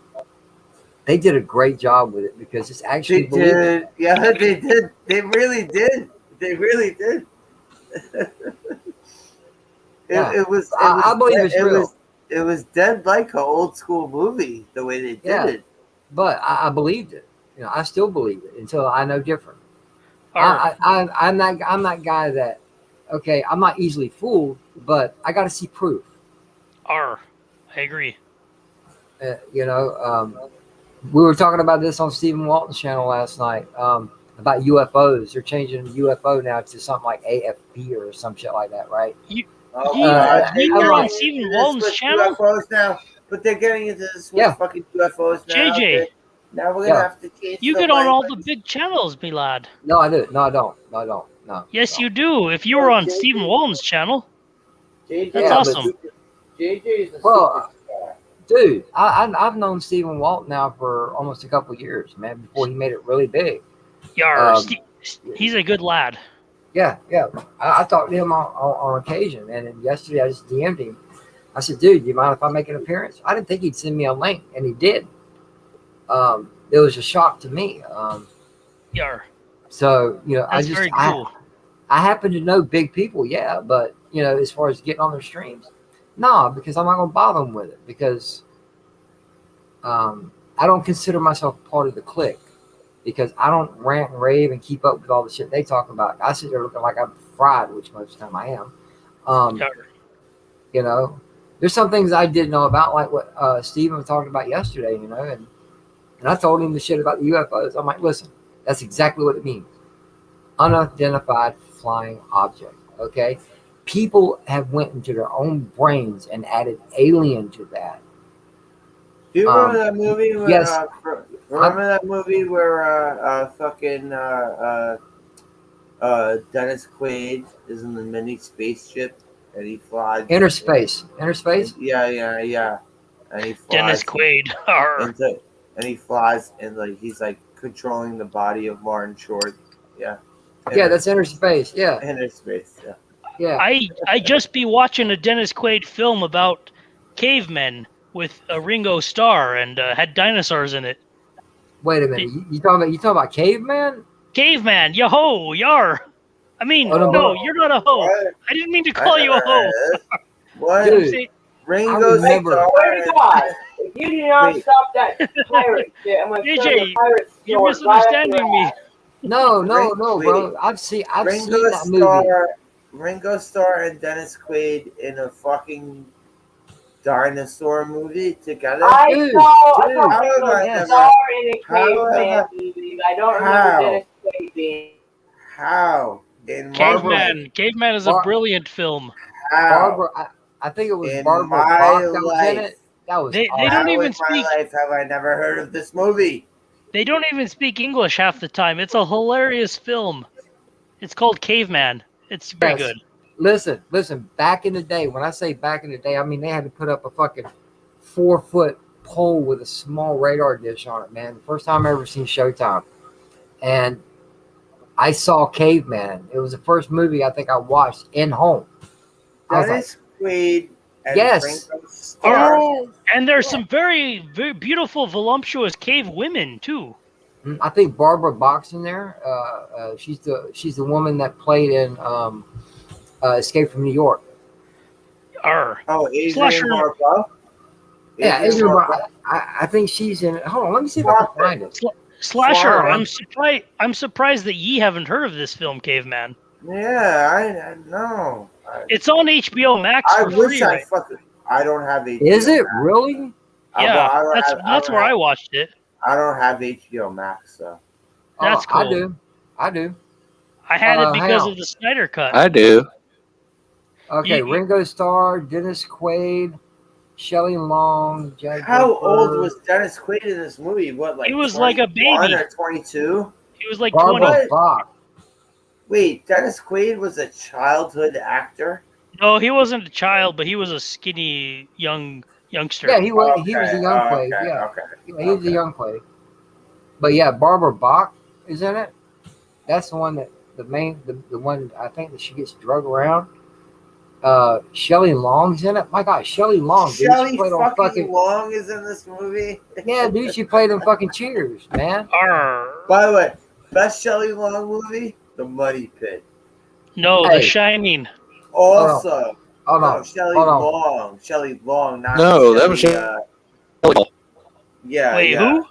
Speaker 3: they did a great job with it because it's actually believable.
Speaker 1: Yeah, they did. They really did. It was.
Speaker 3: I believe it's real.
Speaker 1: It was dead like an old school movie the way they did it.
Speaker 3: But I believed it. I still believe it until I know different. I'm that guy that I'm not easily fooled, but I got to see proof.
Speaker 5: I agree.
Speaker 3: We were talking about this on Stephen Walton's channel last night about UFOs. They're changing the UFO now to something like AFP or some shit like that, right?
Speaker 5: You were on Stephen Walton's channel?
Speaker 1: UFOs now, but they're getting into this fucking UFOs now.
Speaker 5: JJ.
Speaker 1: Now we're gonna have to change.
Speaker 5: You get on all the big channels, me lad.
Speaker 3: No, I do. No, I don't. No.
Speaker 5: Yes, you do. If you were on Stephen Walton's channel,
Speaker 1: JJ,
Speaker 5: that's awesome.
Speaker 1: JJ is a
Speaker 3: superstar. Dude, I've known Stephen Walton now for almost a couple of years, man. Before he made it really big.
Speaker 5: He's a good lad.
Speaker 3: Yeah. I talked to him on occasion, and then yesterday I just DM'd him. I said, dude, do you mind if I make an appearance? I didn't think he'd send me a link, and he did. It was a shock to me. So,
Speaker 5: that's very cool.
Speaker 3: I happen to know big people, but, as far as getting on their streams, no, because I'm not going to bother them with it because I don't consider myself part of the clique. Because I don't rant and rave and keep up with all the shit they talk about. I sit there looking like I'm fried, which most of the time I am. there's some things I didn't know about, like what Steven was talking about yesterday, you know, and I told him the shit about the UFOs. I'm like, listen, that's exactly what it means. Unidentified flying object. Okay, people have went into their own brains and added alien to that.
Speaker 1: Do you remember that movie where?
Speaker 3: Yes,
Speaker 1: Remember that movie where fucking Dennis Quaid is in the mini spaceship and he flies.
Speaker 3: Inner Space.
Speaker 1: Yeah. And he
Speaker 5: Dennis
Speaker 1: flies
Speaker 5: Quaid. Arr.
Speaker 1: and he flies and like he's like controlling the body of Martin Short. Yeah.
Speaker 3: Yeah, that's Inner Space. Yeah,
Speaker 1: Inner Space. Yeah.
Speaker 3: yeah.
Speaker 5: I just be watching a Dennis Quaid film about cavemen with a Ringo Starr and had dinosaurs in it.
Speaker 3: Wait a minute. You talking about Caveman?
Speaker 5: Caveman, yo-ho, yar. I mean,
Speaker 3: Oh, no,
Speaker 5: no,
Speaker 3: but-
Speaker 5: you're not a hoe.
Speaker 1: What?
Speaker 5: I didn't mean to call you a hoe.
Speaker 1: What?
Speaker 3: Dude.
Speaker 5: Say-
Speaker 1: Ringo
Speaker 3: remember-
Speaker 1: Starr.
Speaker 2: Swear to God, if you do not
Speaker 5: Wait.
Speaker 2: stop that pirate shit, I'm gonna
Speaker 5: JJ,
Speaker 2: throw the pirate
Speaker 5: You're
Speaker 2: sword right up
Speaker 5: misunderstanding
Speaker 2: your
Speaker 5: me.
Speaker 2: ass.
Speaker 3: No,
Speaker 1: Wait.
Speaker 3: bro. I've seen
Speaker 1: Ringo
Speaker 3: that movie.
Speaker 1: Starr. Ringo Starr and Dennis Quaid in a fucking dinosaur movie together.
Speaker 2: I
Speaker 3: Dude,
Speaker 2: saw
Speaker 3: dude,
Speaker 2: Ringo
Speaker 3: yes.
Speaker 2: Starr in a
Speaker 1: How
Speaker 2: caveman
Speaker 1: have-
Speaker 2: movie, but I don't remember
Speaker 1: how?
Speaker 2: Dennis Quaid being.
Speaker 1: How? In my life.
Speaker 5: Caveman is a
Speaker 3: Bar-
Speaker 5: brilliant film.
Speaker 1: How?
Speaker 3: Barbara, I think it was
Speaker 1: In
Speaker 3: Barbara
Speaker 1: my
Speaker 3: Bach that was in
Speaker 1: life.
Speaker 3: it. That was
Speaker 5: They
Speaker 3: awesome.
Speaker 5: don't
Speaker 1: How
Speaker 5: even
Speaker 1: in my
Speaker 5: speak-
Speaker 1: life have I never heard of this movie?
Speaker 5: They don't even speak English half the time. It's a hilarious film. It's called Caveman. It's very
Speaker 3: Yes.
Speaker 5: good.
Speaker 3: Listen. Back in the day, when I say back in the day, I mean they had to put up a fucking 4-foot pole with a small radar dish on it, man. The first time I ever seen Showtime, and I saw Caveman. It was the first movie I think I watched in home. I was like,
Speaker 1: Dennis Quaid and
Speaker 3: Yes.
Speaker 1: Ringo Starr.
Speaker 3: oh,
Speaker 5: And there's some very, very beautiful, voluptuous cave women too.
Speaker 3: I think Barbara Bach's in there. She's the woman that played in Escape from New York.
Speaker 5: Arr.
Speaker 1: Oh, Adrian
Speaker 5: Slasher.
Speaker 1: Barbeau.
Speaker 3: Yeah, Adrian Bar- I think she's in it. Hold on, let me see if I can find it.
Speaker 5: Slasher.
Speaker 3: Wow.
Speaker 5: I'm surprised that ye haven't heard of this film, Caveman.
Speaker 1: Yeah, I know.
Speaker 5: It's on HBO Max
Speaker 1: I
Speaker 5: for
Speaker 1: wish
Speaker 5: free.
Speaker 1: I
Speaker 5: Right?
Speaker 1: fucking. I don't have HBO.
Speaker 3: Is it
Speaker 1: Max.
Speaker 3: really?
Speaker 5: Yeah,
Speaker 1: I don't
Speaker 5: that's
Speaker 1: have-
Speaker 5: that's
Speaker 1: don't
Speaker 5: where
Speaker 1: have-
Speaker 5: I watched it.
Speaker 1: I don't have HBO Max, so.
Speaker 5: That's
Speaker 3: I
Speaker 5: cool.
Speaker 3: I do.
Speaker 5: I had it
Speaker 3: hang
Speaker 5: because
Speaker 3: on.
Speaker 5: of the Snyder Cut.
Speaker 4: I do.
Speaker 3: Okay,
Speaker 5: You-
Speaker 3: Ringo Starr, Dennis Quaid, Shelley Long, Jack.
Speaker 1: How
Speaker 3: Gilbert,
Speaker 1: old was Dennis Quaid in this movie? What, like
Speaker 5: He was like a
Speaker 1: 21
Speaker 5: baby.
Speaker 1: or 22?
Speaker 5: He was like
Speaker 3: Barbara
Speaker 5: 20.
Speaker 3: Bach?
Speaker 1: Wait, Dennis Quaid was a childhood actor?
Speaker 5: No, he wasn't a child, but he was a skinny youngster.
Speaker 3: Yeah, he was a young Quaid.
Speaker 1: Okay,
Speaker 3: Yeah.
Speaker 1: okay.
Speaker 3: Yeah, he was a young Quaid. But yeah, Barbara Bach is in it. That's the one that the one I think that she gets drug around. Shelley Long's in it. My God, Shelley Long. Dude,
Speaker 1: Shelley
Speaker 3: she played on
Speaker 1: fucking Long is in this movie?
Speaker 3: Yeah, dude, she played in fucking Cheers, man.
Speaker 5: Arr.
Speaker 1: By the way, best Shelley Long movie? The Money Pit.
Speaker 5: No,
Speaker 3: Hey.
Speaker 5: The Shining.
Speaker 1: Also,
Speaker 3: Hold
Speaker 1: no,
Speaker 3: on.
Speaker 1: Shelley
Speaker 3: hold on.
Speaker 1: Long. Shelley Long, not
Speaker 4: No, that was
Speaker 1: Shelley, yeah,
Speaker 5: Wait,
Speaker 1: yeah.
Speaker 5: who?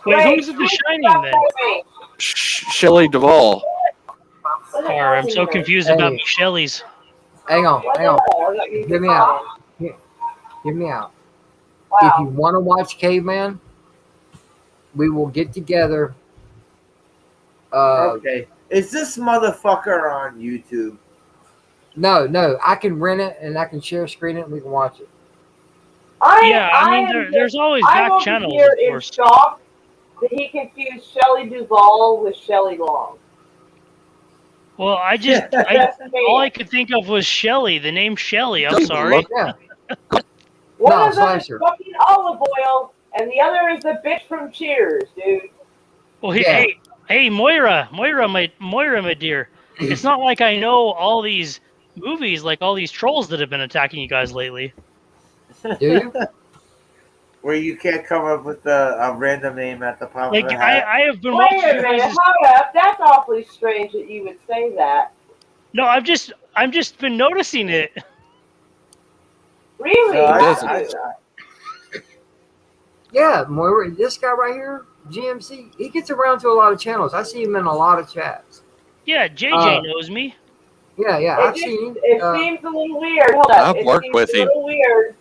Speaker 5: Wait, who's in The Shining then?
Speaker 4: Shelley Duvall.
Speaker 5: Arr, I'm so confused
Speaker 3: Hey.
Speaker 5: about Shelley's.
Speaker 3: Hang on. Hear me out. Hear me out. If you want to watch Caveman, we will get together.
Speaker 1: Okay. Is this motherfucker on YouTube?
Speaker 3: No, I can rent it and I can share screen it and we can watch it.
Speaker 5: Yeah, I mean, there's always
Speaker 2: I
Speaker 5: back
Speaker 2: will be
Speaker 5: channels,
Speaker 2: here
Speaker 5: of
Speaker 2: in
Speaker 5: course.
Speaker 2: shock that he confused Shelley Duvall with Shelley Long.
Speaker 5: Well, all I could think of was Shelley, the name Shelley. I'm
Speaker 4: Don't
Speaker 5: sorry.
Speaker 4: look-
Speaker 3: Yeah.
Speaker 2: One
Speaker 3: No,
Speaker 2: of them is
Speaker 3: Slasher.
Speaker 2: fucking olive oil, and the other is the bitch from Cheers, dude.
Speaker 5: Well,
Speaker 3: Yeah.
Speaker 5: hey, Moira, my dear. It's not like I know all these movies, like all these trolls that have been attacking you guys lately.
Speaker 3: Do you?
Speaker 1: Where you can't come up with a random name at the top
Speaker 5: Like
Speaker 1: of the hat.
Speaker 5: I have been
Speaker 2: Wait
Speaker 5: watching
Speaker 2: a
Speaker 5: you
Speaker 2: minute,
Speaker 5: guys.
Speaker 2: hold up. That's awfully strange that you would say that.
Speaker 5: No, I'm just been noticing it.
Speaker 2: Really?
Speaker 1: No,
Speaker 4: doesn't.
Speaker 3: Yeah, Moira, this guy right here, GMC, he gets around to a lot of channels. I see him in a lot of chats.
Speaker 5: Yeah, JJ knows me.
Speaker 3: Yeah. I've seen.
Speaker 2: It seems a little weird. Hold up.
Speaker 4: I've
Speaker 2: It
Speaker 4: worked
Speaker 2: seems
Speaker 4: with
Speaker 2: a
Speaker 4: him.
Speaker 2: little weird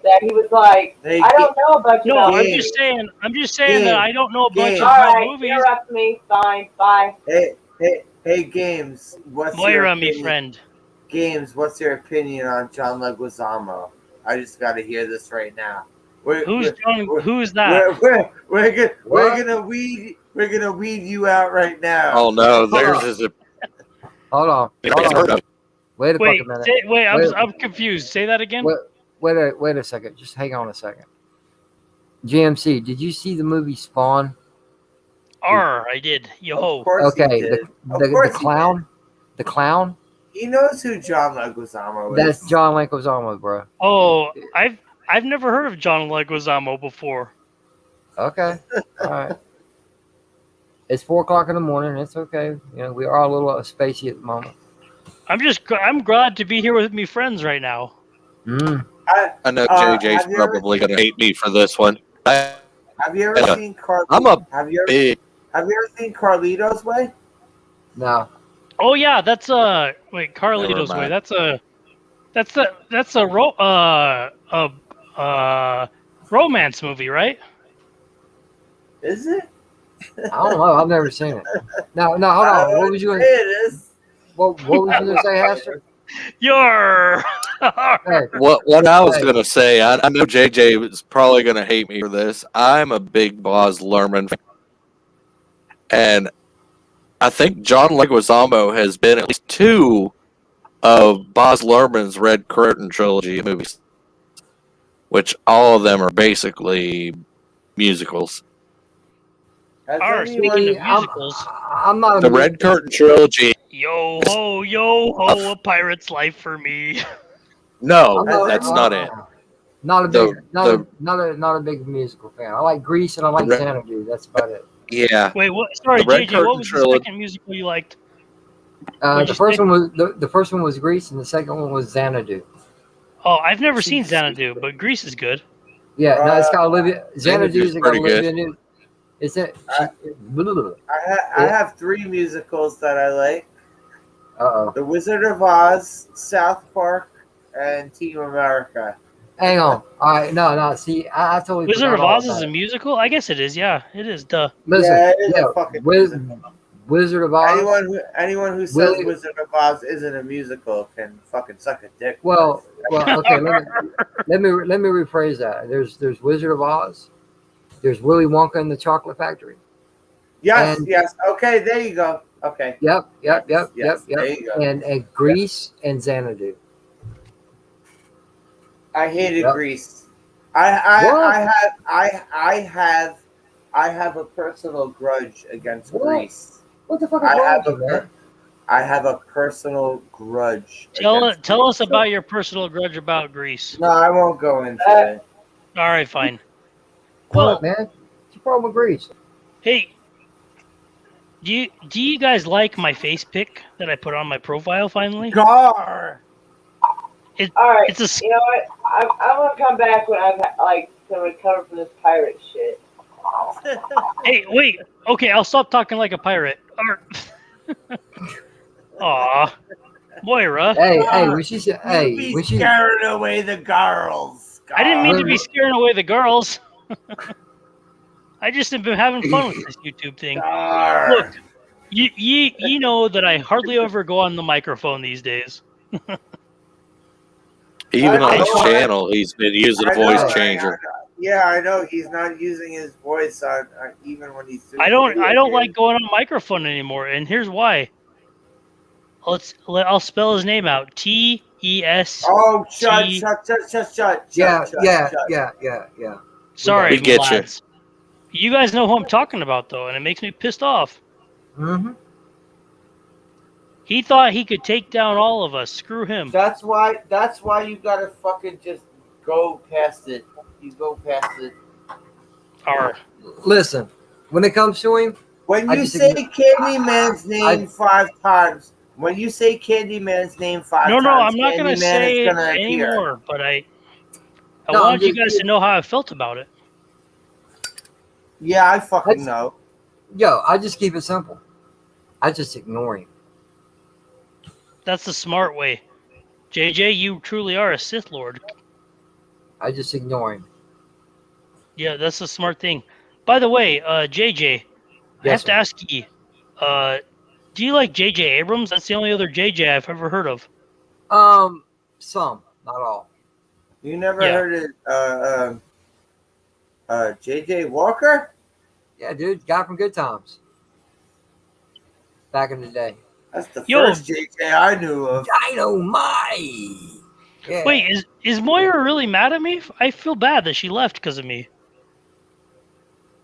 Speaker 2: that he was like,
Speaker 1: Hey,
Speaker 2: I don't know a bunch
Speaker 5: No,
Speaker 2: about
Speaker 5: I'm
Speaker 1: Gabe,
Speaker 5: just saying. I'm just saying that
Speaker 1: Gabe,
Speaker 5: I don't know a bunch
Speaker 1: Gabe.
Speaker 2: All
Speaker 5: about
Speaker 2: right,
Speaker 5: movies.
Speaker 2: interrupt me. Fine, bye.
Speaker 1: Hey, Games. What's your
Speaker 5: Moira, me
Speaker 1: opinion?
Speaker 5: friend.
Speaker 1: Games, what's your opinion on John Leguizamo? I just got to hear this right now. We're
Speaker 5: Who's
Speaker 1: we're
Speaker 5: John?
Speaker 1: we're
Speaker 5: Who's that?
Speaker 1: we're
Speaker 3: What?
Speaker 1: gonna weed you out right now.
Speaker 4: Oh no,
Speaker 3: Hold
Speaker 4: theirs
Speaker 3: on.
Speaker 4: is a.
Speaker 3: Hold on.
Speaker 4: I've heard of.
Speaker 3: Wait a
Speaker 5: Wait,
Speaker 3: fucking minute. Wait,
Speaker 5: I'm confused. Say that again.
Speaker 3: wait a second. Just hang on a second. GMC, did you see the movie Spawn?
Speaker 5: I did. Yo
Speaker 1: Of
Speaker 5: ho.
Speaker 1: course he
Speaker 3: Okay,
Speaker 1: did. Of
Speaker 3: the
Speaker 1: course
Speaker 3: clown, the clown.
Speaker 1: he knows who John Leguizamo is.
Speaker 3: That's John Leguizamo, bro.
Speaker 5: Oh, I've never heard of John Leguizamo before.
Speaker 3: Okay, all right. It's 4:00 in the morning. It's okay. You know, we are all a little spacey at the moment.
Speaker 5: I'm glad to be here with me friends right now.
Speaker 3: Mm.
Speaker 4: I know
Speaker 1: Have
Speaker 4: JJ's
Speaker 1: you ever
Speaker 4: probably gonna hate me for this one.
Speaker 1: have you ever seen
Speaker 4: I'm a
Speaker 1: have you
Speaker 4: big.
Speaker 1: ever seen Carlito's Way?
Speaker 3: No,
Speaker 5: Oh yeah, that's wait,
Speaker 4: Never
Speaker 5: Carlito's Way.
Speaker 4: mind.
Speaker 5: That's a romance movie, right?
Speaker 1: Is it?
Speaker 3: I don't know. I've never seen it. No, hold on. What was you?
Speaker 1: It is.
Speaker 3: What was you gonna say, Hester?
Speaker 5: You're
Speaker 3: Hey,
Speaker 4: What I was
Speaker 3: Hey.
Speaker 4: gonna say, I know JJ is probably gonna hate me for this. I'm a big Baz Luhrmann fan, and I think John Leguizamo has been at least two of Baz Luhrmann's Red Curtain trilogy movies, which all of them are basically musicals.
Speaker 1: Has
Speaker 5: Are
Speaker 1: anyone?
Speaker 5: speaking of
Speaker 3: see,
Speaker 5: musicals.
Speaker 3: I'm not a
Speaker 4: The Red Curtain trilogy.
Speaker 5: Yo ho, a pirate's life for me.
Speaker 4: No,
Speaker 3: I'm
Speaker 4: that's not it.
Speaker 3: Not a big,
Speaker 4: The
Speaker 3: not a big musical fan. I like Grease and I like
Speaker 4: Red-
Speaker 3: Xanadu. That's about it.
Speaker 4: yeah,
Speaker 5: Wait, what? Sorry,
Speaker 4: The Red
Speaker 5: JJ. What
Speaker 4: Curtain
Speaker 5: was the
Speaker 4: trilogy.
Speaker 5: second musical you liked? What'd
Speaker 3: The
Speaker 5: you
Speaker 3: first
Speaker 5: say?
Speaker 3: one was the first one was Grease and the second one was Xanadu.
Speaker 5: Oh, I've never seen
Speaker 1: Jesus.
Speaker 5: Xanadu, but Grease is good.
Speaker 3: Yeah, no, it's got Olivia.
Speaker 4: Xanadu's
Speaker 3: Xanadu's got
Speaker 4: pretty
Speaker 3: Olivia New. Is it?
Speaker 1: I have three musicals that I like:
Speaker 3: Uh-oh.
Speaker 1: The Wizard of Oz, South Park, and Team America.
Speaker 3: Hang on. All right, no. See, I totally
Speaker 5: Wizard
Speaker 3: forgot
Speaker 5: of
Speaker 3: all
Speaker 5: Oz is
Speaker 3: about
Speaker 5: a
Speaker 3: it.
Speaker 5: musical? I guess it is. Yeah, it is. Duh.
Speaker 3: Listen,
Speaker 1: Yeah, it is a fucking musical.
Speaker 3: Wizard of Oz.
Speaker 1: Anyone who says
Speaker 3: Willie-
Speaker 1: Wizard of Oz isn't a musical can fucking suck a dick.
Speaker 3: Well, okay. Let me rephrase that. There's Wizard of Oz. There's Willy Wonka and the Chocolate Factory.
Speaker 1: Yes,
Speaker 3: and-
Speaker 1: yes. Okay, there you go. Okay.
Speaker 3: Yep.
Speaker 1: Yes, there you go.
Speaker 3: And Grease and Xanadu.
Speaker 1: I hated
Speaker 3: Yep.
Speaker 1: Grease.
Speaker 3: What?
Speaker 1: I have a personal grudge against
Speaker 3: What?
Speaker 1: Grease.
Speaker 3: What the fuck is
Speaker 1: I
Speaker 3: wrong
Speaker 1: have
Speaker 3: with you, man?
Speaker 1: I have a personal grudge.
Speaker 5: Tell
Speaker 1: against
Speaker 5: us
Speaker 1: Grease.
Speaker 5: about your personal grudge about Grease.
Speaker 1: No, I won't go into it.
Speaker 5: All right, fine.
Speaker 3: What, man? What's your problem with Grease?
Speaker 5: Hey, do you guys like my face pic that I put on my profile finally?
Speaker 1: Gar.
Speaker 2: All right,
Speaker 5: It's a
Speaker 2: you know what? I'm gonna come back when I'm like to recover from this pirate shit.
Speaker 5: Hey, wait. Okay, I'll stop talking like a pirate. Aw, Moira.
Speaker 3: Hey, when she said,
Speaker 1: You be scaring away the girls.
Speaker 5: I didn't mean to be
Speaker 3: Wait.
Speaker 5: scaring away the girls. I just have been having fun with this YouTube thing.
Speaker 1: Gar.
Speaker 5: Look, you know that I hardly ever go on the microphone these days.
Speaker 4: even on
Speaker 1: I
Speaker 4: his
Speaker 1: know.
Speaker 4: channel, he's been using a
Speaker 1: I know,
Speaker 4: voice changer.
Speaker 1: Yeah, I know. He's not using his voice on even when he's doing
Speaker 5: I don't
Speaker 1: video
Speaker 5: like
Speaker 1: games.
Speaker 5: going on the microphone anymore, and here's why. I'll spell his name out. T-E-S.
Speaker 1: Oh, shut.
Speaker 3: Yeah.
Speaker 5: Sorry,
Speaker 4: We get you.
Speaker 5: lads. You guys know who I'm talking about, though, and it makes me pissed off.
Speaker 3: Mm-hmm.
Speaker 5: He thought he could take down all of us. Screw him.
Speaker 1: That's why you gotta fucking just go past it. You go past it.
Speaker 5: Arr.
Speaker 3: Listen, when it comes to him,
Speaker 1: When
Speaker 3: I
Speaker 1: you
Speaker 3: just
Speaker 1: say
Speaker 3: ignore-
Speaker 1: Candyman's name 5 times, when you say Candyman's name 5
Speaker 5: No,
Speaker 1: times,
Speaker 5: I'm not
Speaker 1: Candyman
Speaker 5: gonna say
Speaker 1: is
Speaker 5: it
Speaker 1: gonna appear.
Speaker 5: anymore. But I
Speaker 3: No,
Speaker 5: wanted
Speaker 3: I'm
Speaker 5: you guys to know how I felt about it.
Speaker 1: Yeah, I fucking
Speaker 3: That's-
Speaker 1: know.
Speaker 3: I just keep it simple. I just ignore him.
Speaker 5: That's the smart way. JJ, you truly are a Sith Lord.
Speaker 3: I just ignore him.
Speaker 5: Yeah, that's the smart thing. By the way, JJ, I
Speaker 3: Yes,
Speaker 5: have to
Speaker 3: sir.
Speaker 5: ask you, uh, do you like JJ Abrams? That's the only other JJ I've ever heard of.
Speaker 3: Some, not all.
Speaker 1: You never
Speaker 5: Yeah.
Speaker 1: heard of J.J. Walker?
Speaker 3: Yeah, dude, guy from Good Times back in the day.
Speaker 1: That's the
Speaker 5: Yo,
Speaker 1: first J.J. I knew of.
Speaker 3: Dynamite. Yeah.
Speaker 5: wait, is Moira really mad at me? I feel bad that she left because of me.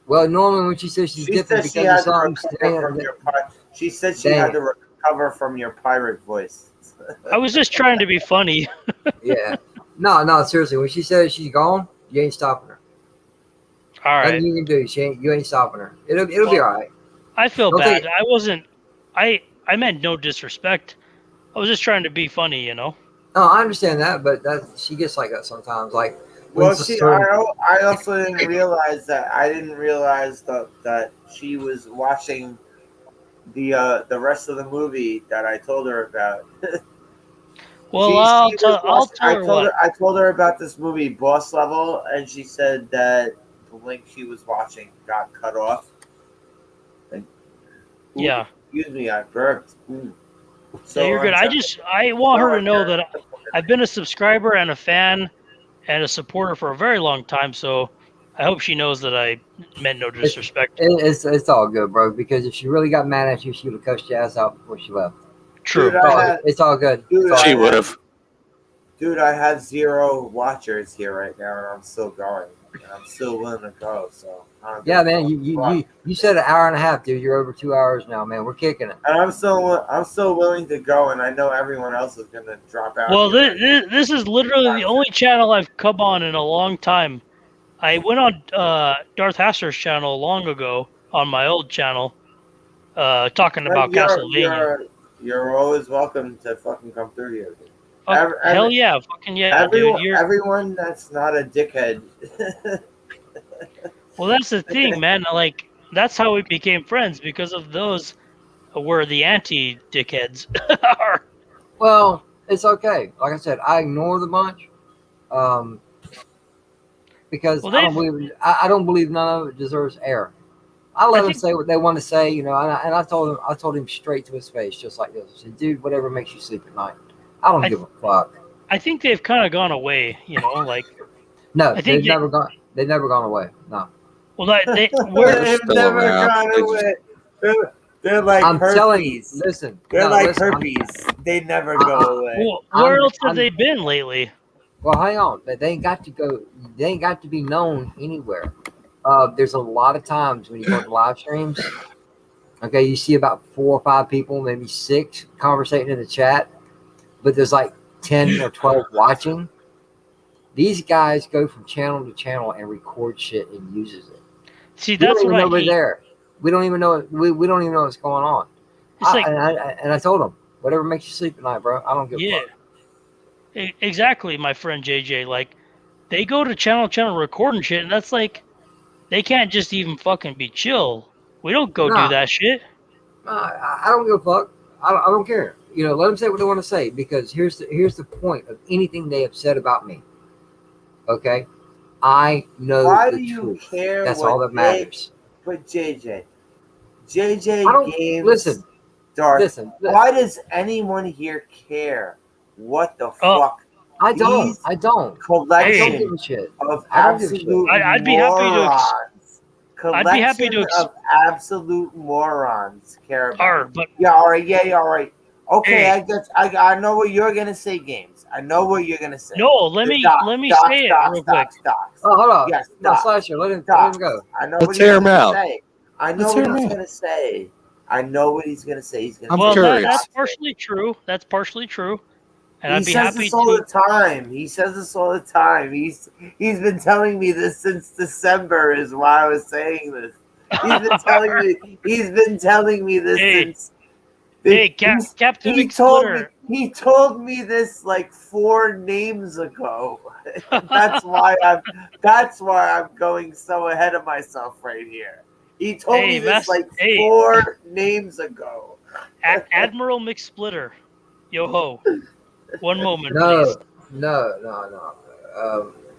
Speaker 3: Well, normally when she says she's
Speaker 1: She
Speaker 3: dipping
Speaker 1: said she
Speaker 3: because of
Speaker 1: had to
Speaker 3: something,
Speaker 1: recover from your. She said she
Speaker 3: dang
Speaker 1: had
Speaker 3: it.
Speaker 1: to recover from your pirate voice.
Speaker 5: I was just trying to be funny.
Speaker 3: Yeah. No, seriously. When she says she's gone, you ain't stopping her.
Speaker 5: All
Speaker 3: Nothing
Speaker 5: right.
Speaker 3: you can do. You ain't stopping her. It'll be
Speaker 5: Well,
Speaker 3: all right.
Speaker 5: I feel
Speaker 3: Don't
Speaker 5: bad.
Speaker 3: think.
Speaker 5: I wasn't. I meant no disrespect. I was just trying to be funny, you know.
Speaker 3: No, I understand that, but she gets like that sometimes. Like when
Speaker 1: Well,
Speaker 3: it's a certain.
Speaker 1: I also didn't realize that. I didn't realize that she was watching the rest of the movie that I told her about.
Speaker 5: Well,
Speaker 1: She was
Speaker 5: I'll
Speaker 1: watching.
Speaker 5: tell her what.
Speaker 1: I told her about this movie, Boss Level, and she said that the link she was watching got cut off. And,
Speaker 5: Yeah.
Speaker 1: excuse me, I burped.
Speaker 5: So you're good. I want her to know that I've been a subscriber and a fan and a supporter for a very long time. So I hope she knows that I meant no disrespect.
Speaker 3: It's all good, bro. Because if she really got mad at you, she would have cussed your ass out before she left.
Speaker 5: True.
Speaker 3: It's all good.
Speaker 1: Dude,
Speaker 3: It's all
Speaker 4: She
Speaker 3: good.
Speaker 4: would have.
Speaker 1: Dude, I have 0 watchers here right now, and I'm still going. And I'm still willing to go. So I don't
Speaker 3: Yeah,
Speaker 1: give a
Speaker 3: man.
Speaker 1: fuck.
Speaker 3: You said an hour and a half, dude. You're over 2 hours now, man. We're kicking it.
Speaker 1: And I'm still willing to go, and I know everyone else is gonna drop out.
Speaker 5: Well,
Speaker 1: here.
Speaker 5: this is literally the only channel I've come on in a long time. I went on Darth Hasser's channel long ago on my old channel, talking
Speaker 1: But
Speaker 5: about Castlevania.
Speaker 1: you're always welcome to fucking come through here. Dude.
Speaker 5: Hell yeah, fucking yeah, dude.
Speaker 1: Everyone that's not a dickhead.
Speaker 5: Well, that's the thing, man. Like that's how we became friends because of those were the anti-dickheads.
Speaker 3: Well, it's okay. Like I said, I ignore the bunch um, because
Speaker 5: Well,
Speaker 3: I don't believe none of it deserves air. I
Speaker 5: I
Speaker 3: let them
Speaker 5: think
Speaker 3: say what they want to say, you know. And I told him straight to his face, just like this. I said, "Dude, whatever makes you sleep at night. I don't
Speaker 5: I
Speaker 3: give a fuck."
Speaker 5: I think they've kind of gone away. You know, like
Speaker 3: No,
Speaker 5: I think
Speaker 3: never gone. They've never gone away. No,
Speaker 5: well, they
Speaker 4: They're
Speaker 1: They've
Speaker 4: still
Speaker 1: never
Speaker 4: around.
Speaker 1: gone
Speaker 4: They just-
Speaker 1: away. They're like
Speaker 3: I'm telling you.
Speaker 1: herpes.
Speaker 3: Listen,
Speaker 1: They're
Speaker 3: no,
Speaker 1: like
Speaker 3: listen,
Speaker 1: herpes. They never go away.
Speaker 5: well, where
Speaker 3: I'm-
Speaker 5: else have
Speaker 3: I'm-
Speaker 5: they been lately?
Speaker 3: Well, hang on. They ain't got to go. They ain't got to be known anywhere. There's a lot of times when you go to live streams. Okay, you see about 4 or 5 people, maybe 6, conversating in the chat, but there's like 10 or 12 watching. These guys go from channel to channel and record shit and uses it.
Speaker 5: See,
Speaker 3: We don't
Speaker 5: that's
Speaker 3: even
Speaker 5: what I
Speaker 3: know we're
Speaker 5: hate.
Speaker 3: there. We don't even know. We don't even know what's going on.
Speaker 5: It's like
Speaker 3: And I told them, whatever makes you sleep at night, bro. I don't give a
Speaker 5: yeah,
Speaker 3: fuck.
Speaker 5: exactly, my friend JJ. Like they go to channel recording shit, and that's like they can't just even fucking be chill. We don't go do
Speaker 3: Nah.
Speaker 5: that shit.
Speaker 3: I don't give a fuck. I don't care. You know, let them say what they want to say because here's the point of anything they have said about me. Okay, I know
Speaker 1: Why
Speaker 3: the
Speaker 1: do you
Speaker 3: truth.
Speaker 1: care?
Speaker 3: That's
Speaker 1: what
Speaker 3: all that matters.
Speaker 1: But JJ
Speaker 3: I don't
Speaker 1: Games.
Speaker 3: listen.
Speaker 1: Dark.
Speaker 3: Listen.
Speaker 1: Why does anyone here care? What the
Speaker 5: Oh,
Speaker 1: fuck?
Speaker 3: I don't.
Speaker 1: These
Speaker 3: I don't. I don't
Speaker 1: collection
Speaker 3: give a shit.
Speaker 1: of
Speaker 3: I don't give a shit.
Speaker 1: absolute
Speaker 5: I'd be happy to
Speaker 1: morons.
Speaker 5: I'd be happy to
Speaker 1: Collection of absolute morons care about.
Speaker 5: Or, but
Speaker 1: Yeah, all right. Yeah, all right. Okay,
Speaker 5: Hey.
Speaker 1: I guess I know what you're gonna say, Games. I know what you're gonna say.
Speaker 5: no, let me say it real quick.
Speaker 1: Stocks.
Speaker 3: Oh, hold on.
Speaker 1: Yes,
Speaker 3: No,
Speaker 1: stocks.
Speaker 3: Slasher, let him
Speaker 1: Stocks.
Speaker 3: go.
Speaker 1: I know
Speaker 4: Let's
Speaker 1: what
Speaker 4: hear
Speaker 1: he's
Speaker 4: him
Speaker 1: gonna
Speaker 4: out.
Speaker 1: say. I know
Speaker 4: Let's
Speaker 1: what
Speaker 4: hear him
Speaker 1: he's
Speaker 4: out.
Speaker 1: gonna say. I know what he's gonna say. He's gonna
Speaker 4: I'm
Speaker 1: say
Speaker 5: Well,
Speaker 4: curious.
Speaker 5: that's partially true. That's partially true, and
Speaker 1: He
Speaker 5: I'd be
Speaker 1: says
Speaker 5: happy
Speaker 1: this all
Speaker 5: to.
Speaker 1: the time. He says this all the time. He's been telling me this since December. Is why I was saying this. He's been telling me. He's been telling me this
Speaker 5: Hey.
Speaker 1: since.
Speaker 5: Hey, Captain
Speaker 1: He told me.
Speaker 5: Explorer.
Speaker 1: He told me this like 4 names ago. That's why I'm going so ahead of myself right here. He told me
Speaker 5: Hey,
Speaker 1: this like
Speaker 5: hey.
Speaker 1: 4 names ago.
Speaker 5: Admiral McSplitter. Yo ho. One moment, please.
Speaker 3: No.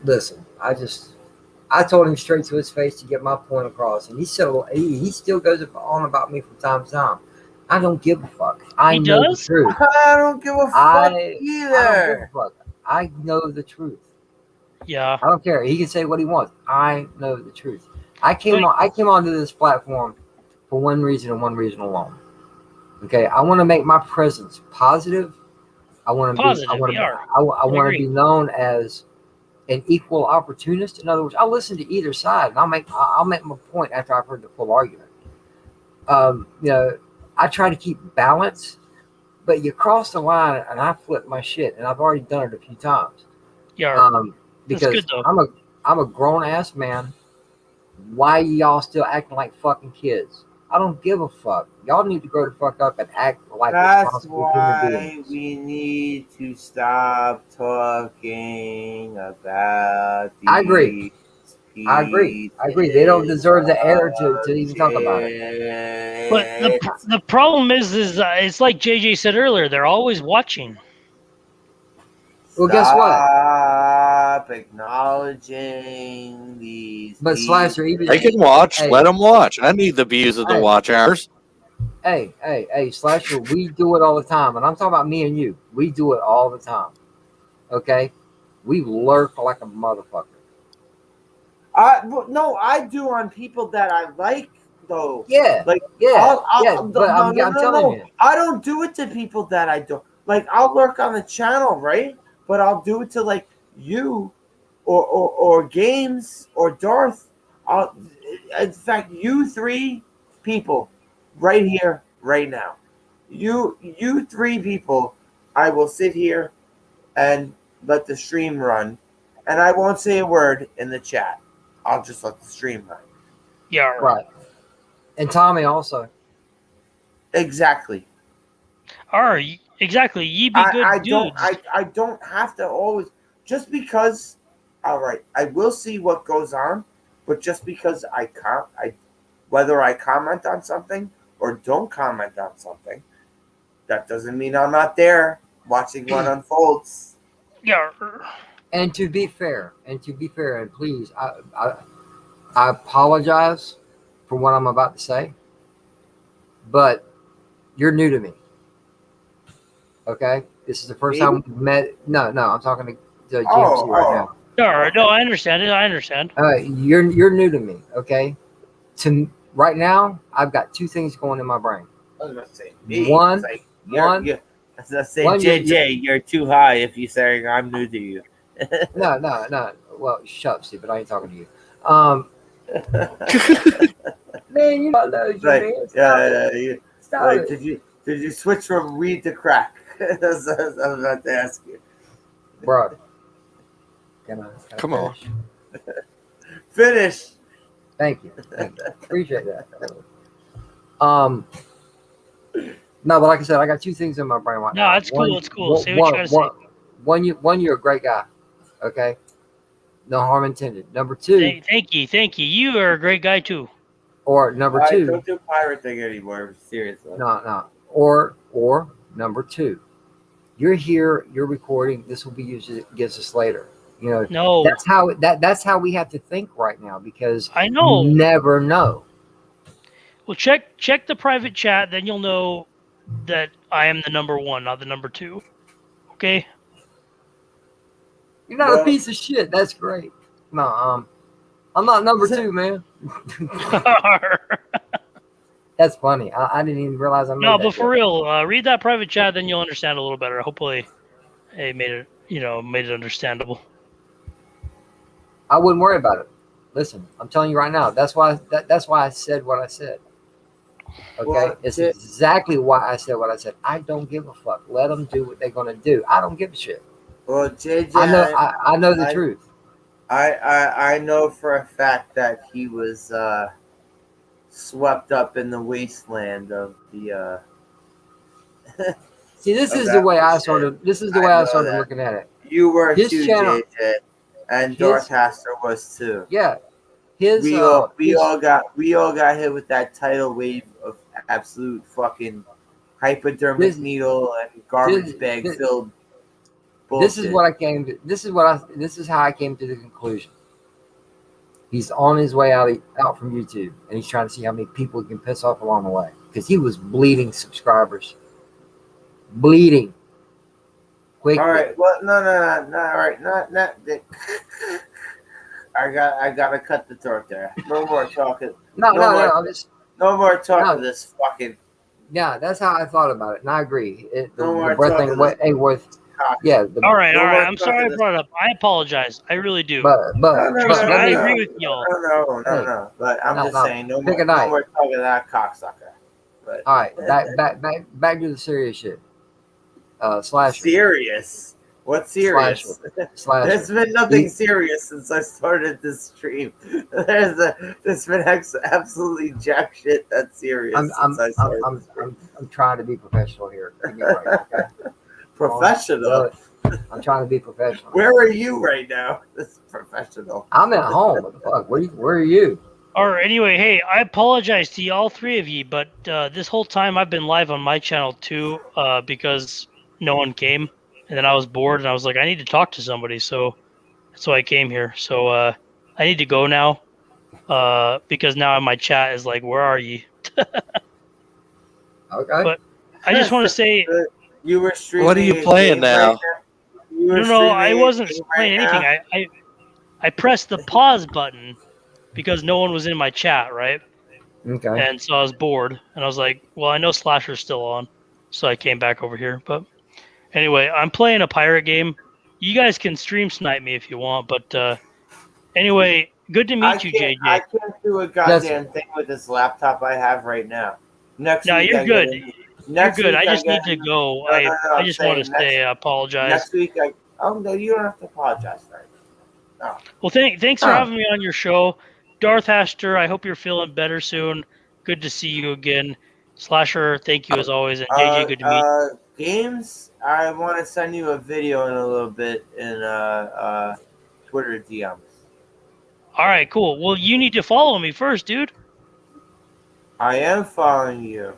Speaker 3: Listen, I told him straight to his face to get my point across, and he still goes on about me from time to time. I don't give a fuck. I
Speaker 5: He
Speaker 3: know the
Speaker 5: does?
Speaker 3: truth.
Speaker 1: I don't give a fuck
Speaker 3: I don't give a
Speaker 1: either.
Speaker 3: fuck. I know the truth.
Speaker 5: Yeah.
Speaker 3: I don't care. He can say what he wants. I know the truth. I came
Speaker 5: But-
Speaker 3: onto this platform for one reason and one reason alone. Okay, I want to make my presence positive. I want to be.
Speaker 5: Positive, yeah.
Speaker 3: I
Speaker 5: I
Speaker 3: want to
Speaker 5: agree.
Speaker 3: be known as an equal opportunist. In other words, I'll listen to either side, and I'll make my point after I've heard the full argument. You know, I try to keep balance, but you cross the line, and I flip my shit, and I've already done it a few times.
Speaker 5: Yeah. That's
Speaker 3: Because
Speaker 5: good though.
Speaker 3: I'm a grown ass man. Why y'all still acting like fucking kids? I don't give a fuck. Y'all need to grow the fuck up and act like
Speaker 1: That's
Speaker 3: responsible human
Speaker 1: why
Speaker 3: beings.
Speaker 1: we need to stop talking about these
Speaker 3: I agree. I agree. They don't deserve the air to even talk about it.
Speaker 5: But the problem is it's like JJ said earlier. They're always watching.
Speaker 3: Well, guess what?
Speaker 1: Stop acknowledging these
Speaker 3: But Slasher, even
Speaker 4: They can watch.
Speaker 3: Hey.
Speaker 4: Let them watch. I need the views of the
Speaker 3: Hey.
Speaker 4: watch hours.
Speaker 3: hey, Slasher, we do it all the time, and I'm talking about me and you. We do it all the time. Okay, we lurk like a motherfucker.
Speaker 1: No, I do on people that I like though.
Speaker 3: Yeah,
Speaker 1: Like
Speaker 3: yeah. But
Speaker 1: no,
Speaker 3: I'm telling
Speaker 1: no.
Speaker 3: you,
Speaker 1: I don't do it to people that I don't like. I'll lurk on the channel, right? But I'll do it to like you, or games or Darth. In fact, you three people, right here, right now. You three people. I will sit here and let the stream run, and I won't say a word in the chat. I'll just let the stream run.
Speaker 5: Yeah.
Speaker 3: right? And Tommy also.
Speaker 1: Exactly.
Speaker 5: Exactly. Ye be good dudes.
Speaker 1: I don't have to always just because. All right, I will see what goes on, but just because whether I comment on something or don't comment on something, that doesn't mean I'm not there watching what unfolds.
Speaker 5: Yeah.
Speaker 3: And to be fair, and please, I apologize for what I'm about to say, but you're new to me. Okay, this is the first
Speaker 1: Me?
Speaker 3: time we've met. No, I'm talking to GMC
Speaker 1: Oh,
Speaker 3: right now.
Speaker 5: Yeah. No, I understand it. I understand.
Speaker 3: You're new to me. Okay, right now, I've got two things going in my brain.
Speaker 1: I was gonna say me.
Speaker 3: One,
Speaker 1: It's like
Speaker 3: one,
Speaker 1: I was gonna say
Speaker 3: one,
Speaker 1: JJ, you're too high if you're saying I'm new to you.
Speaker 3: no. Well, shut up, stupid. I ain't talking to you. Man, you know I love you,
Speaker 1: Like,
Speaker 3: man. Stop it.
Speaker 1: you,
Speaker 3: Stop
Speaker 1: like,
Speaker 3: it.
Speaker 1: did you switch from weed to crack? That's what I was about to ask you.
Speaker 3: Bro. Can I
Speaker 4: Come on.
Speaker 3: finish?
Speaker 1: Finish.
Speaker 3: Thank you. Appreciate that. No, but like I said, I got two things in my brain right now.
Speaker 5: No, it's cool. It's cool. Say what you gotta say.
Speaker 3: One, you're a great guy. Okay, no harm intended. Number two,
Speaker 5: Thank you. You are a great guy too.
Speaker 3: or number
Speaker 1: I
Speaker 3: two,
Speaker 1: don't do pirate thing anymore. Seriously.
Speaker 3: no, or number two, you're here, you're recording. This will be used against us later. You know,
Speaker 5: No,
Speaker 3: that's how we have to think right now because
Speaker 5: I know.
Speaker 3: you never know.
Speaker 5: Well, check the private chat, then you'll know that I am the number one, not the number two. Okay.
Speaker 3: You're not a piece of shit. That's great. No, I'm not number two, man. That's funny. I didn't even realize I made
Speaker 5: No,
Speaker 3: that
Speaker 5: but for
Speaker 3: joke.
Speaker 5: real, read that private chat, then you'll understand a little better. Hopefully, it made it understandable.
Speaker 3: I wouldn't worry about it. Listen, I'm telling you right now. That's why I said what I said. Okay,
Speaker 1: Well,
Speaker 3: it's exactly why I said what I said. I don't give a fuck. Let them do what they're gonna do. I don't give a shit.
Speaker 1: Well, JJ,
Speaker 3: I know the truth.
Speaker 1: I know for a fact that he was swept up in the wasteland of the.
Speaker 3: See, this
Speaker 1: of
Speaker 3: is
Speaker 1: that
Speaker 3: the way I
Speaker 1: bullshit.
Speaker 3: started. This is the
Speaker 1: I
Speaker 3: way I
Speaker 1: know
Speaker 3: started
Speaker 1: that.
Speaker 3: looking at it.
Speaker 1: You were
Speaker 3: His
Speaker 1: too,
Speaker 3: channel-
Speaker 1: JJ, and
Speaker 3: his-
Speaker 1: Darth Haster was too.
Speaker 3: Yeah, his
Speaker 1: We all got hit with that tidal wave of absolute fucking hypodermic
Speaker 3: This
Speaker 1: needle and garbage
Speaker 3: this,
Speaker 1: bag
Speaker 3: this,
Speaker 1: filled
Speaker 3: this is
Speaker 1: bullshit.
Speaker 3: what I came to. This is how I came to the conclusion. He's on his way out from YouTube, and he's trying to see how many people he can piss off along the way because he was bleeding subscribers, bleeding quickly.
Speaker 1: All right. Well, no. All right. Not. I gotta cut the throat there. No more talking.
Speaker 3: No,
Speaker 1: No more.
Speaker 3: I'm just
Speaker 1: No more talking
Speaker 3: no.
Speaker 1: this fucking.
Speaker 3: Yeah, that's how I thought about it, and I agree.
Speaker 1: No
Speaker 3: The
Speaker 1: more
Speaker 3: breath
Speaker 1: talking
Speaker 3: ain't
Speaker 1: this
Speaker 3: ain't worth.
Speaker 1: cock.
Speaker 3: Yeah,
Speaker 5: All right,
Speaker 1: No
Speaker 5: all right.
Speaker 1: more
Speaker 5: I'm sorry
Speaker 1: talking
Speaker 5: I
Speaker 1: this.
Speaker 5: brought it up. I apologize. I really do.
Speaker 3: but
Speaker 5: Trust me,
Speaker 3: let
Speaker 5: I
Speaker 3: me.
Speaker 5: agree with y'all.
Speaker 3: Hey,
Speaker 1: No. But I'm just
Speaker 3: no,
Speaker 1: saying, no
Speaker 3: pick
Speaker 1: more.
Speaker 3: a
Speaker 1: No
Speaker 3: night.
Speaker 1: more talking that cocksucker. But
Speaker 3: All right, back to the serious shit. Slasher,
Speaker 1: serious. What's
Speaker 3: slasher,
Speaker 1: serious?
Speaker 3: slasher.
Speaker 1: There's been nothing serious since I started this stream. There's been absolutely jack shit that's serious since I started.
Speaker 3: I'm trying to be professional here. Give me a break, okay?
Speaker 1: Professional.
Speaker 3: I'm trying to be professional.
Speaker 1: Where are you right now? This is professional.
Speaker 3: I'm at home. What the fuck? Where are you?
Speaker 5: All right. Anyway, hey, I apologize to all three of you, but this whole time I've been live on my channel too, because no one came, and then I was bored, and I was like, I need to talk to somebody, so that's why I came here. So I need to go now, because now my chat is like, where are you?
Speaker 3: Okay.
Speaker 5: But I just want to say,
Speaker 1: You were streaming
Speaker 4: What are you
Speaker 1: a
Speaker 4: playing
Speaker 1: game right
Speaker 4: now?
Speaker 1: now? You were
Speaker 5: no, I
Speaker 1: streaming a
Speaker 5: wasn't
Speaker 1: game
Speaker 5: playing
Speaker 1: right
Speaker 5: anything.
Speaker 1: now?
Speaker 5: I pressed the pause button because no one was in my chat, right?
Speaker 3: Okay.
Speaker 5: And so I was bored, and I was like, well, I know Slasher's still on, so I came back over here. But anyway, I'm playing a pirate game. You guys can stream snipe me if you want, but anyway, good to meet you,
Speaker 1: I
Speaker 5: JJ.
Speaker 1: can't do a
Speaker 3: Yes,
Speaker 1: goddamn thing with this laptop I have right now. Next
Speaker 5: No,
Speaker 1: week
Speaker 5: you're
Speaker 1: I get
Speaker 5: good.
Speaker 1: it.
Speaker 5: You're
Speaker 1: Next
Speaker 5: good.
Speaker 1: week
Speaker 5: I
Speaker 1: I
Speaker 5: just
Speaker 1: get
Speaker 5: need to go.
Speaker 1: no, no,
Speaker 5: I
Speaker 1: I'm
Speaker 5: just want to
Speaker 1: saying
Speaker 5: say I apologize.
Speaker 1: next week I. Oh no, you don't have to apologize for it. No.
Speaker 5: Well, thanks for having me on your show, Darth Astor. I hope you're feeling better soon. Good to see you again, Slasher. Thank you as always, and JJ. Good to meet.
Speaker 1: Games. I want to send you a video in a little bit in Twitter DMs.
Speaker 5: All right, cool. Well, you need to follow me first, dude.
Speaker 1: I am following you.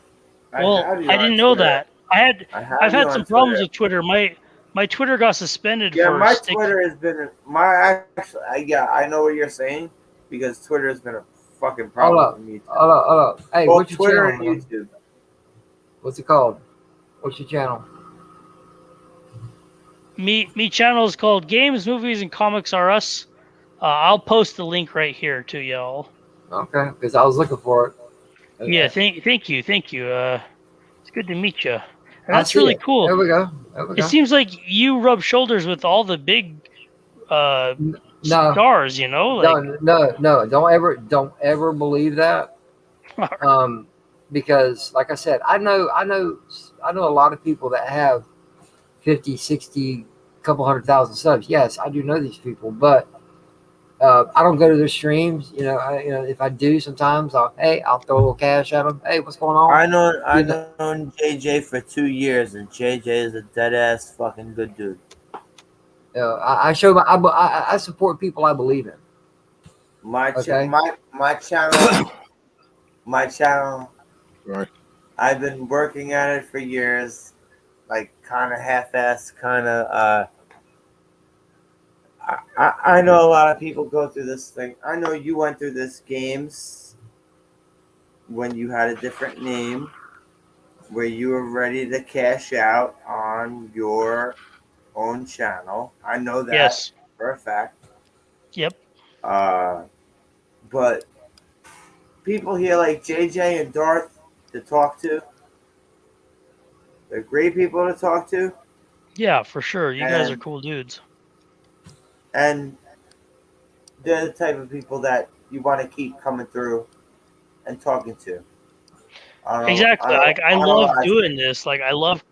Speaker 1: I
Speaker 5: Well,
Speaker 1: have you
Speaker 5: I
Speaker 1: on
Speaker 5: didn't know
Speaker 1: Twitter.
Speaker 5: that.
Speaker 1: I
Speaker 5: I've
Speaker 1: have you
Speaker 5: had
Speaker 1: on
Speaker 5: some problems
Speaker 1: Twitter.
Speaker 5: with Twitter. My Twitter got suspended
Speaker 1: Yeah,
Speaker 5: for
Speaker 1: my
Speaker 5: 6.
Speaker 1: Twitter has been my actually. Yeah, I know what you're saying because Twitter has been a fucking
Speaker 3: hold
Speaker 1: problem
Speaker 3: up.
Speaker 1: for me.
Speaker 3: Hold up. Hey,
Speaker 1: Both
Speaker 3: what's your
Speaker 1: Twitter
Speaker 3: channel,
Speaker 1: and
Speaker 3: man?
Speaker 1: YouTube.
Speaker 3: What's it called? What's your channel?
Speaker 5: Me channel is called Games, Movies, and Comics Are Us. I'll post the link right here to y'all.
Speaker 3: Okay, because I was looking for it.
Speaker 5: Yeah, thank you. It's good to meet you. And
Speaker 3: I
Speaker 5: that's
Speaker 3: see
Speaker 5: really
Speaker 3: it.
Speaker 5: cool.
Speaker 3: There we go. There we
Speaker 5: It
Speaker 3: go.
Speaker 5: seems like you rub shoulders with all the big
Speaker 3: No,
Speaker 5: stars, you know? Like,
Speaker 3: no. Don't ever believe that. Because like I said, I know a lot of people that have 50, 60, couple 100,000 subs. Yes, I do know these people, but I don't go to their streams. If I do, sometimes I'll throw a little cash at them. Hey, what's going on?
Speaker 1: I've known JJ for 2 years, and JJ is a dead ass fucking good dude.
Speaker 3: I support people I believe in.
Speaker 1: My
Speaker 3: Okay.
Speaker 1: my channel, my channel.
Speaker 4: Right.
Speaker 1: I've been working at it for years, like kind of half-ass, kind of. I know a lot of people go through this thing. I know you went through this games when you had a different name, where you were ready to cash out on your own channel. I know that
Speaker 5: yes.
Speaker 1: for a fact.
Speaker 5: Yep.
Speaker 1: But people here like JJ and Darth to talk to, they're great people to talk to,
Speaker 5: Yeah, for sure. You guys are
Speaker 1: and
Speaker 5: cool dudes.
Speaker 1: and they're the type of people that you want to keep coming through and talking to.
Speaker 5: Exactly. Like I
Speaker 1: On a
Speaker 5: love
Speaker 1: live
Speaker 5: doing
Speaker 1: stream.
Speaker 5: this. Like I love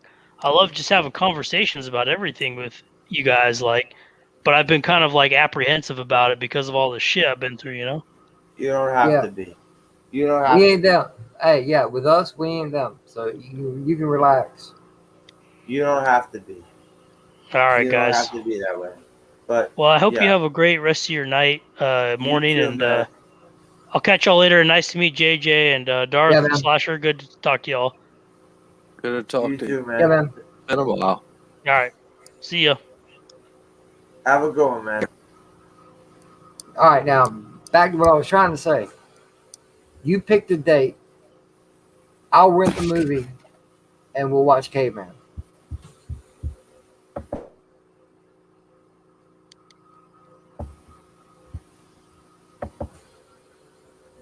Speaker 5: just having conversations about everything with you guys. Like, but I've been kind of like apprehensive about it because of all the shit I've been through. You know.
Speaker 1: You don't have
Speaker 3: Yeah.
Speaker 1: to be. You don't have
Speaker 3: We
Speaker 1: to
Speaker 3: ain't
Speaker 1: be.
Speaker 3: them. Hey, yeah, with us, we ain't them. So you can relax.
Speaker 1: You don't have to be.
Speaker 5: All right,
Speaker 1: You don't
Speaker 5: guys.
Speaker 1: have to be that way. But
Speaker 5: Well, I hope you
Speaker 1: yeah,
Speaker 5: have a great rest of your night,
Speaker 1: you
Speaker 5: morning,
Speaker 1: too,
Speaker 5: and
Speaker 1: man.
Speaker 5: I'll catch y'all later. Nice to meet JJ and
Speaker 3: Yeah,
Speaker 5: Darth
Speaker 3: man.
Speaker 5: Slasher. Good to talk to y'all.
Speaker 4: Good to talk
Speaker 1: You
Speaker 4: to you.
Speaker 1: too, man.
Speaker 3: Yeah, man.
Speaker 4: Been a while.
Speaker 5: All right. See ya.
Speaker 1: Have a good one, man.
Speaker 3: All right, now back to what I was trying to say. You pick the date. I'll rent the movie, and we'll watch Caveman.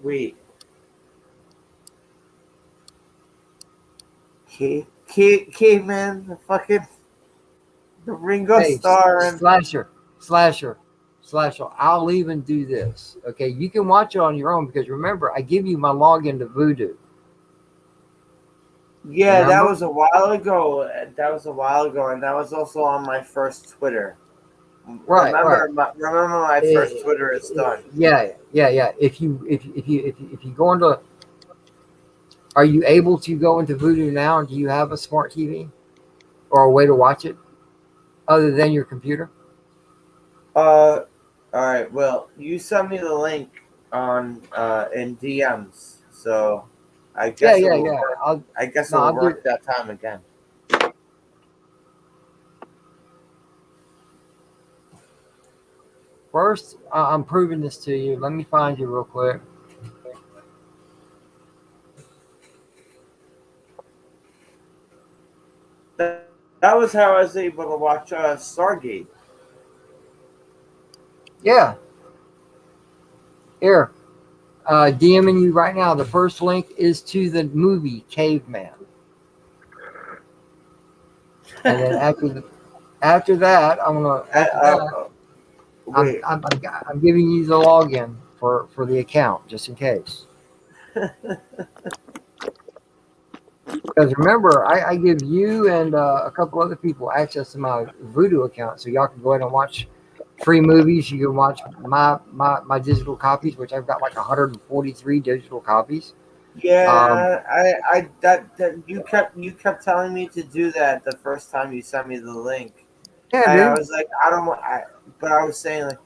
Speaker 1: Wait. Caveman, the Ringo
Speaker 3: Hey,
Speaker 1: Starr and
Speaker 3: slasher. I'll even do this. Okay, you can watch it on your own because remember, I give you my login to Voodoo.
Speaker 1: yeah, that
Speaker 3: Remember?
Speaker 1: was a while ago. That was a while ago, and that was also on my first Twitter.
Speaker 3: Right.
Speaker 1: Remember my first Twitter is done.
Speaker 3: Yeah. If you go into, are you able to go into Voodoo now? Do you have a smart TV or a way to watch it other than your computer?
Speaker 1: All right. Well, you sent me the link on in DMs, so I guess it will
Speaker 3: Yeah.
Speaker 1: work. I guess it
Speaker 3: No,
Speaker 1: will
Speaker 3: I'll do.
Speaker 1: work that time again.
Speaker 3: First, I'm proving this to you. Let me find you real quick.
Speaker 1: That was how I was able to watch Stargate.
Speaker 3: Yeah, here, DMing you right now. The first link is to the movie Caveman, and then after that, after that, I'm,
Speaker 1: Wait.
Speaker 3: I'm I'm I'm giving you the login for the account just in case. Because remember, I give you and a couple other people access to my Voodoo account, so y'all can go ahead and watch free movies. You can watch my digital copies, which I've got like 143 digital copies. Um,
Speaker 1: Yeah, that you kept telling me to do that the first time you sent me the link,
Speaker 3: yeah,
Speaker 1: and I
Speaker 3: dude.
Speaker 1: was like, I don't want. But I was saying like,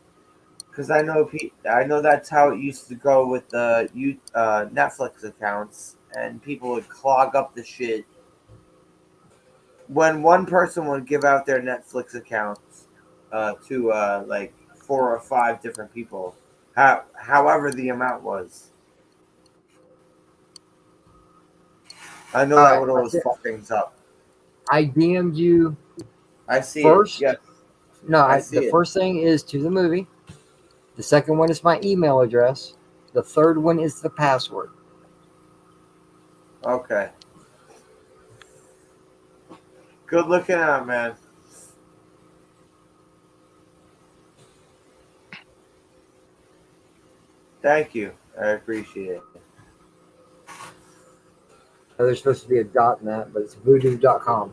Speaker 1: because I know that's how it used to go with the Netflix accounts, and people would clog up the shit when one person would give out their Netflix accounts to like 4 or 5 different people, however the amount was. I know
Speaker 3: All
Speaker 1: that
Speaker 3: right,
Speaker 1: would always fuck things up.
Speaker 3: I DM'd you
Speaker 1: I see it.
Speaker 3: first.
Speaker 1: Yes,
Speaker 3: No,
Speaker 1: I
Speaker 3: the
Speaker 1: see it.
Speaker 3: first thing is to the movie. The second one is my email address. The third one is the password.
Speaker 1: Okay. Good looking out, man. Thank you. I appreciate it.
Speaker 3: There's supposed to be a dot in that, but it's voodoo.com.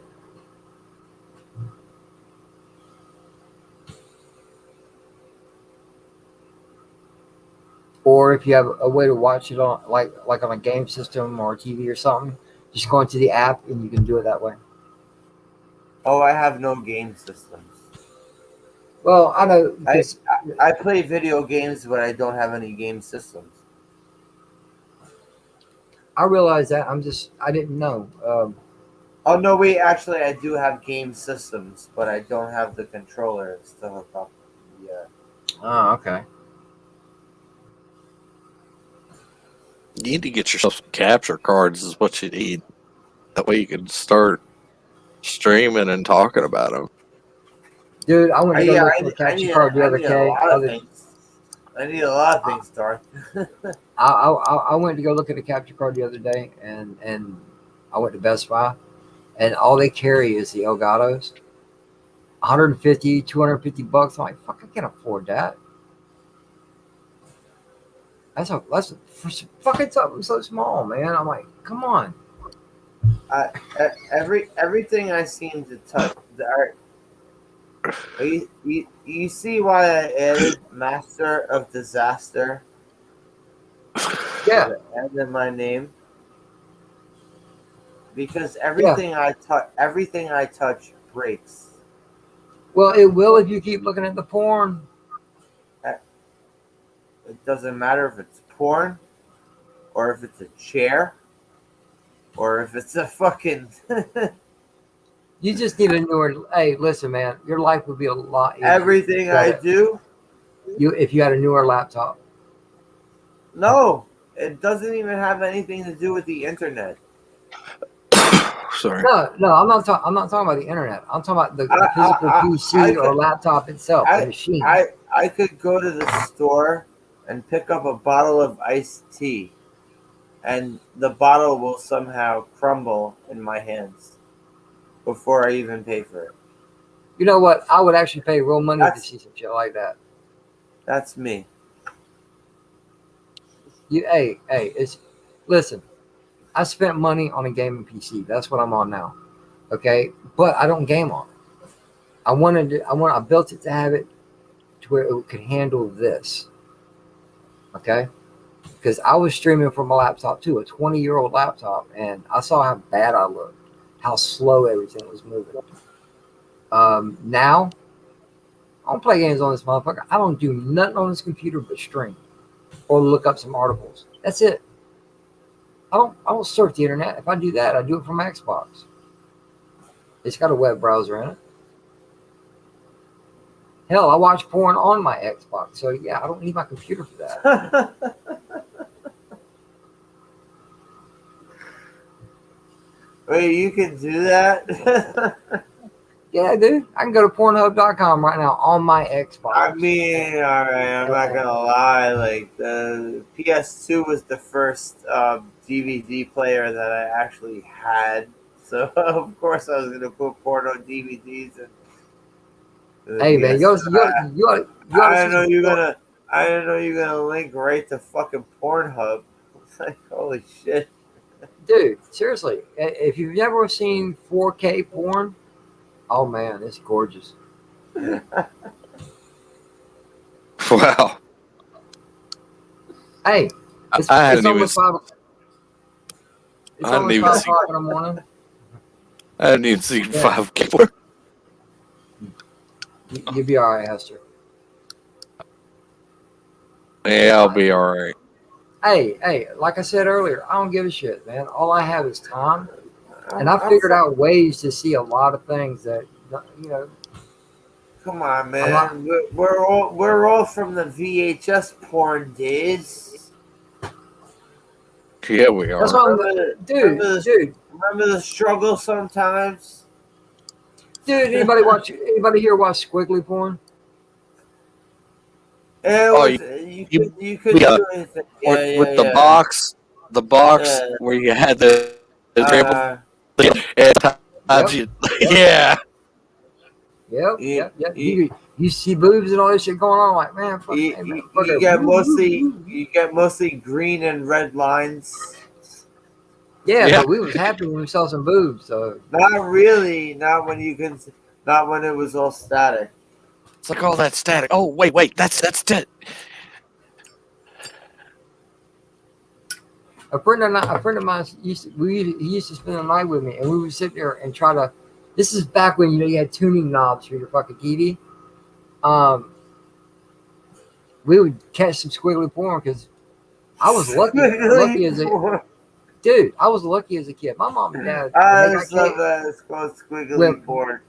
Speaker 3: Or if you have a way to watch it on like on a game system or TV or something, just go into the app and you can do it that way.
Speaker 1: Oh, I have no game systems.
Speaker 3: Well, I know
Speaker 1: I
Speaker 3: because
Speaker 1: I play video games, but I don't have any game systems.
Speaker 3: I realize that I didn't know.
Speaker 1: Oh no, wait. Actually, I do have game systems, but I don't have the controllers to hook up. Yeah.
Speaker 3: Oh, okay.
Speaker 4: You need to get yourself some capture cards. Is what you need. That way you can start streaming and talking about them.
Speaker 3: Dude, I went to go
Speaker 1: Yeah.
Speaker 3: look for a capture card the
Speaker 1: I
Speaker 3: other
Speaker 1: need a
Speaker 3: day.
Speaker 1: lot of things. I need a lot of
Speaker 3: I,
Speaker 1: things, Darth.
Speaker 3: I went to go look at a capture card the other day, and I went to Best Buy, and all they carry is the Elgatos. 150, 250 bucks. I'm like, fuck, I can't afford that. That's for fucking something so small, man. I'm like, come on.
Speaker 1: I, everything I seem to touch. You see why I added Master of Disaster to
Speaker 3: Yeah,
Speaker 1: the end of my name? Because
Speaker 3: yeah.
Speaker 1: everything I touch breaks.
Speaker 3: Well, it will if you keep looking at the porn.
Speaker 1: Uh, It doesn't matter if it's porn or if it's a chair. or if it's a fucking
Speaker 3: You just need a newer. Hey, listen, man, your life would be a lot easier.
Speaker 1: everything I do.
Speaker 3: If you had a newer laptop.
Speaker 1: No, it doesn't even have anything to do with the internet.
Speaker 4: Sorry.
Speaker 3: No, I'm not talking. I'm not talking about the internet. I'm talking about the physical
Speaker 1: I
Speaker 3: PC or
Speaker 1: could,
Speaker 3: laptop itself, the
Speaker 1: I,
Speaker 3: machine.
Speaker 1: I could go to the store and pick up a bottle of iced tea, and the bottle will somehow crumble in my hands before I even pay for it.
Speaker 3: You know what? I would actually pay real money to
Speaker 1: That's
Speaker 3: see some shit like that.
Speaker 1: that's me.
Speaker 3: Hey, it's listen. I spent money on a gaming PC. That's what I'm on now. Okay, but I don't game on it. I built it to have it to where it could handle this. Okay, because I was streaming from a laptop too, a 20-year-old laptop, and I saw how bad I looked, how slow everything was moving. Now I don't play games on this motherfucker. I don't do nothing on this computer but stream or look up some articles. That's it. I don't surf the internet. If I do that, I do it from my Xbox. It's got a web browser in it. Hell, I watch porn on my Xbox. So yeah, I don't need my computer for that.
Speaker 1: Wait, you can do that?
Speaker 3: Yeah, dude. I can go to Pornhub.com right now on my Xbox.
Speaker 1: I mean, alright, I'm not gonna lie. Like the PS2 was the first DVD player that I actually had, so of course I was gonna put porn on DVDs and the
Speaker 3: Hey man,
Speaker 1: PS2.
Speaker 3: you ought to
Speaker 1: I
Speaker 3: see
Speaker 1: didn't know
Speaker 3: some
Speaker 1: you're
Speaker 3: porn.
Speaker 1: gonna. I didn't know you're gonna link right to fucking Pornhub. It's like holy shit.
Speaker 3: Dude, seriously, if you've never seen 4K porn, oh man, it's gorgeous.
Speaker 4: Wow.
Speaker 3: Hey, it's
Speaker 4: I hadn't even.
Speaker 3: almost 5. It's
Speaker 4: I hadn't
Speaker 3: almost
Speaker 4: even
Speaker 3: 5
Speaker 4: seen.
Speaker 3: o'clock in the morning.
Speaker 4: I hadn't even seen
Speaker 3: Yeah.
Speaker 4: 5K.
Speaker 3: You'll be all right, Hester.
Speaker 4: Yeah, I'll be all right.
Speaker 3: Hey, like I said earlier, I don't give a shit, man. All I have is time, and I
Speaker 1: I'm
Speaker 3: figured out ways to see a lot of things that you know.
Speaker 1: Come on,
Speaker 3: I'm not.
Speaker 1: man. We're all from the VHS porn days.
Speaker 4: Yeah, we
Speaker 3: That's
Speaker 4: are.
Speaker 3: why I'm,
Speaker 1: Remember
Speaker 3: dude.
Speaker 1: the struggle sometimes.
Speaker 3: Anybody here watch squiggly porn?
Speaker 1: It
Speaker 4: Oh,
Speaker 1: was you couldn't
Speaker 4: yeah,
Speaker 1: do anything. Yeah, yeah,
Speaker 4: with the
Speaker 1: yeah.
Speaker 4: box
Speaker 1: Yeah.
Speaker 4: where you had the scrambled
Speaker 1: Uh,
Speaker 4: and times
Speaker 3: Yep,
Speaker 4: you,
Speaker 3: yep,
Speaker 4: yeah,
Speaker 1: you,
Speaker 3: yep.
Speaker 1: you,
Speaker 3: You see boobs and all this shit going on. Like, man, fuck,
Speaker 1: you,
Speaker 3: hey, man,
Speaker 1: you you
Speaker 3: fucker.
Speaker 1: get
Speaker 3: Woo, woo,
Speaker 1: mostly
Speaker 3: woo, woo.
Speaker 1: you get mostly green and red lines.
Speaker 3: Yeah,
Speaker 4: yeah.
Speaker 3: but we was happy when we saw some boobs. So
Speaker 1: Not really. Not when you can. Not when it was all static.
Speaker 4: It's like all that static. Oh, wait, that's it.
Speaker 3: a friend of mine he used to spend the night with me, and we would sit there and try to. This is back when you had tuning knobs for your fucking TV. Um, we would catch some squiggly porn because I was lucky as a dude. I was lucky as a kid. My mom and dad when they
Speaker 1: I
Speaker 3: got
Speaker 1: just love
Speaker 3: cable,
Speaker 1: that. It's called
Speaker 3: when
Speaker 1: squiggly porn.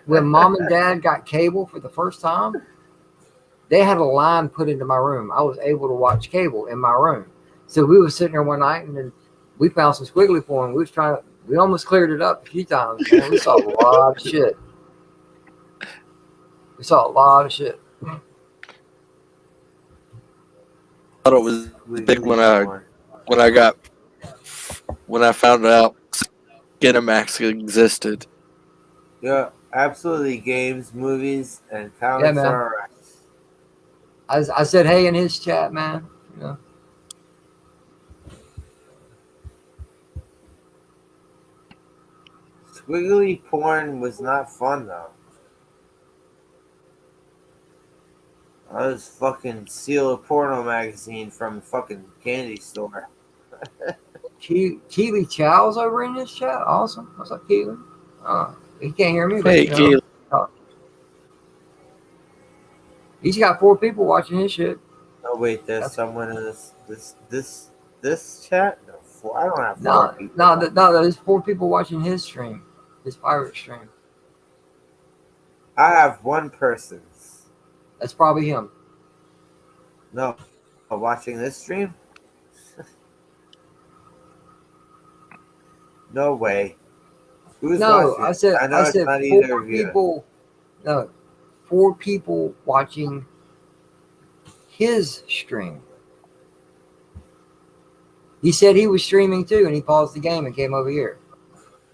Speaker 3: mom and dad got cable for the first time, they had a line put into my room. I was able to watch cable in my room. So we were sitting there one night and then we found some squiggly porn. We almost cleared it up a few times, man. We saw a lot of shit. We saw a lot of shit.
Speaker 4: I thought it was big
Speaker 1: Squiggly porn.
Speaker 4: when I found out Skinamax existed.
Speaker 1: Yeah, absolutely. Games, movies, and
Speaker 3: Yeah,
Speaker 1: comics
Speaker 3: man.
Speaker 1: are alright.
Speaker 3: I said hey in his chat, man. You know.
Speaker 1: Squiggly porn was not fun though. I was fucking steal a porno magazine from a fucking candy store.
Speaker 3: Keely Chow's over in this chat. Awesome. What's up, Keely? He can't hear me, but
Speaker 4: Hey,
Speaker 3: you know.
Speaker 4: Keely.
Speaker 3: He's got 4 people watching his shit.
Speaker 1: Oh wait, there's
Speaker 3: That's
Speaker 1: someone in this chat? No, four. I don't have four
Speaker 3: No,
Speaker 1: people.
Speaker 3: no, no. There's 4 people watching his stream, his pirate stream.
Speaker 1: I have one person's.
Speaker 3: That's probably him.
Speaker 1: No, watching this stream. No way. Who's
Speaker 3: No,
Speaker 1: watching? I
Speaker 3: I
Speaker 1: know it's
Speaker 3: said
Speaker 1: not
Speaker 3: four
Speaker 1: either of you.
Speaker 3: people. No, 4 people watching his stream. He said he was streaming too, and he paused the game and came over here.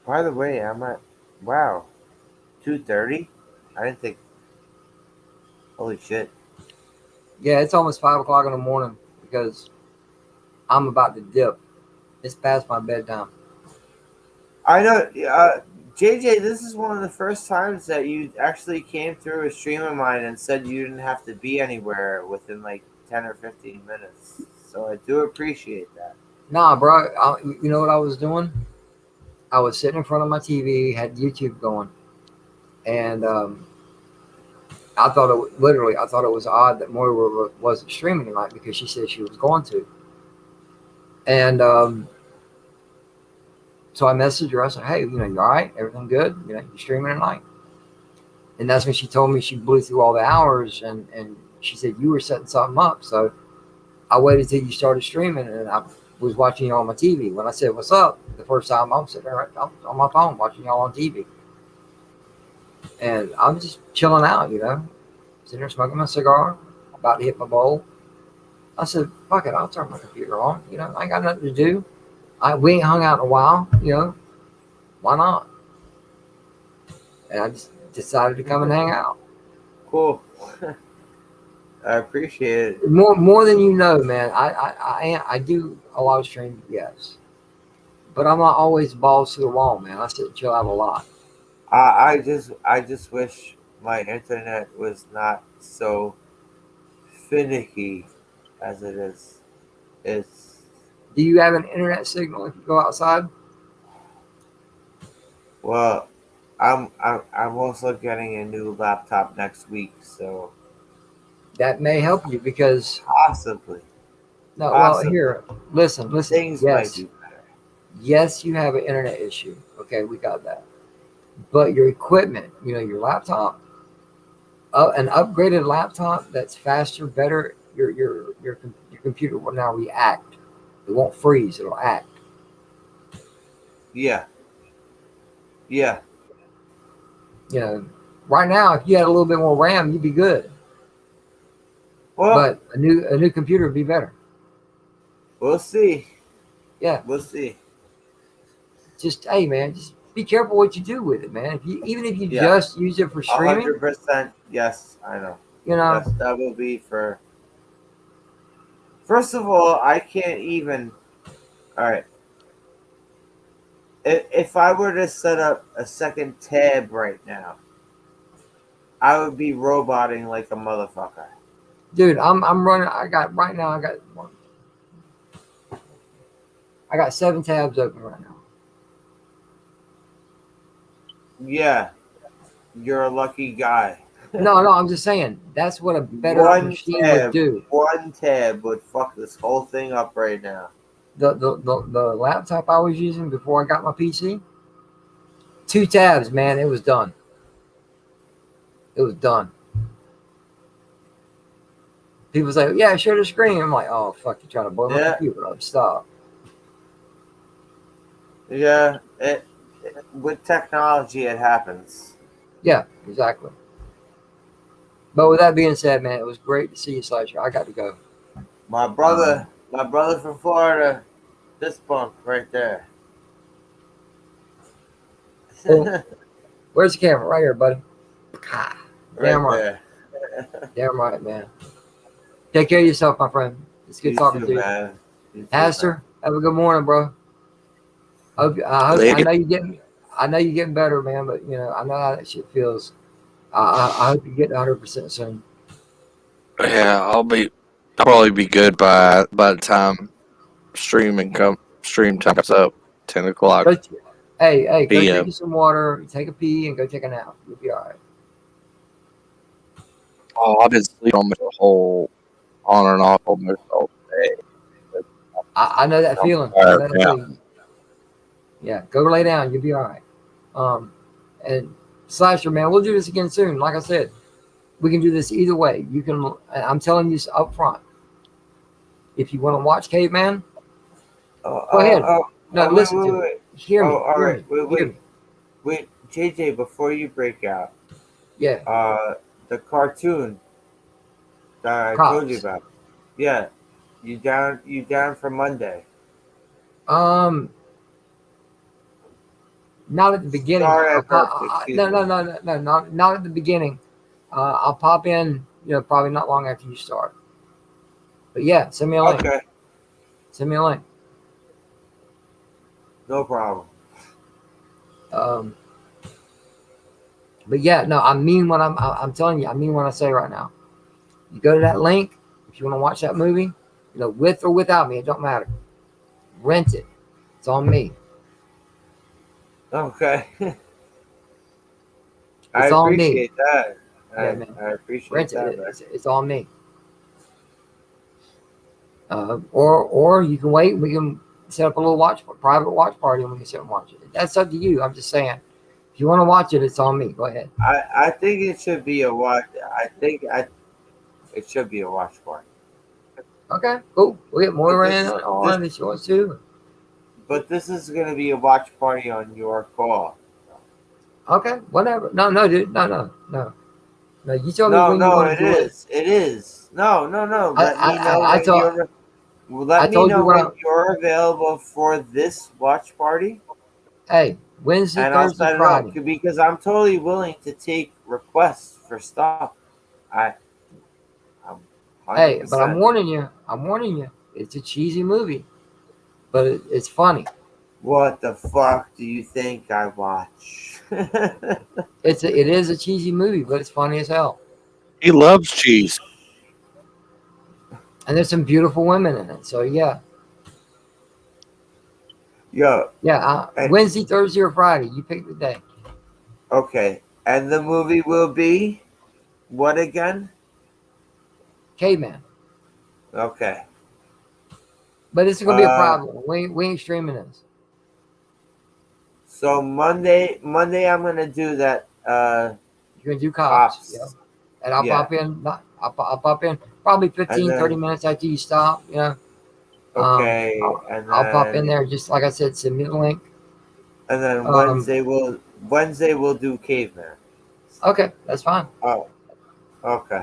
Speaker 1: By the way, I'm at. Wow, 2:30. I didn't think. Holy shit!
Speaker 3: Yeah, it's almost 5 o'clock in the morning because I'm about to dip. It's past my bedtime.
Speaker 1: I know, JJ. This is one of the first times that you actually came through a stream of mine and said you didn't have to be anywhere within like 10 or 15 minutes. So I do appreciate that.
Speaker 3: Nah, bro. You know what I was doing? I was sitting in front of my TV, had YouTube going, and I thought I thought it was odd that Moira wasn't streaming tonight because she said she was going to. And so I messaged her. I said, "Hey, you all right? Everything good? You streaming tonight?" And that's when she told me she blew through all the hours, and she said you were setting something up. So I waited till you started streaming, and I was watching you on my TV. When I said, "What's up?" the first time I'm sitting there on my phone watching y'all on TV, and I'm just chilling out, sitting there smoking my cigar, about to hit my bowl. I said, "Fuck it, I'll turn my computer on. I ain't got nothing to do. We ain't hung out in a while. Why not?" And I just decided to come and hang out.
Speaker 1: Cool. I appreciate it.
Speaker 3: More than you know, man. I do a lot of streams, yes, but I'm not always balls to the wall, man. I sit and chill out a lot.
Speaker 1: I just wish my internet was not so finicky as it is. It's
Speaker 3: Do you have an internet signal if you go outside?
Speaker 1: well, I'm also getting a new laptop next week, so
Speaker 3: That may help you because
Speaker 1: possibly
Speaker 3: no. Well,
Speaker 1: possibly
Speaker 3: here, listen.
Speaker 1: things might be better.
Speaker 3: Yes, you have an internet issue. Okay, we got that. But your equipment, your laptop, an upgraded laptop that's faster, better. Your computer will now react. It won't freeze. It'll act.
Speaker 1: Yeah. Yeah.
Speaker 3: Right now, if you had a little bit more RAM, you'd be good.
Speaker 1: Well,
Speaker 3: But a new computer would be better.
Speaker 1: we'll see.
Speaker 3: Yeah.
Speaker 1: We'll see.
Speaker 3: Just hey, man, just be careful what you do with it, man. Even if you
Speaker 1: Yeah.
Speaker 3: just use it for streaming,
Speaker 1: 100%. Yes, I know.
Speaker 3: you know.
Speaker 1: Yes, that will be for. First of all, I can't even. All right. If I were to set up a second tab right now, I would be roboting like a motherfucker.
Speaker 3: Dude, I'm running. I got 7 tabs open right now.
Speaker 1: Yeah, you're a lucky guy.
Speaker 3: No, I'm just saying that's what a better machine would do.
Speaker 1: One tab would fuck this whole thing up right now.
Speaker 3: The laptop I was using before I got my PC, 2 tabs, man, it was done. It was done. People say, "Yeah, share the screen." I'm like, "Oh fuck, you're trying to blow my computer up. Stop."
Speaker 1: Yeah, with technology, it happens.
Speaker 3: Yeah, exactly. But with that being said, man, it was great to see you, Slasher. I got to go.
Speaker 1: My brother from Florida, this bunk right there.
Speaker 3: Well, where's the camera? Right here, buddy. Damn right.
Speaker 1: There.
Speaker 3: Damn right, man. Take care of yourself, my friend. It's good talking to you.
Speaker 1: Man.
Speaker 3: Aster, have a good morning, bro. I know you're getting better, man. But I know how that shit feels. I hope you get 100% soon.
Speaker 4: Yeah, I'll probably be good by the time stream time comes up, 10 o'clock.
Speaker 3: Hey, go
Speaker 4: PM.
Speaker 3: drink you some water, take a pee, and go take a nap. You'll be all right.
Speaker 4: Oh, I've been sleeping on the whole on and off almost all day.
Speaker 3: I know that
Speaker 4: I'm
Speaker 3: feeling. I know
Speaker 4: tired
Speaker 3: that
Speaker 4: now.
Speaker 3: feeling. Yeah, go lay down. You'll be all right. And Slasher, man, we'll do this again soon. Like I said, we can do this either way. You can. I'm telling you up front. If you want to watch Caveman,
Speaker 1: Oh,
Speaker 3: go
Speaker 1: oh,
Speaker 3: ahead.
Speaker 1: oh,
Speaker 3: No,
Speaker 1: wait,
Speaker 3: listen to
Speaker 1: wait,
Speaker 3: me.
Speaker 1: wait.
Speaker 3: Hear
Speaker 1: Oh,
Speaker 3: me.
Speaker 1: all
Speaker 3: Hear
Speaker 1: right.
Speaker 3: me.
Speaker 1: Wait,
Speaker 3: Hear
Speaker 1: wait,
Speaker 3: me.
Speaker 1: wait. JJ, before you break out,
Speaker 3: Yeah,
Speaker 1: the cartoon that I told you
Speaker 3: cops.
Speaker 1: about. Yeah, you down? You down for Monday?
Speaker 3: Um, Not at the beginning.
Speaker 1: Sorry, I burped. Excuse
Speaker 3: No,
Speaker 1: me.
Speaker 3: no, no, no, no, not at the beginning. I'll pop in. Probably not long after you start. But yeah, send me a link.
Speaker 1: Okay,
Speaker 3: Send me a link.
Speaker 1: no problem.
Speaker 3: Um, but yeah, no, I mean what I'm telling you. I mean what I say right now. You go to that link if you want to watch that movie. With or without me, it don't matter. Rent it. It's on me.
Speaker 1: Okay, I
Speaker 3: It's on me.
Speaker 1: appreciate that.
Speaker 3: Yeah,
Speaker 1: I
Speaker 3: man.
Speaker 1: I appreciate
Speaker 3: Rent
Speaker 1: that,
Speaker 3: it.
Speaker 1: man.
Speaker 3: It's on me. Or you can wait. We can set up a little private watch party, and we can sit and watch it. That's up to you. I'm just saying. If you want to watch it, it's on me. Go ahead.
Speaker 1: I think it should be a watch. I think it should be a watch party.
Speaker 3: Okay, cool. We'll get
Speaker 1: But
Speaker 3: Moira
Speaker 1: this
Speaker 3: in
Speaker 1: is this.
Speaker 3: on if she wants to.
Speaker 1: But this is gonna be a watch party on your call.
Speaker 3: Okay, whatever. No, no, dude. No, no, no. No, you tell me
Speaker 1: No,
Speaker 3: when you
Speaker 1: no,
Speaker 3: want to
Speaker 1: it
Speaker 3: do it.
Speaker 1: is. It is. No, no, no.
Speaker 3: I,
Speaker 1: Let me
Speaker 3: I,
Speaker 1: know
Speaker 3: I, I
Speaker 1: when
Speaker 3: told,
Speaker 1: you're.
Speaker 3: I
Speaker 1: Let me
Speaker 3: told you
Speaker 1: know
Speaker 3: what
Speaker 1: when you're available for this watch party,
Speaker 3: Hey, Wednesday,
Speaker 1: and I'll
Speaker 3: Thursday,
Speaker 1: set it up
Speaker 3: Friday.
Speaker 1: because I'm totally willing to take requests for stuff. I, I'm hundred
Speaker 3: Hey, but I'm
Speaker 1: percent.
Speaker 3: warning you. I'm warning you. It's a cheesy movie, but it's funny.
Speaker 1: What the fuck do you think I watch?
Speaker 3: It is a cheesy movie, but it's funny as hell.
Speaker 4: He loves cheese.
Speaker 3: And there's some beautiful women in it. So yeah,
Speaker 1: Yo,
Speaker 3: yeah.
Speaker 1: and,
Speaker 3: Wednesday, Thursday, or Friday. You pick the day.
Speaker 1: okay, and the movie will be what again?
Speaker 3: Caveman.
Speaker 1: Okay.
Speaker 3: But it's gonna be a
Speaker 1: Uh,
Speaker 3: problem. We ain't streaming this.
Speaker 1: so Monday, I'm gonna do that.
Speaker 3: You're gonna do cops. Yeah.
Speaker 1: Cops.
Speaker 3: And I'll
Speaker 1: Yeah,
Speaker 3: pop in. I'll pop in probably
Speaker 1: and
Speaker 3: 15, 30
Speaker 1: then
Speaker 3: minutes after you stop.
Speaker 1: okay,
Speaker 3: I'll pop in there. Just like I said, send me the link.
Speaker 1: and then
Speaker 3: Um,
Speaker 1: Wednesday we'll do caveman.
Speaker 3: okay, that's fine.
Speaker 1: Oh, okay.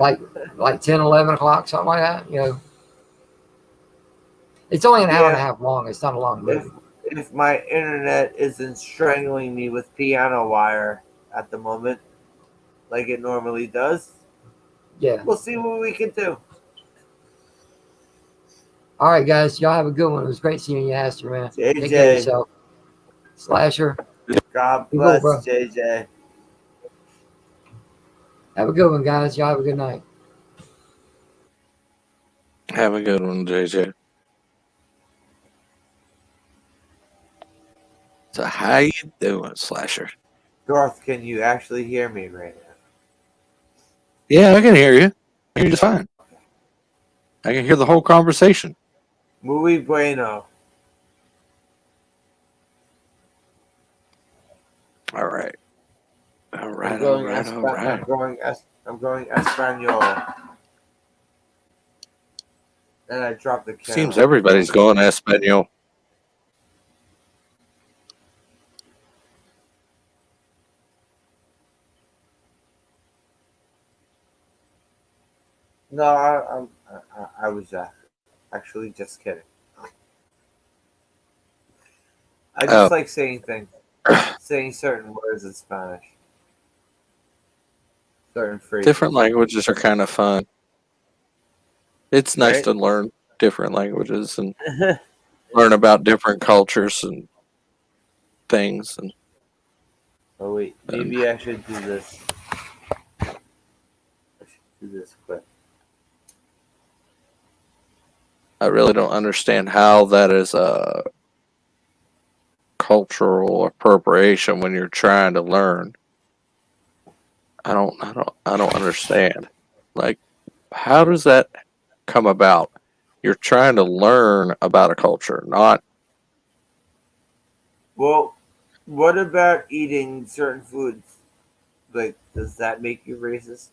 Speaker 3: Like 10, 11 o'clock, something like that. It's only an hour and a
Speaker 1: Yeah,
Speaker 3: half long. It's not a long
Speaker 1: if
Speaker 3: movie.
Speaker 1: if my internet isn't strangling me with piano wire at the moment, like it normally does,
Speaker 3: Yeah.
Speaker 1: we'll see what we can do.
Speaker 3: All right, guys. Y'all have a good one. It was great seeing you, Aster, man. Take care of
Speaker 1: JJ,
Speaker 3: yourself. Slasher.
Speaker 1: God
Speaker 3: Be cool,
Speaker 1: bless
Speaker 3: bro.
Speaker 1: JJ.
Speaker 3: Have a good one, guys. Y'all have a good night.
Speaker 4: Have a good one, JJ. So how you doing, Slasher?
Speaker 1: Darth, can you actually hear me right now?
Speaker 4: Yeah, I can hear you. I hear you just fine. I can hear the whole conversation.
Speaker 1: Muy bueno.
Speaker 4: All right. All
Speaker 1: I'm
Speaker 4: right, all
Speaker 1: going
Speaker 4: right, all
Speaker 1: I'm
Speaker 4: right.
Speaker 1: going Espanol. And I dropped the
Speaker 4: Seems
Speaker 1: camera.
Speaker 4: everybody's going Espanol.
Speaker 1: No, I was actually just kidding. I just
Speaker 4: Oh,
Speaker 1: like saying certain words in Spanish, certain
Speaker 4: different
Speaker 1: phrases,
Speaker 4: languages are kind of fun. It's nice
Speaker 1: right?
Speaker 4: to learn different languages and learn about different cultures and things.
Speaker 1: Oh wait,
Speaker 4: And
Speaker 1: maybe I should do this. I should do this quick.
Speaker 4: I really don't understand how that is a cultural appropriation when you're trying to learn. I don't understand. Like, how does that come about? You're trying to learn about a culture, not.
Speaker 1: Well, what about eating certain foods? Like, does that make you racist?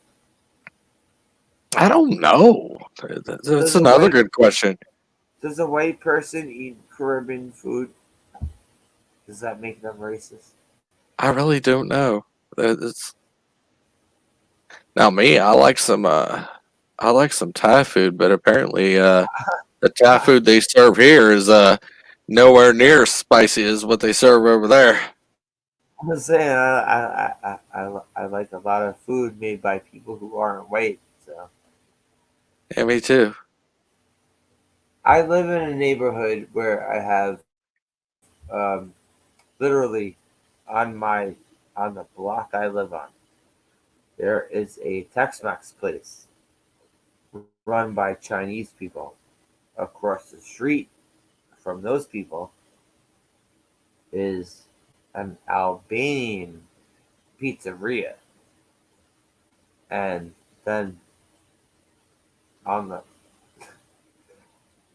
Speaker 4: I don't know. That's
Speaker 1: Does a
Speaker 4: another
Speaker 1: white
Speaker 4: good question.
Speaker 1: does a white person eat Caribbean food? Does that make them racist?
Speaker 4: I really don't know. It's, now me, I like some Thai food, but apparently the Thai food they serve here is nowhere near as spicy as what they serve over there.
Speaker 1: I'm saying I like a lot of food made by people who aren't white. So
Speaker 4: Yeah, me too.
Speaker 1: I live in a neighborhood where I have literally on my on the block I live on, there is a Tex-Mex place run by Chinese people. Across the street from those people is an Albanian pizzeria, and then on the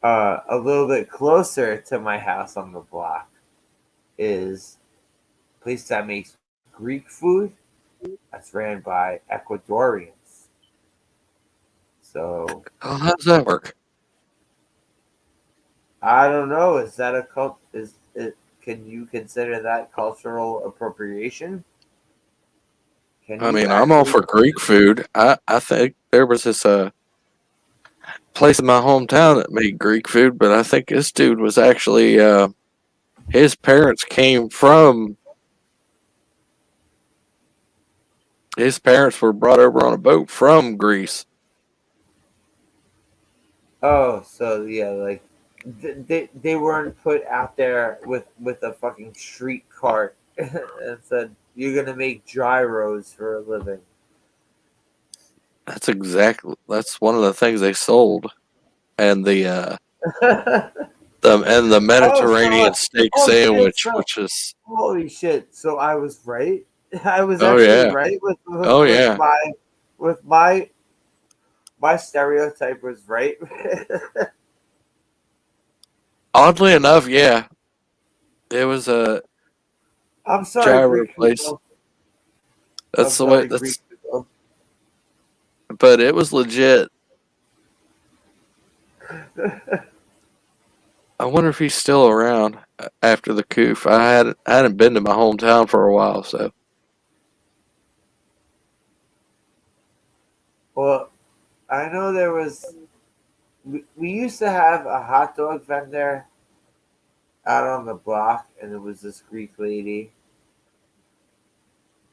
Speaker 1: a little bit closer to my house on the block is a place that makes Greek food that's ran by Ecuadorians. So
Speaker 4: Oh, how does that work?
Speaker 1: I don't know. Is that a cult? Is it? Can you consider that cultural appropriation? Can
Speaker 4: I
Speaker 1: you
Speaker 4: mean, I'm all
Speaker 1: actually?
Speaker 4: for Greek food. I think there was this place in my hometown that made Greek food, but I think this dude was actually his parents came from. His parents were brought over on a boat from Greece.
Speaker 1: Oh, so yeah, like they weren't put out there with a fucking street cart and said you're gonna make gyros for a living.
Speaker 4: That's one of the things they sold, and the
Speaker 1: Oh,
Speaker 4: Mediterranean steak
Speaker 1: oh shit!
Speaker 4: sandwich,
Speaker 1: So
Speaker 4: which is
Speaker 1: holy shit! So I was right. I was
Speaker 4: oh
Speaker 1: actually
Speaker 4: yeah,
Speaker 1: right
Speaker 4: oh yeah.
Speaker 1: with my stereotype was right.
Speaker 4: Oddly enough, yeah, it was a
Speaker 1: I'm sorry,
Speaker 4: gyro
Speaker 1: Greek
Speaker 4: place.
Speaker 1: people. I'm
Speaker 4: That's the way.
Speaker 1: sorry, Greek people.
Speaker 4: But it was legit. I wonder if he's still around after the coup. I hadn't been to my hometown for a while, so
Speaker 1: Well, I know there was. We used to have a hot dog vendor out on the block, and it was this Greek lady,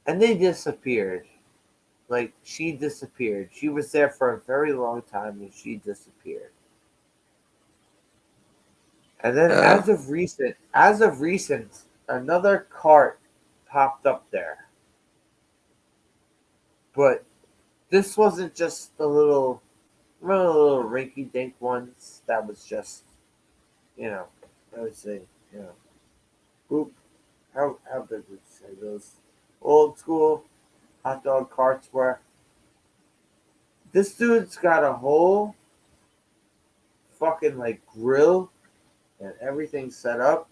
Speaker 1: and they disappeared. Like she disappeared. She was there for a very long time, and she disappeared. And then,
Speaker 4: uh,
Speaker 1: as of recent, another cart popped up there. But this wasn't just the remember the little rinky-dink ones. That was just, you know, I would say, you know, oop, how big would you say those old school hot dog carts were? This dude's got a whole fucking like grill and everything set up,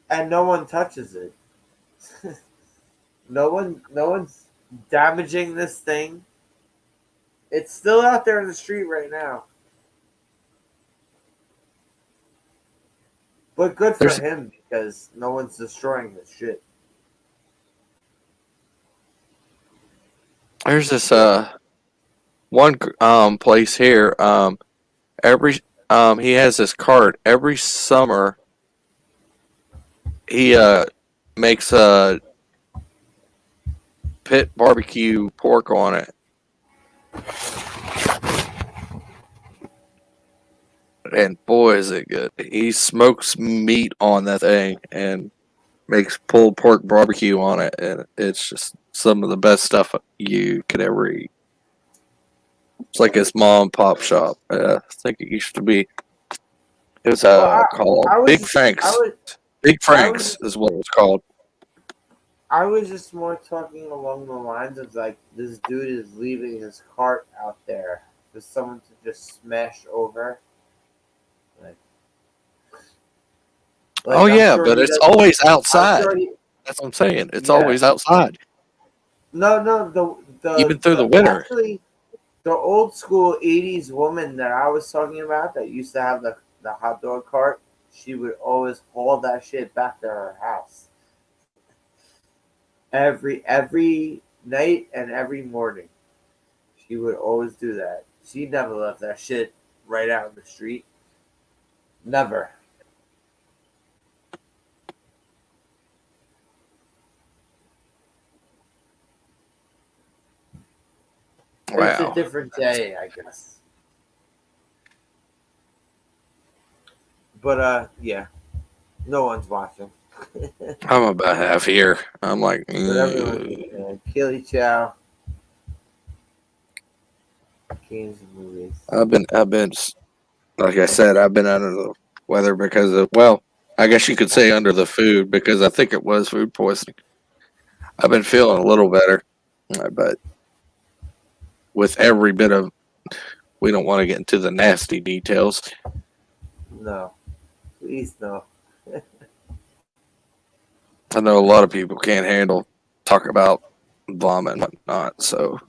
Speaker 1: and no one touches it. No one's damaging this thing. It's still out there in the street right now. But good for
Speaker 4: there's
Speaker 1: him because no one's destroying this shit.
Speaker 4: there's this one place here. Every he has this cart every summer. He makes a pit barbecue pork on it, and boy is it good. He smokes meat on that thing and makes pulled pork barbecue on it, and it's just some of the best stuff you could ever eat. It's like his mom and pop shop. I think it used to be. It was
Speaker 1: Well,
Speaker 4: called
Speaker 1: I
Speaker 4: Big
Speaker 1: was I
Speaker 4: Franks.
Speaker 1: was
Speaker 4: Big
Speaker 1: I was
Speaker 4: Franks is what it was called.
Speaker 1: I was just more talking along the lines of like this dude is leaving his cart out there for someone to just smash over. Like,
Speaker 4: Oh
Speaker 1: I'm
Speaker 4: yeah,
Speaker 1: sure
Speaker 4: but
Speaker 1: he
Speaker 4: it's
Speaker 1: does.
Speaker 4: always
Speaker 1: I'm
Speaker 4: outside.
Speaker 1: sure he.
Speaker 4: That's what I'm saying. It's
Speaker 1: Yeah.
Speaker 4: always outside,
Speaker 1: No. The
Speaker 4: even through the
Speaker 1: the
Speaker 4: winter.
Speaker 1: actually the old school '80s woman that I was talking about that used to have the hot dog cart. She would always haul that shit back to her house every night and every morning. She would always do that. She never left that shit right out in the street. Never. It's a
Speaker 4: Wow.
Speaker 1: different day, I guess. But yeah, no one's watching.
Speaker 4: I'm about half here. I'm like,
Speaker 1: But everyone's Killy Chow, games and movies.
Speaker 4: I've been, like I said, I've been under the weather because of, well, I guess you could say under the food because I think it was food poisoning. I've been feeling a little better, but with every bit of, we don't want to get into the nasty details.
Speaker 1: No, please no.
Speaker 4: I know a lot of people can't handle talk about vomit and whatnot, so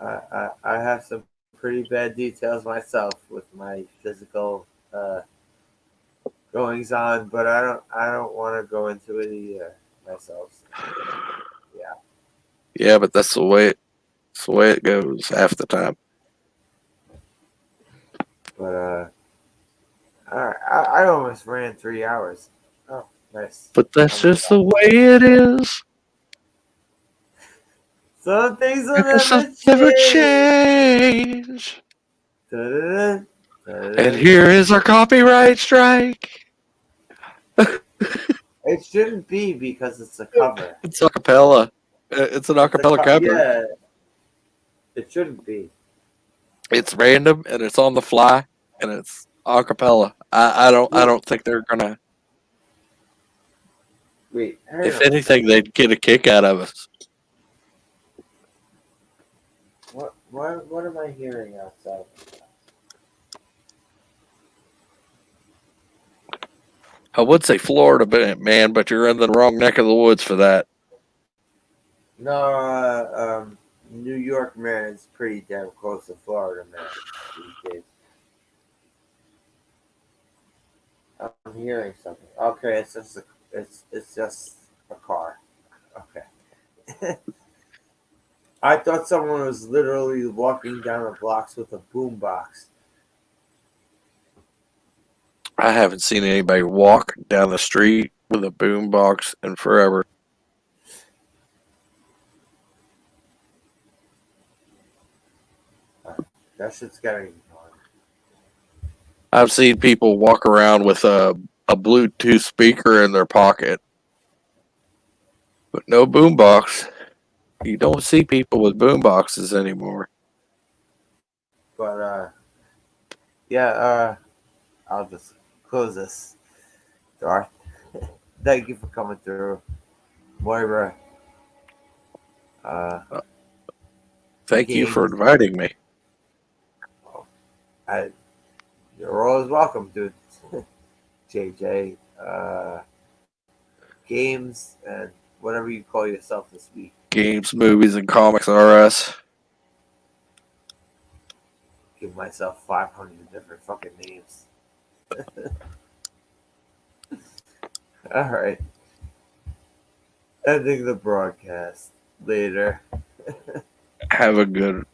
Speaker 1: I have some pretty bad details myself with my physical goings on, but I don't want to go into it either myself. Yeah,
Speaker 4: yeah, but it's the way it goes half the time.
Speaker 1: but I almost ran 3 hours. Oh, nice.
Speaker 4: But that's
Speaker 1: I'm
Speaker 4: just the way it is.
Speaker 1: Some things will
Speaker 4: I guess I'll
Speaker 1: never
Speaker 4: never
Speaker 1: change.
Speaker 4: change.
Speaker 1: Da-da-da,
Speaker 4: And
Speaker 1: da-da-da.
Speaker 4: here is our copyright strike.
Speaker 1: It shouldn't be because it's a cover.
Speaker 4: It's acapella. It's an
Speaker 1: It's a
Speaker 4: acapella cover.
Speaker 1: yeah. It shouldn't be.
Speaker 4: It's random and it's on the fly and it's acapella. I
Speaker 1: Wait,
Speaker 4: don't think they're gonna.
Speaker 1: wait. Hang
Speaker 4: If
Speaker 1: on a
Speaker 4: anything,
Speaker 1: second.
Speaker 4: they'd get a kick out of us.
Speaker 1: What am I hearing outside?
Speaker 4: I would say Florida, man, but you're in the wrong neck of the woods for that.
Speaker 1: No, New York man is pretty damn close to Florida man these days. I'm hearing something. Okay, it's just a car. Okay. I thought someone was literally walking down the blocks with a boombox.
Speaker 4: I haven't seen anybody walk down the street with a boombox in forever.
Speaker 1: That shit's getting annoying.
Speaker 4: I've seen people walk around with a Bluetooth speaker in their pocket, but no boombox. You don't see people with boomboxes anymore.
Speaker 1: But yeah, I'll just close this. Darth, thank you for coming through, Moira. Uh,
Speaker 4: Thank you for
Speaker 1: games.
Speaker 4: inviting me.
Speaker 1: I, you're always welcome, dude. JJ. Games and whatever you call yourself this week.
Speaker 4: Games, movies, and comics are us.
Speaker 1: Give myself 500 different fucking names. All right. Ending the broadcast. Later.
Speaker 4: Have a good